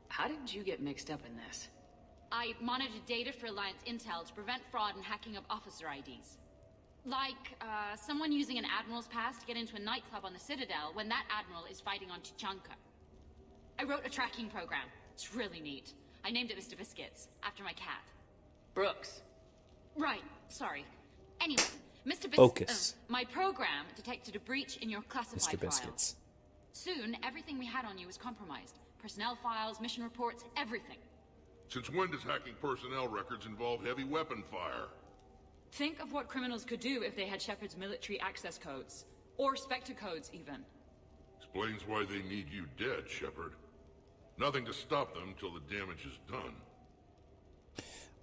[SPEAKER 2] How did you get mixed up in this?
[SPEAKER 15] I monitored data for Alliance intel to prevent fraud and hacking of officer IDs. Like, someone using an Admiral's pass to get into a nightclub on the Citadel when that Admiral is fighting on Tuchanka. I wrote a tracking program. It's really neat. I named it Mr. Biscuits, after my cat.
[SPEAKER 2] Brooks,
[SPEAKER 15] Right, sorry. Anyway, Mr.
[SPEAKER 1] Focus.
[SPEAKER 15] My program detected a breach in your classified
[SPEAKER 1] Mr. Biscuits.
[SPEAKER 15] files. Soon, everything we had on you was compromised. Personnel files, mission reports, everything.
[SPEAKER 16] Since when does hacking personnel records involve heavy weapon fire?
[SPEAKER 15] Think of what criminals could do if they had Shepard's military access codes. Or Spectre codes, even.
[SPEAKER 16] Explains why they need you dead, Shepard. Nothing to stop them till the damage is done.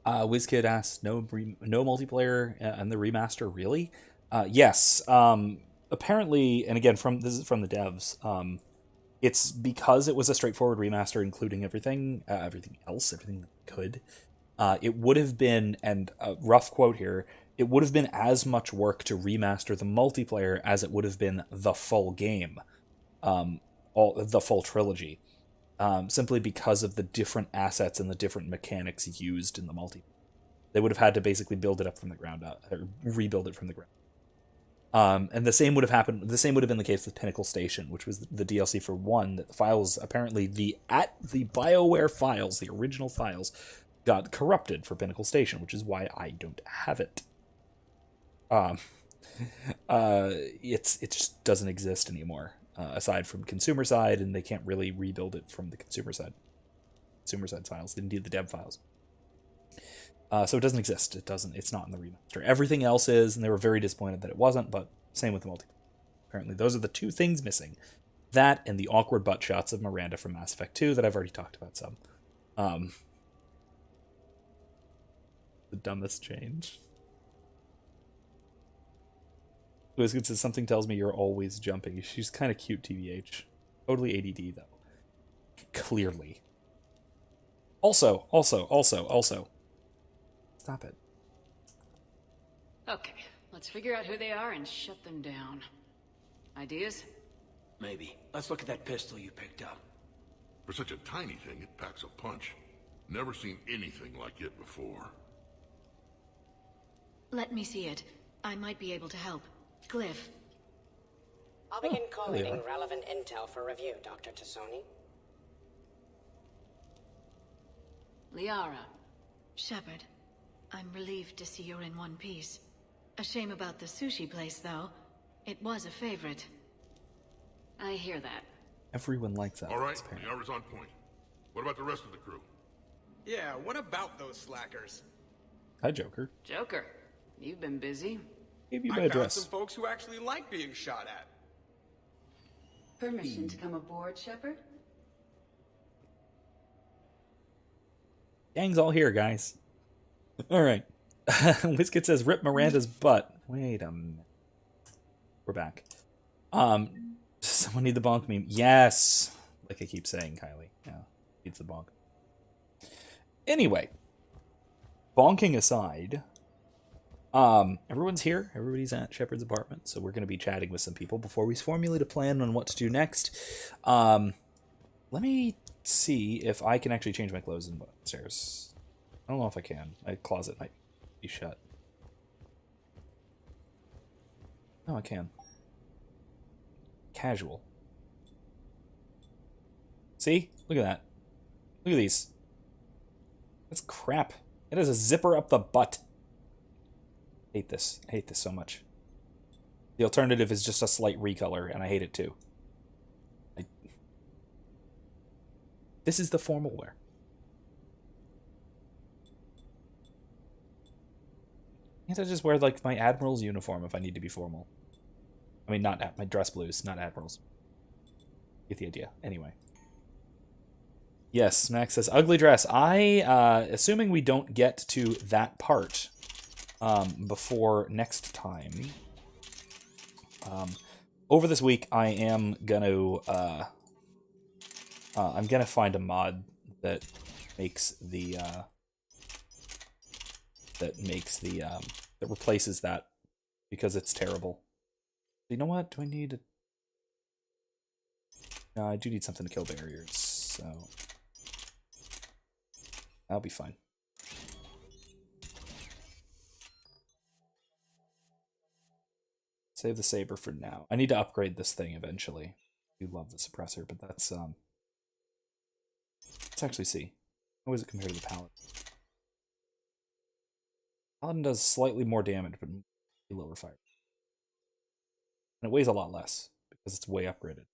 [SPEAKER 1] WizKid asks, no multiplayer in the remaster, really? Yes. Apparently, and again, this is from the devs, it's because it was a straightforward remaster, including everything else, everything that could. It would have been, and a rough quote here, it would have been as much work to remaster the multiplayer as it would have been the full game, the full trilogy. Simply because of the different assets and the different mechanics used in the multi. They would have had to basically build it up from the ground up, or rebuild it from the ground. And the same would have happened. The same would have been the case with Pinnacle Station, which was the DLC for 1. That the files, apparently the BioWare files, the original files, got corrupted for Pinnacle Station, which is why I don't have it. It just doesn't exist anymore. Aside from consumer side, and they can't really rebuild it from the consumer side files. They didn't do the dev files. So it doesn't exist. It's not in the remaster. Everything else is, and they were very disappointed that it wasn't, but same with the multiplayer. Apparently those are the two things missing. That and the awkward butt shots of Miranda from Mass Effect 2 that I've already talked about some. The dumbest change. Whiskey says, something tells me you're always jumping. She's kind of cute, TBH. Totally ADD, though. Clearly. Also. Stop it.
[SPEAKER 2] Okay, let's figure out who they are and shut them down. Ideas?
[SPEAKER 5] Maybe. Let's look at that pistol you picked up.
[SPEAKER 16] For such a tiny thing, it packs a punch. Never seen anything like it before.
[SPEAKER 7] Let me see it. I might be able to help. Glyph.
[SPEAKER 20] I'll begin collating relevant intel for review, Dr. Tassoni.
[SPEAKER 2] Liara.
[SPEAKER 7] Shepard. I'm relieved to see you're in one piece. A shame about the sushi place, though. It was a favorite.
[SPEAKER 2] I hear that.
[SPEAKER 1] Everyone likes that.
[SPEAKER 16] All right, Liara's on point. What about the rest of the crew?
[SPEAKER 9] Yeah, what about those slackers?
[SPEAKER 1] Hi, Joker.
[SPEAKER 2] Joker, you've been busy.
[SPEAKER 1] Give you my
[SPEAKER 9] I found
[SPEAKER 1] address.
[SPEAKER 9] some folks who actually like being shot at.
[SPEAKER 12] Permission to come aboard, Shepard?
[SPEAKER 1] Gang's all here, guys. All right. Whiskit says, rip Miranda's butt. Wait a minute. We're back. Someone need the bonk meme. Yes. Like I keep saying, Kylie. Yeah, needs the bonk. Anyway. Bonking aside, everyone's here. Everybody's at Shepard's apartment, so we're going to be chatting with some people before we formulate a plan on what to do next. Let me see if I can actually change my clothes and go upstairs. I don't know if I can. My closet might be shut. No, I can. Casual. See? Look at that. Look at these. That's crap. It has a zipper up the butt. Hate this. I hate this so much. The alternative is just a slight recolor, and I hate it too. This is the formal wear. Can't I just wear, like, my Admiral's uniform if I need to be formal? I mean, not my dress blues, not Admiral's. Get the idea. Anyway. Yes, Max says, ugly dress. Assuming we don't get to that part before next time, over this week I am gonna I'm gonna find a mod that makes the that replaces that, because it's terrible. You know what? Do I need? No, I do need something to kill barriers, so that'll be fine. Save the saber for now. I need to upgrade this thing eventually. I do love the suppressor, but that's let's actually see. How is it compared to the palette? Paladin does slightly more damage, but lower fire. And it weighs a lot less, because it's way upgraded.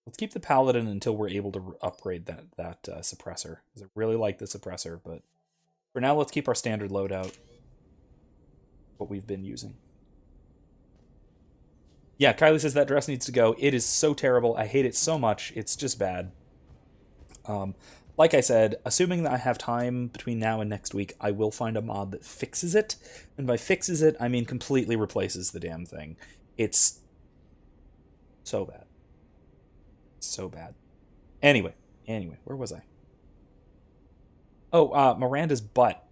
[SPEAKER 1] Let's keep the Paladin until we're able to upgrade that suppressor. Because I really like the suppressor, but for now, let's keep our standard loadout. What we've been using. Yeah, Kylie says that dress needs to go. It is so terrible. I hate it so much. It's just bad. Like I said, assuming that I have time between now and next week, I will find a mod that fixes it. And by fixes it, I mean completely replaces the damn thing. It's so bad. So bad. Anyway, where was I? Oh, Miranda's butt.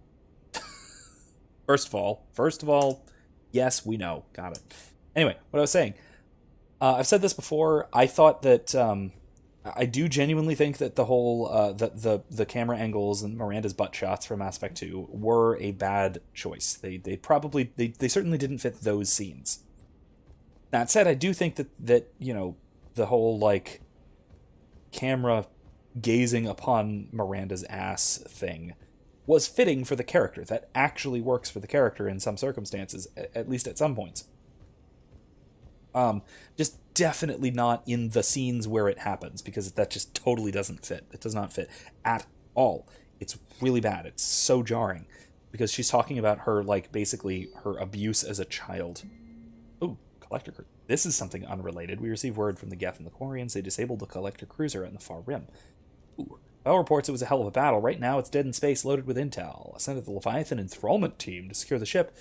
[SPEAKER 1] First of all, yes, we know. Got it. Anyway, what I was saying. I've said this before. I thought that I do genuinely think that the whole the camera angles and Miranda's butt shots from Mass Effect 2 were a bad choice. They certainly didn't fit those scenes. That said, I do think that you know, the whole like camera gazing upon Miranda's ass thing was fitting for the character. That actually works for the character in some circumstances, at least at some points. Just definitely not in the scenes where it happens, because that just totally doesn't fit. It does not fit at all. It's really bad. It's so jarring, because she's talking about her, like, basically her abuse as a child. Ooh, collector cruiser. This is something unrelated. We received word from the Geth and the Quarians. They disabled the collector cruiser in the far rim. Ooh. Bell reports it was a hell of a battle. Right now it's dead in space, loaded with intel. Ascended the Leviathan enthrallment team to secure the ship.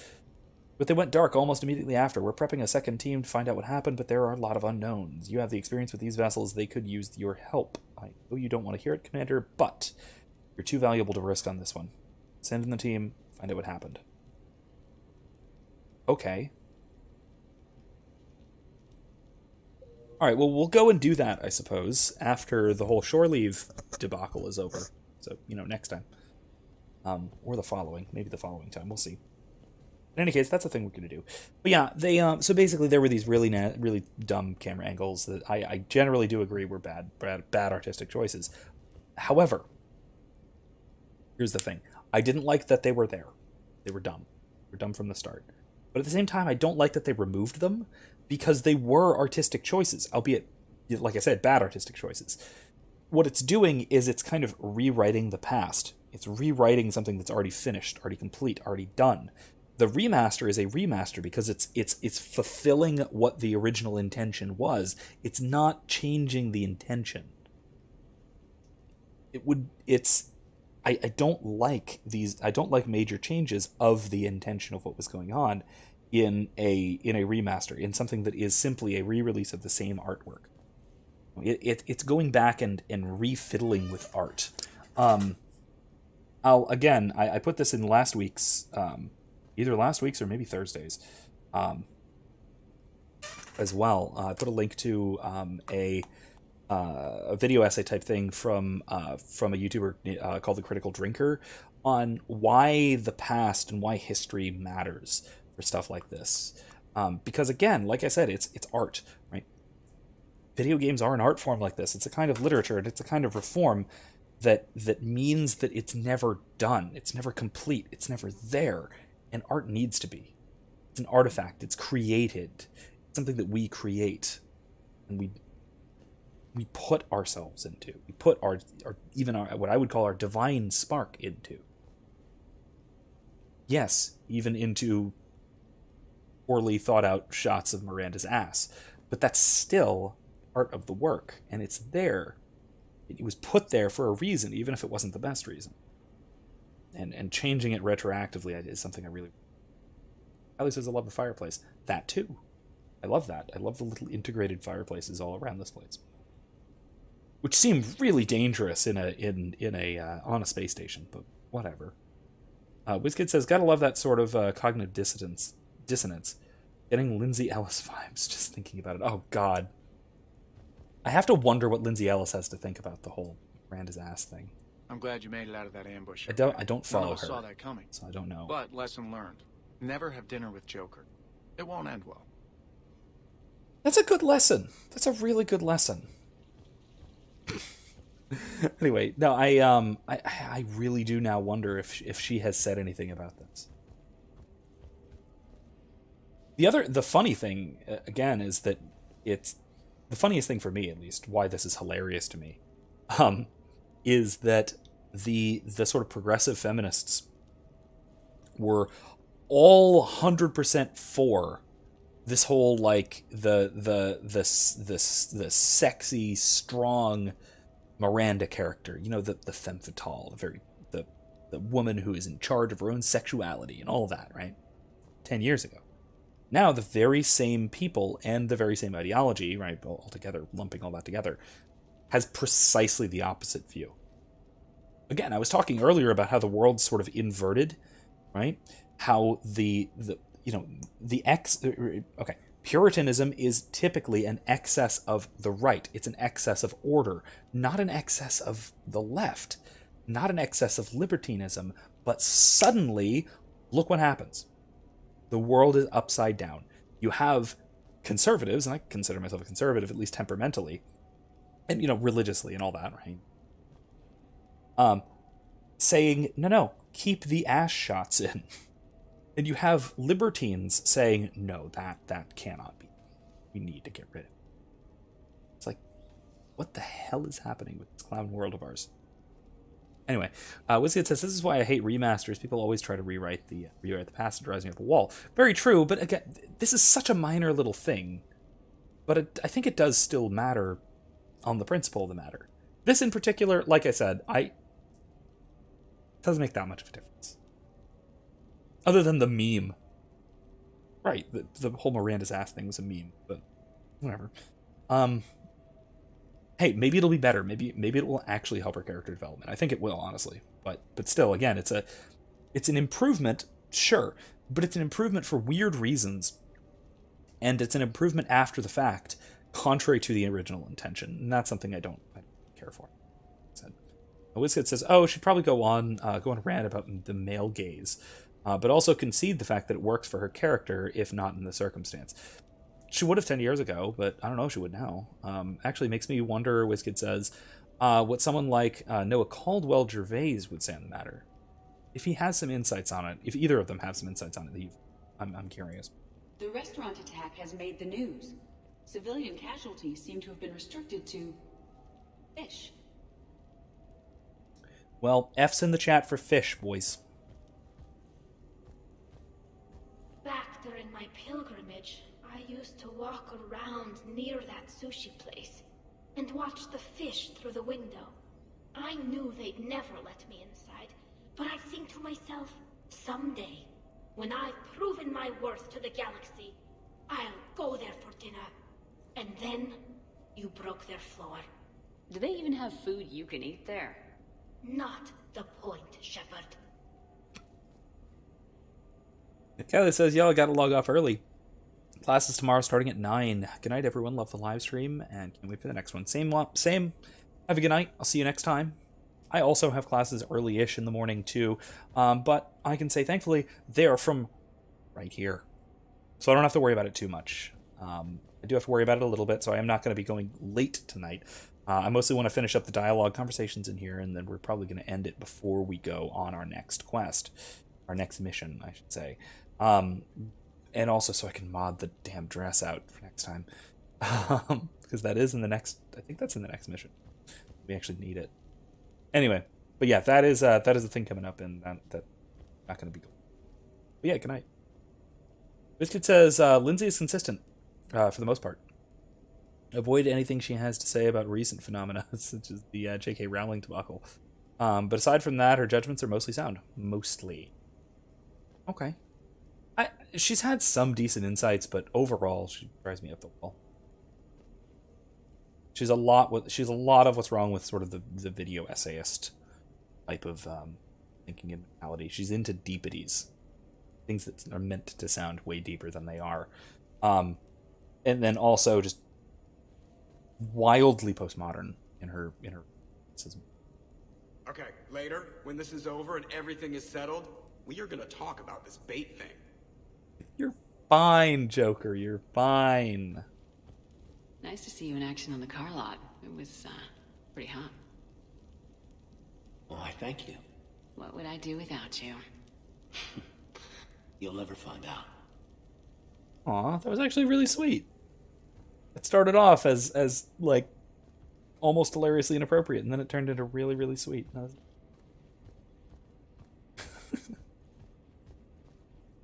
[SPEAKER 1] But they went dark almost immediately after. We're prepping a second team to find out what happened, but there are a lot of unknowns. You have the experience with these vessels. They could use your help. I know you don't want to hear it, Commander, but you're too valuable to risk on this one. Send in the team, find out what happened. Okay. Alright, well, we'll go and do that, I suppose, after the whole shore leave debacle is over. So, you know, next time. Or the following. Maybe the following time. We'll see. In any case, that's the thing we're going to do. But yeah, they so basically there were these really dumb camera angles that I generally do agree were bad artistic choices. However, here's the thing. I didn't like that they were there. They were dumb. They were dumb from the start. But at the same time, I don't like that they removed them, because they were artistic choices, albeit, like I said, bad artistic choices. What it's doing is it's kind of rewriting the past. It's rewriting something that's already finished, already complete, already done. The remaster is a remaster because it's fulfilling what the original intention was. It's not changing the intention. I don't like these. I don't like major changes of the intention of what was going on in a remaster, in something that is simply a re-release of the same artwork. It's going back and refiddling with art. I put this in last week's. Either last week's or maybe Thursday's, as well. I put a link to a video essay type thing from a YouTuber called The Critical Drinker on why the past and why history matters for stuff like this. Because again, like I said, it's art, right? Video games are an art form like this. It's a kind of literature, and it's a kind of reform that means that it's never done. It's never complete. It's never there. And art needs to be. It's an artifact. It's created. It's something that we create, and we put ourselves into. We put our what I would call our divine spark into. Yes, even into poorly thought out shots of Miranda's ass, but that's still part of the work, and it's there. It was put there for a reason, even if it wasn't the best reason. And changing it retroactively is something I really... Kylie says I love the fireplace. That too. I love that. I love the little integrated fireplaces all around this place, which seem really dangerous on a space station, but whatever. WizKid says, gotta love that sort of cognitive dissonance. Getting Lindsay Ellis vibes just thinking about it. Oh God. I have to wonder what Lindsay Ellis has to think about the whole Miranda's ass thing.
[SPEAKER 13] I'm glad you made it out of that ambush.
[SPEAKER 1] I don't follow
[SPEAKER 13] None of us
[SPEAKER 1] her,
[SPEAKER 13] saw that coming.
[SPEAKER 1] so I don't know.
[SPEAKER 13] But lesson learned: never have dinner with Joker. It won't end well.
[SPEAKER 1] That's a good lesson. That's a really good lesson. Anyway, no, I really do now wonder if she has said anything about this. The funny thing again is that it's the funniest thing for me, at least, why this is hilarious to me, is that the sort of progressive feminists were all 100% for this whole like the sexy, strong Miranda character, you know, the femme fatale, the woman who is in charge of her own sexuality and all that, right? 10 years ago. Now the very same people and the very same ideology, right, all together, lumping all that together, has precisely the opposite view. Again, I was talking earlier about how the world's sort of inverted, right? How Puritanism is typically an excess of the right. It's an excess of order, not an excess of the left, not an excess of libertinism, but suddenly, look what happens. The world is upside down. You have conservatives, and I consider myself a conservative, at least temperamentally, and, you know, religiously and all that, right? Saying, no, keep the ass shots in. And you have libertines saying, no, that cannot be. We need to get rid of it. It's like, what the hell is happening with this clown world of ours? Anyway, Wizkid says, this is why I hate remasters. People always try to rewrite the past and drives me up a wall. Very true, but again, this is such a minor little thing. But I think it does still matter on the principle of the matter. This in particular, like I said, it doesn't make that much of a difference. Other than the meme. Right, the whole Miranda's ass thing was a meme, but whatever. Hey, maybe it'll be better. Maybe it will actually help her character development. I think it will, honestly. But still, again, it's an improvement, sure, but it's an improvement for weird reasons. And it's an improvement after the fact, contrary to the original intention. And that's something I don't care for. Wizkid says, she'd probably go on a rant about the male gaze. But also concede the fact that it works for her character, if not in the circumstance. She would have 10 years ago, but I don't know if she would now. Actually makes me wonder, Wizkid says, what someone like Noah Caldwell-Gervais would say on the matter. If he has some insights on it, if either of them have some insights on it, I'm curious.
[SPEAKER 12] The restaurant attack has made the news. Civilian casualties seem to have been restricted to fish.
[SPEAKER 1] Well, F's in the chat for fish, boys.
[SPEAKER 11] Back during my pilgrimage, I used to walk around near that sushi place and watch the fish through the window. I knew they'd never let me inside, but I think to myself, someday, when I've proven my worth to the galaxy, I'll go there for dinner. And then, you broke their floor.
[SPEAKER 2] Do they even have food you can eat there?
[SPEAKER 11] Not the point, Shepard.
[SPEAKER 1] Kelly says, yo, I gotta log off early. Class is tomorrow starting at 9. Good night, everyone. Love the live stream, and can't wait for the next one. Same. Have a good night. I'll see you next time. I also have classes early-ish in the morning, too. But I can say, thankfully, they are from right here. So I don't have to worry about it too much. I do have to worry about it a little bit, so I am not going to be going late tonight. I mostly want to finish up the dialogue conversations in here, and then we're probably going to end it before we go on our next quest. Our next mission, I should say. And also so I can mod the damn dress out for next time. Because that is in the next... I think that's in the next mission. We actually need it. Anyway. But yeah, that is the thing coming up, and that's not going to be good. But yeah, good night. Biscuit says, Lindsay is consistent, for the most part. Avoid anything she has to say about recent phenomena, such as the J.K. Rowling debacle. But aside from that, her judgments are mostly sound. Mostly. Okay. She's had some decent insights, but overall, she drives me up the wall. She's a lot of what's wrong with sort of the video essayist type of thinking and mentality. She's into deepities, things that are meant to sound way deeper than they are, and then also just wildly postmodern in her.
[SPEAKER 9] Okay, later, when this is over and everything is settled, we are gonna talk about this bait thing.
[SPEAKER 1] You're fine, Joker. You're fine.
[SPEAKER 2] Nice to see you in action on the car lot. It was pretty hot.
[SPEAKER 5] Why, thank you.
[SPEAKER 2] What would I do without you?
[SPEAKER 5] You'll never find out.
[SPEAKER 1] Aw, that was actually really sweet. It started off as like almost hilariously inappropriate, and then it turned into really, really sweet.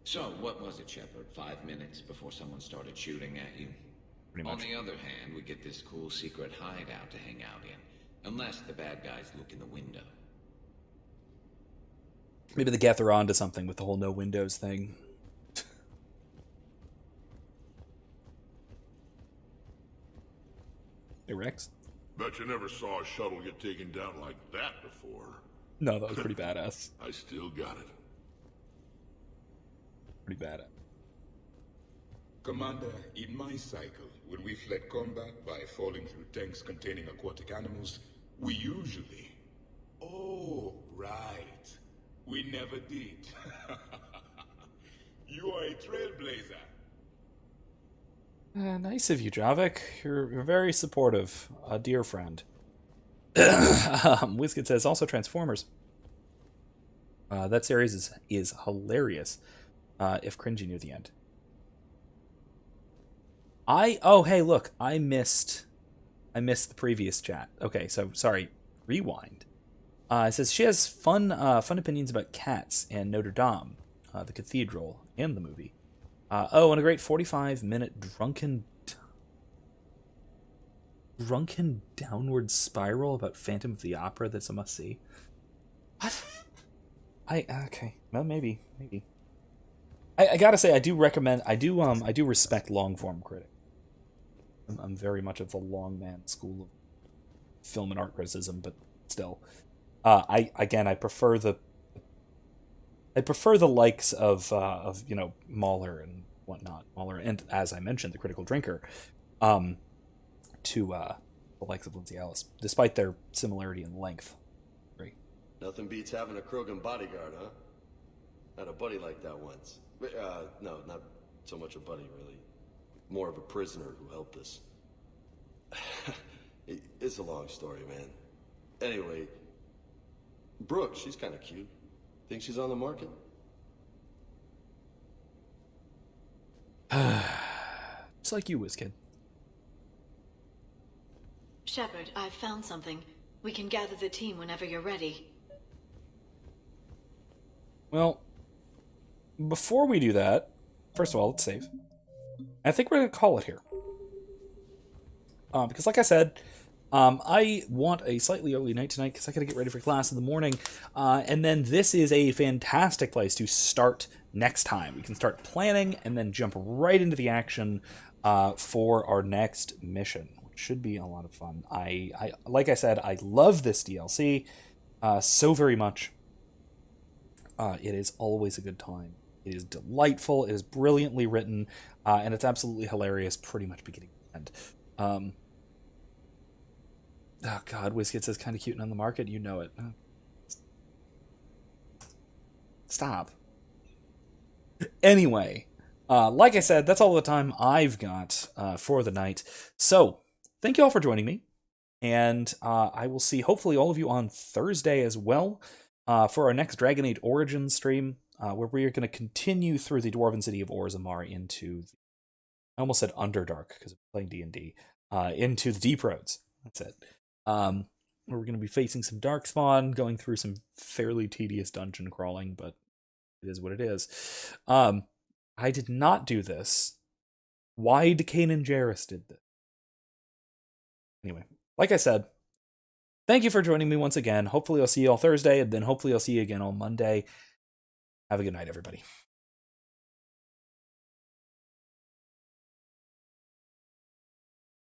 [SPEAKER 4] So, what was it, Shepard? 5 minutes before someone started shooting at you?
[SPEAKER 1] Pretty much.
[SPEAKER 4] On the other hand, we get this cool secret hideout to hang out in. Unless the bad guys look in the window.
[SPEAKER 1] Maybe the Geth are onto something with the whole no windows thing. Hey, Rex?
[SPEAKER 19] Bet you never saw a shuttle get taken down like that before.
[SPEAKER 1] No, that was pretty badass.
[SPEAKER 19] I still got it.
[SPEAKER 1] Pretty badass.
[SPEAKER 14] Commander, in my cycle, when we fled combat by falling through tanks containing aquatic animals, we usually... Oh, right. We never did. You are a trailblazer.
[SPEAKER 1] Nice of you, Javik. You're very supportive. A dear friend. Wizkid says, also Transformers. That series is hilarious, if cringy near the end. Oh, hey, look, I missed the previous chat. Okay, so, sorry, rewind. It says, she has fun opinions about cats and Notre Dame, the cathedral, and the movie. And a great 45-minute drunken downward spiral about Phantom of the Opera that's a must-see. What? Okay, well, maybe. I gotta say, I do recommend, I do respect long-form critic. I'm very much of the long man school of film and art criticism, but still. I prefer the likes of Mahler and whatnot, and as I mentioned, the Critical Drinker, to the likes of Lindsay Ellis, despite their similarity in length. Great.
[SPEAKER 17] Nothing beats having a Krogan bodyguard, huh? Had a buddy like that once. No, not so much a buddy, really. More of a prisoner who helped us. It's a long story, man. Anyway, Brooke, she's kind of cute. Think she's on the market?
[SPEAKER 1] It's like you, Wizkid.
[SPEAKER 7] Shepard, I've found something. We can gather the team whenever you're ready.
[SPEAKER 1] Well, before we do that, first of all, let's save. I think we're going to call it here. Because like I said, I want a slightly early night tonight because I got to get ready for class in the morning. And then this is a fantastic place to start next time. We can start planning and then jump right into the action for our next mission, which should be a lot of fun. I like I said, I love this DLC so very much. It is always a good time. It is delightful. It is brilliantly written, and it's absolutely hilarious pretty much beginning to end. Oh god, Wizkid says kind of cute and on the market. You know it. Stop. Anyway, like I said, that's all the time I've got for the night. So, thank you all for joining me. And I will see, hopefully, all of you on Thursday as well for our next Dragon Age Origins stream, where we are going to continue through the Dwarven City of Orzammar into... I almost said Underdark, because I'm playing D&D. Into the Deep Roads. That's it. Where we're going to be facing some Darkspawn, going through some fairly tedious dungeon crawling, but it is what it is. I did not do this. Why Decane and Jarrus did this? Anyway, like I said, thank you for joining me once again. Hopefully I'll see you all Thursday, and then hopefully I'll see you again on Monday. Have a good night, everybody.